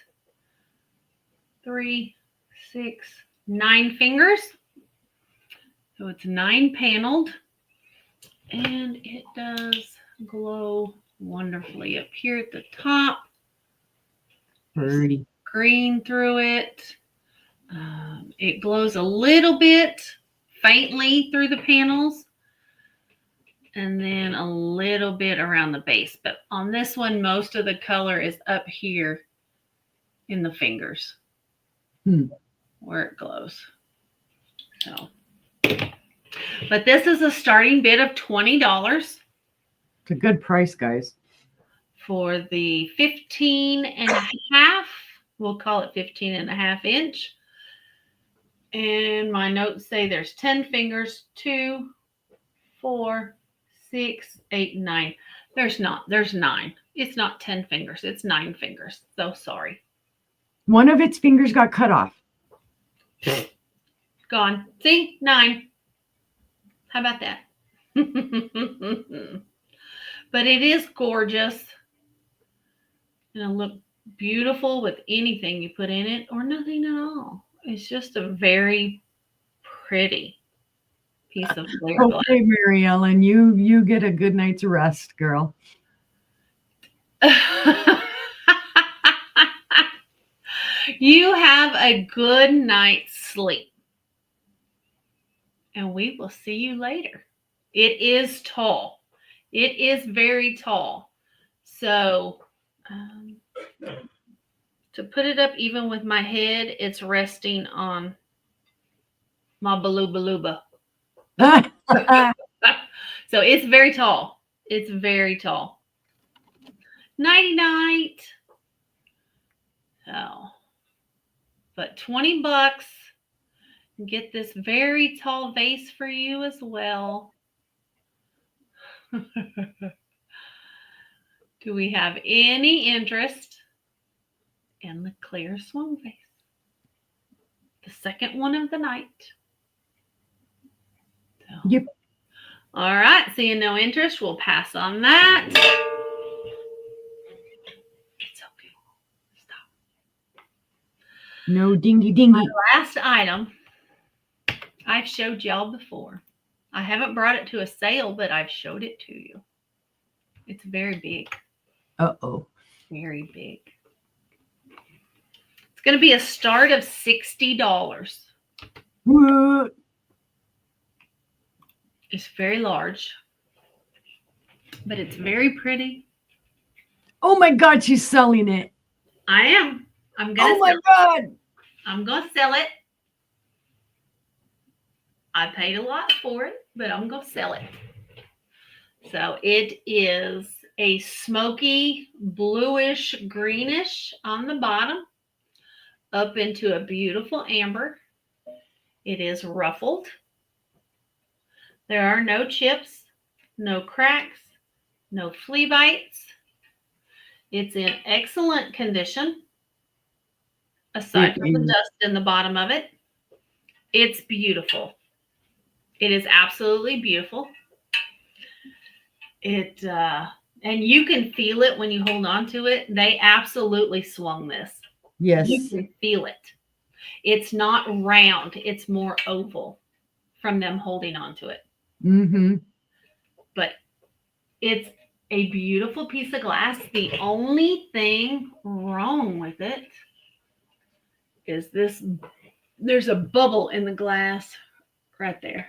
3, 6, 9 fingers. So it's 9 paneled. And it does glow wonderfully up here at the top. Pretty. Green through it. It glows a little bit faintly through the panels. And then a little bit around the base. But on this one, most of the color is up here in the fingers where it glows. So, but this is a starting bid of $20 It's a good price, guys. for the 15 and a half. We'll call it 15 and a half inch. And my notes say there's 10 fingers, 2, 4, 6, 8, 9. There's not. There's 9. It's not 10 fingers. It's 9 fingers. So sorry. One of its fingers got cut off. Gone. See? 9. How about that? But it is gorgeous. And it'll look beautiful with anything you put in it or nothing at all. It's just a very pretty piece of clear glass. Okay, Mary Ellen, you get a good night's rest, girl. You have a good night's sleep. And we will see you later. It is tall. It is very tall. So to put it up even with my head, it's resting on my baluba. So it's very tall. It's very tall. Nighty night. So, but $20. Get this very tall vase for you as well. Do we have any interest in the clear swung vase? The second one of the night. So, Yep. all right, seeing no interest, we'll pass on that. It's okay. Stop. No dingy dingy. My last item I've showed y'all before. I haven't brought it to a sale, but I've showed it to you. It's very big. Uh-oh. Very big. It's going to be a start of $60. What? It's very large, but it's very pretty. Oh my God, she's selling it. I am. I'm going to Oh my sell it. God. I'm going to sell it. I paid a lot for it, but I'm going to sell it. So it is a smoky, bluish, greenish on the bottom, up into a beautiful amber. It is ruffled. There are no chips, no cracks, no flea bites. It's in excellent condition, aside from the dust in the bottom of it. It's beautiful. It is absolutely beautiful. And you can feel it when you hold on to it. They absolutely swung this. Yes. You can feel it. It's not round. It's more oval from them holding on to it. Mm-hmm. But it's a beautiful piece of glass. The only thing wrong with it is this. There's a bubble in the glass right there.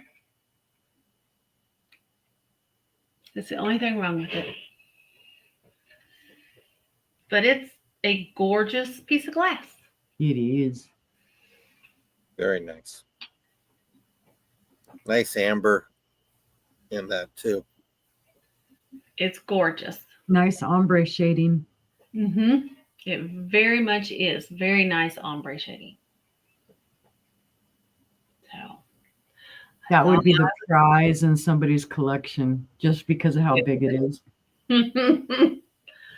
That's the only thing wrong with it. But it's a gorgeous piece of glass. It is. Very nice. Nice amber in that too. It's gorgeous. Nice ombre shading. Mm-hmm. It very much is. Very nice ombre shading. So That would be the prize in somebody's collection, just because of how big it is.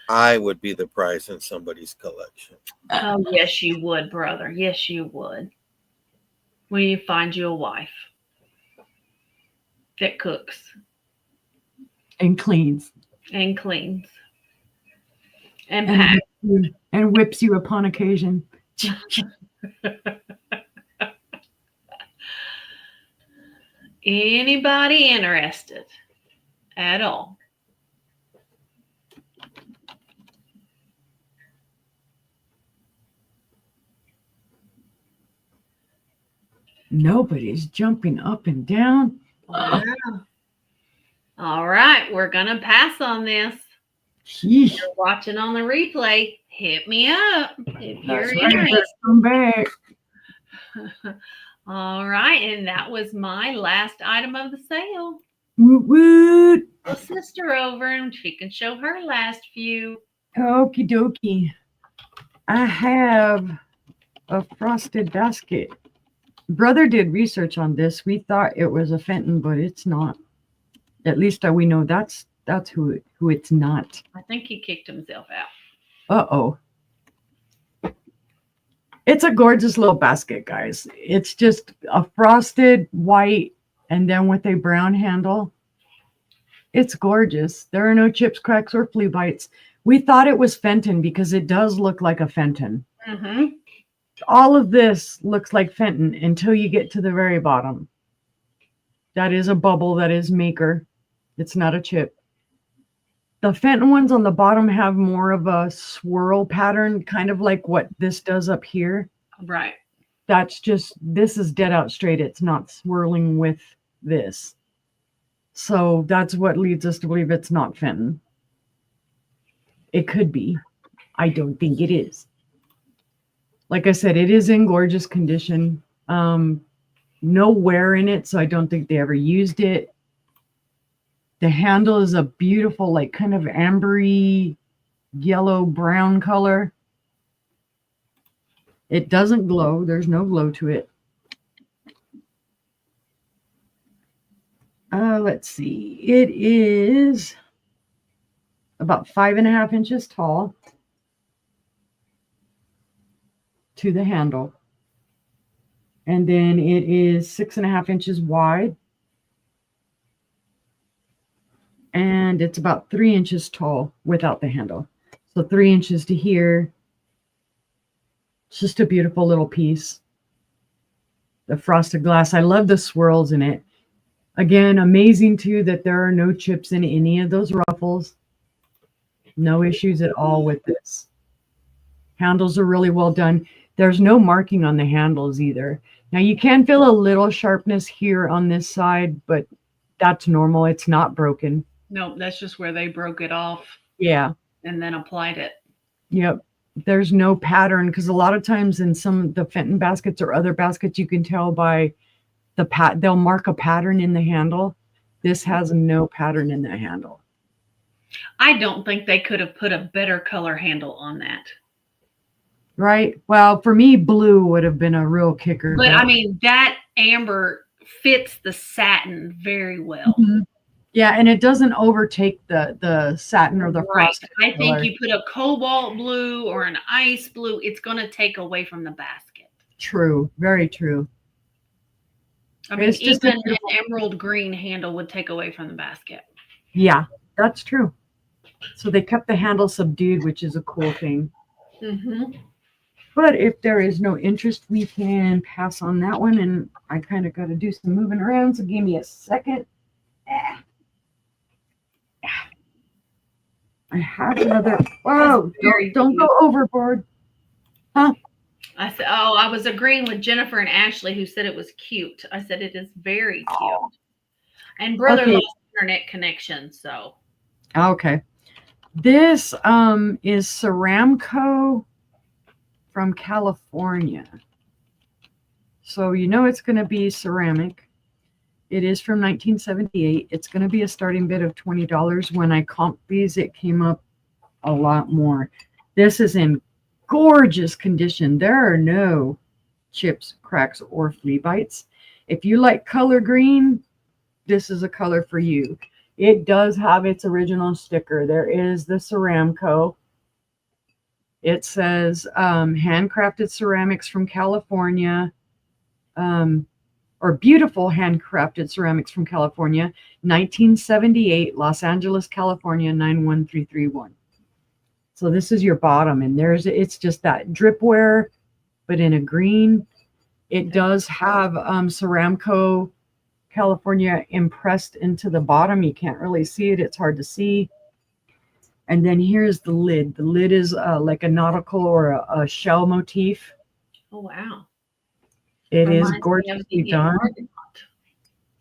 I would be the prize in somebody's collection. Oh, yes, you would, brother. Yes, you would. When you find you a wife that cooks And cleans. and cleans and packs. And whips you upon occasion. Anybody interested at all? Nobody's jumping up and down. Wow. All right, we're gonna pass on this. Sheesh. If you're watching on the replay, hit me up if you're That's right, interested. let's come back. All right, and that was my last item of the sale. Woot woot. The sister over and she can show her last few. Okie dokie. I have a frosted basket. Brother did research on this. We thought it was a Fenton, but it's not. At least we know that's who it's not. I think he kicked himself out. Uh-oh. It's a gorgeous little basket, guys. It's just a frosted white and then with a brown handle. It's gorgeous. There are no chips, cracks, or flea bites. We thought it was Fenton because it does look like a Fenton. Mm-hmm. All of this looks like Fenton until you get to the very bottom. That is a bubble. That is Maker. It's not a chip. The Fenton ones on the bottom have more of a swirl pattern, kind of like what this does up here. Right. That's just, this is dead out straight. It's not swirling with this. So that's what leads us to believe it's not Fenton. It could be. I don't think it is. Like I said, it is in gorgeous condition. No wear in it, so I don't think they ever used it. The handle is a beautiful, like kind of ambery, yellow brown color. It doesn't glow. There's no glow to it. Let's see. It is about 5.5 inches tall to the handle. And then it is 6.5 inches wide. And it's about 3 inches tall without the handle. So 3 inches to here. It's just a beautiful little piece. The frosted glass. I love the swirls in it. Again, amazing too that there are no chips in any of those ruffles. No issues at all with this. Handles are really well done. There's no marking on the handles either. Now you can feel a little sharpness here on this side, but that's normal. It's not broken. No, that's just where they broke it off. Yeah. And then applied it. Yep. There's no pattern because a lot of times in some of the Fenton baskets or other baskets, you can tell by the they'll mark a pattern in the handle. This has no pattern in the handle. I don't think they could have put a better color handle on that. Right. Well, for me, blue would have been a real kicker. But I mean, that amber fits the satin very well. Mhm. Yeah, and it doesn't overtake the satin or the Right. frosted I think color. you put a cobalt blue or an ice blue, it's going to take away from the basket. True, very true. I mean, It's just a even an beautiful. emerald green handle would take away from the basket. Yeah, that's true. So they kept the handle subdued, which is a cool thing. Mm-hmm. But if there is no interest, we can pass on that one. And I kind of got to do some moving around. So give me a second. I have another. Whoa, don't go overboard. Huh? I said, oh, I was agreeing with Jennifer and Ashley who said it was cute. I said it is very cute. Oh. And brother Okay. lost internet connection, so. Okay. This is Ceramco from California. So you know it's going to be ceramic. It is from 1978. It's going to be a starting bid of $20. When I comped these, it came up a lot more. This is in gorgeous condition. There are no chips, cracks, or flea bites. If you like color green, this is a color for you. It does have its original sticker. There is the Ceramco. It says handcrafted ceramics from California, or beautiful handcrafted ceramics from California, 1978, Los Angeles, California, 91331. So this is your bottom, and it's just that dripware, but in a green. It does have Ceramco California impressed into the bottom. You can't really see it. It's hard to see. And then here's the lid. The lid is like a nautical or a shell motif. Oh, wow. It Reminds is me of gorgeously the done. Argonaut.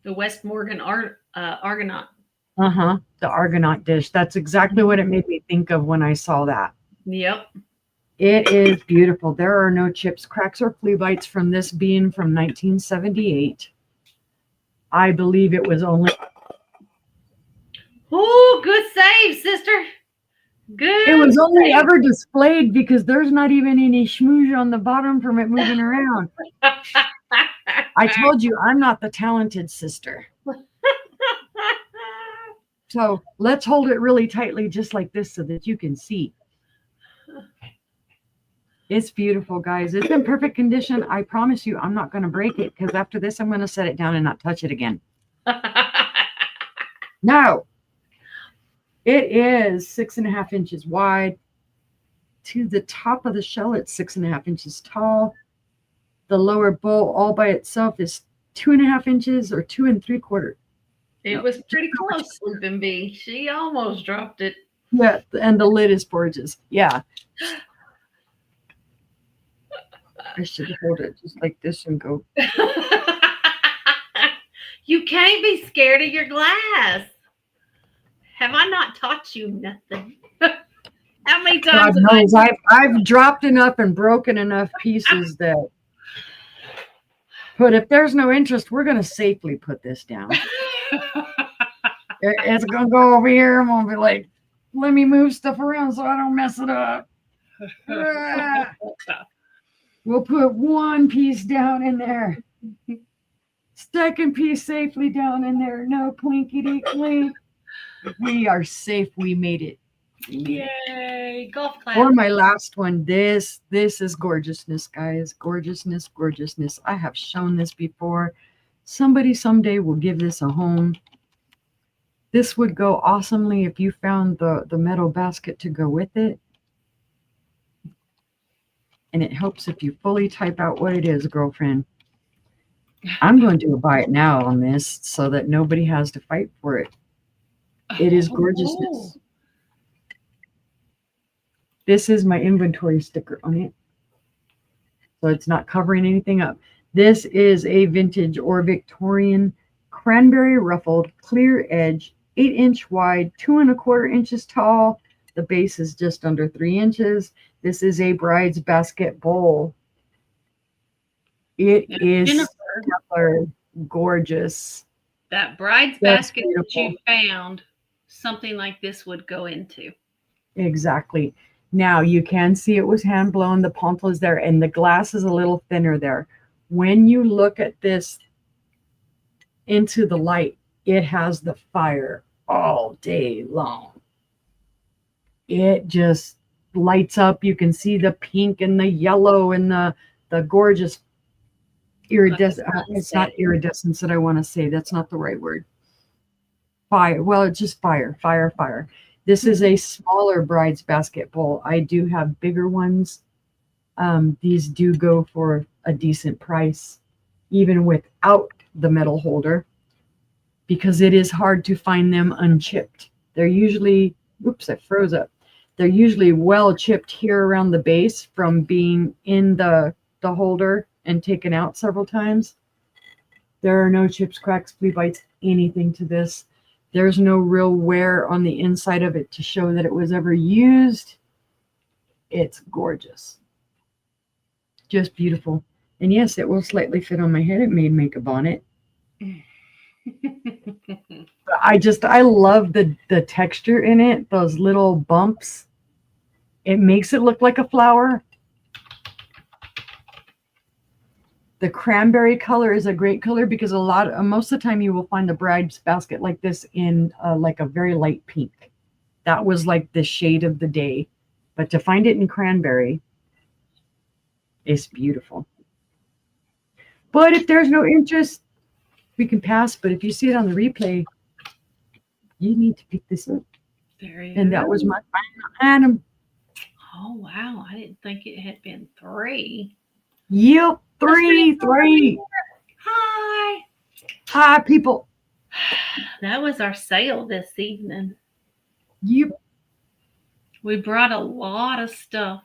The West Morgan Argonaut. The Argonaut dish. That's exactly what it made me think of when I saw that. Yep. It is beautiful. There are no chips, cracks, or flea bites from this being from 1978. I believe it was only. Oh, good save, sister. Good. It was only ever displayed because there's not even any schmooze on the bottom from it moving around. I told you I'm not the talented sister. So let's hold it really tightly just like this so that you can see. It's beautiful, guys. It's in perfect condition. I promise you I'm not going to break it because after this I'm going to set it down and not touch it again. No. It is 6.5 inches wide. To the top of the shell, it's 6.5 inches tall. The lower bowl all by itself is 2.5 inches or 2 3/4. It was pretty close, Sleeping Bee. She almost dropped it. Yeah, and the lid is gorgeous. Yeah. I should hold it just like this and go. You can't be scared of your glass. Have I not taught you nothing? How many times? God knows I've dropped enough and broken enough pieces that. But if there's no interest, we're going to safely put this down. It's going to go over here. I'm going to be like, let me move stuff around so I don't mess it up. We'll put one piece down in there. Second piece safely down in there. No clinkety clink. We are safe. We made it. Yay! Golf clap. Or my last one. This is gorgeousness, guys. Gorgeousness, gorgeousness. I have shown this before. Somebody someday will give this a home. This would go awesomely if you found the metal basket to go with it. And it helps if you fully type out what it is, girlfriend. I'm going to buy it now on this so that nobody has to fight for it. It is gorgeousness. Oh. This is my inventory sticker on it. So it's not covering anything up. This is a vintage or Victorian cranberry ruffled clear edge, 8-inch wide, 2 1/4 inches tall. The base is just under 3 inches. This is a bride's basket bowl. It is stellar, gorgeous. That bride's That's basket beautiful. that you found, something like this would go into. Exactly. Now you can see it was hand blown. The pontle is there, and the glass is a little thinner there. When you look at this into the light, it has the fire all day long. It just lights up. You can see the pink and the yellow and the gorgeous iridescent. It's not iridescence that I want to say. That's not the right word. Fire. Well, it's just fire, fire, fire. This is a smaller bride's basket bowl. I do have bigger ones. These do go for a decent price, even without the metal holder, because it is hard to find them unchipped. They're usually, oops, I froze up. They're usually well chipped here around the base from being in the holder and taken out several times. There are no chips, cracks, flea bites, anything to this. There's no real wear on the inside of it to show that it was ever used. It's gorgeous. Just beautiful. And yes, it will slightly fit on my head. It may make a bonnet. I love the texture in it, those little bumps. It makes it look like a flower. The cranberry color is a great color because most of the time you will find the bride's basket like this in like a very light pink. That was like the shade of the day. But to find it in cranberry is beautiful. But if there's no interest, we can pass. But if you see it on the replay, you need to pick this up. And that was my final item. Oh, wow. I didn't think it had been 3. Yep, 3. Hi. Hi, people. That was our sale this evening. Yep. We brought a lot of stuff.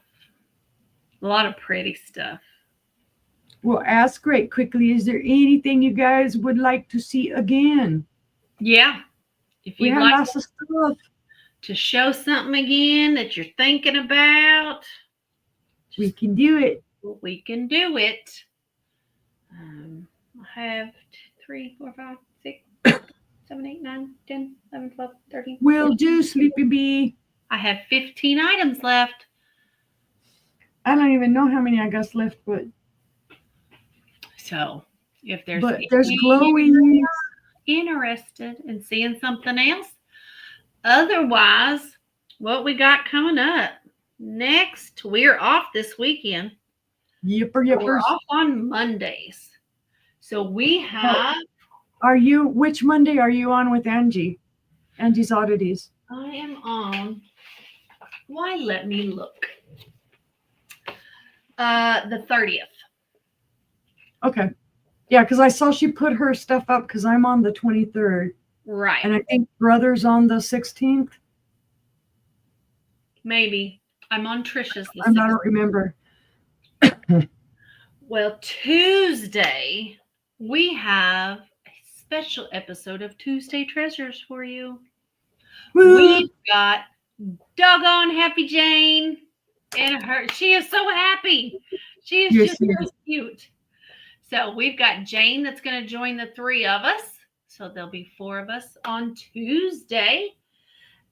A lot of pretty stuff. Well, ask Great quickly. Is there anything you guys would like to see again? Yeah. If We you'd have like lots of stuff. to show something again that you're thinking about, We can do it. we can do it. I have 3, 4, 5, 6, 7, 8, 9, 10, 11, 12, 13. Will 14. do, Sleepy Bee. I have 15 items left. I don't even know how many I got left, but So if there's glowing. interested in seeing something else, otherwise, what we got coming up next, we're off this weekend. Yipper. We're off on Mondays. So we have. Which Monday are you on with Angie? Angie's Oddities. I am on. Why, let me look. The 30th. Okay. Yeah, because I saw she put her stuff up because I'm on the 23rd. Right. And I think Brother's on the 16th. Maybe. I'm on Trisha's the 16th. I don't remember. Well, Tuesday, we have a special episode of Tuesday Treasures for you. Woo! We've got doggone Happy Jane and her. She is so happy. She is just so cute. So we've got Jane that's going to join the 3 of us. So there'll be 4 of us on Tuesday.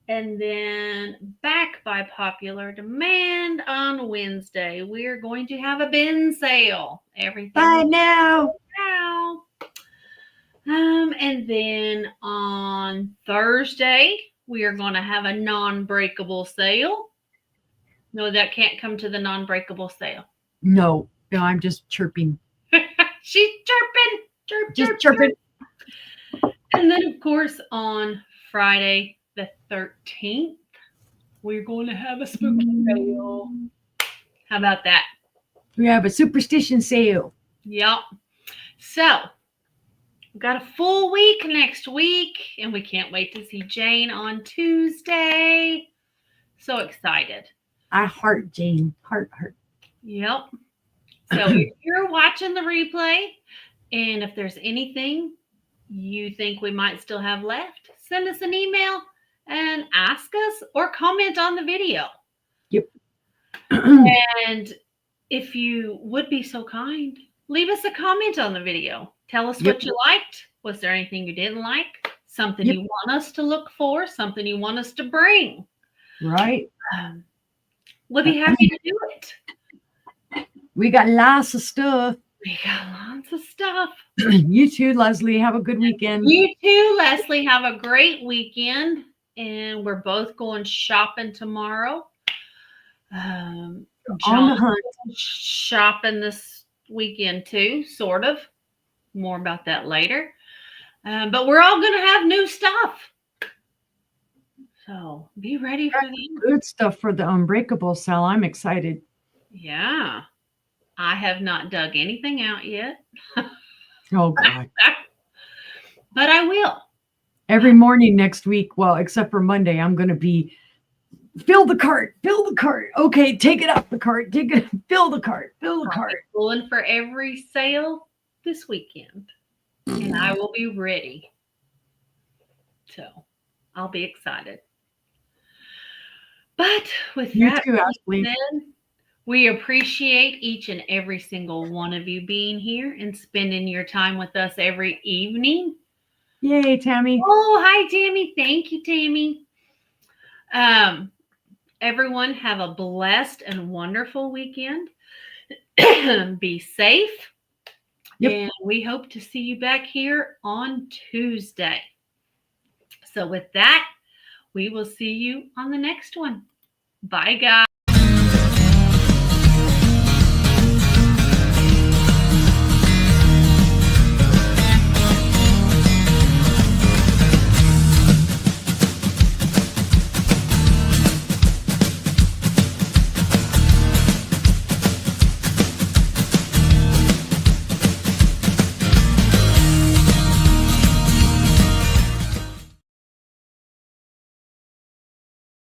And then back by popular demand on Wednesday, we're going to have a bin sale. Everything. Bye now. And then on Thursday, we are going to have a non-breakable sale. No, that can't come to the non-breakable sale. No, I'm just chirping. She's chirping. Chirping. And then, of course, on Friday, the 13th, we're going to have a spooky sale. How about that? We have a superstition sale. Yep. So, we've got a full week next week, and we can't wait to see Jane on Tuesday. So excited. I heart Jane. Heart. Yep. So if you're watching the replay, and if there's anything you think we might still have left, send us an email and ask us or comment on the video. Yep. And if you would be so kind, leave us a comment on the video. Tell us what you liked. Was there anything you didn't like? Something you want us to look for? Something you want us to bring? Right. We'll be happy to do it. We got lots of stuff. We got lots of stuff. You too, Leslie. Have a good weekend. You too, Leslie. Have a great weekend. And we're both going shopping tomorrow. On the John hunt. shopping this weekend too, sort of. More about that later. But we're all going to have new stuff. So be ready for that. Good stuff for the Unbreakable Sale. I'm excited. Yeah. I have not dug anything out yet. Oh, God. But I will. Every morning next week, well, except for Monday, I'm going to be fill the cart. Okay, take it off the cart. Fill the cart. I'll be pulling for every sale this weekend. And I will be ready. So I'll be excited. But with You that, too, Ashley. we appreciate each and every single one of you being here and spending your time with us every evening. Yay, Tammy. Oh, hi, Tammy. Thank you, Tammy. Everyone have a blessed and wonderful weekend. Be safe. Yep. And we hope to see you back here on Tuesday. So with that, we will see you on the next one. Bye, guys.